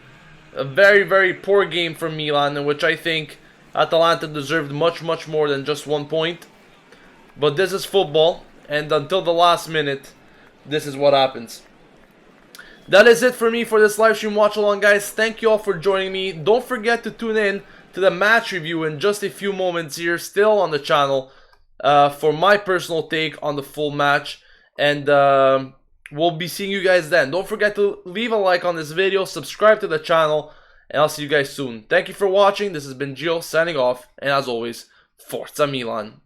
A very, very poor game for Milan, in which I think Atalanta deserved much, much more than just 1 point. But this is football, and until the last minute, this is what happens. That is it for me for this live stream watch along, guys. Thank you all for joining me. Don't forget to tune in to the match review in just a few moments here, still on the channel, for my personal take on the full match. And we'll be seeing you guys then. Don't forget to leave a like on this video, subscribe to the channel, and I'll see you guys soon. Thank you for watching. This has been Gio signing off, and as always, Forza Milan.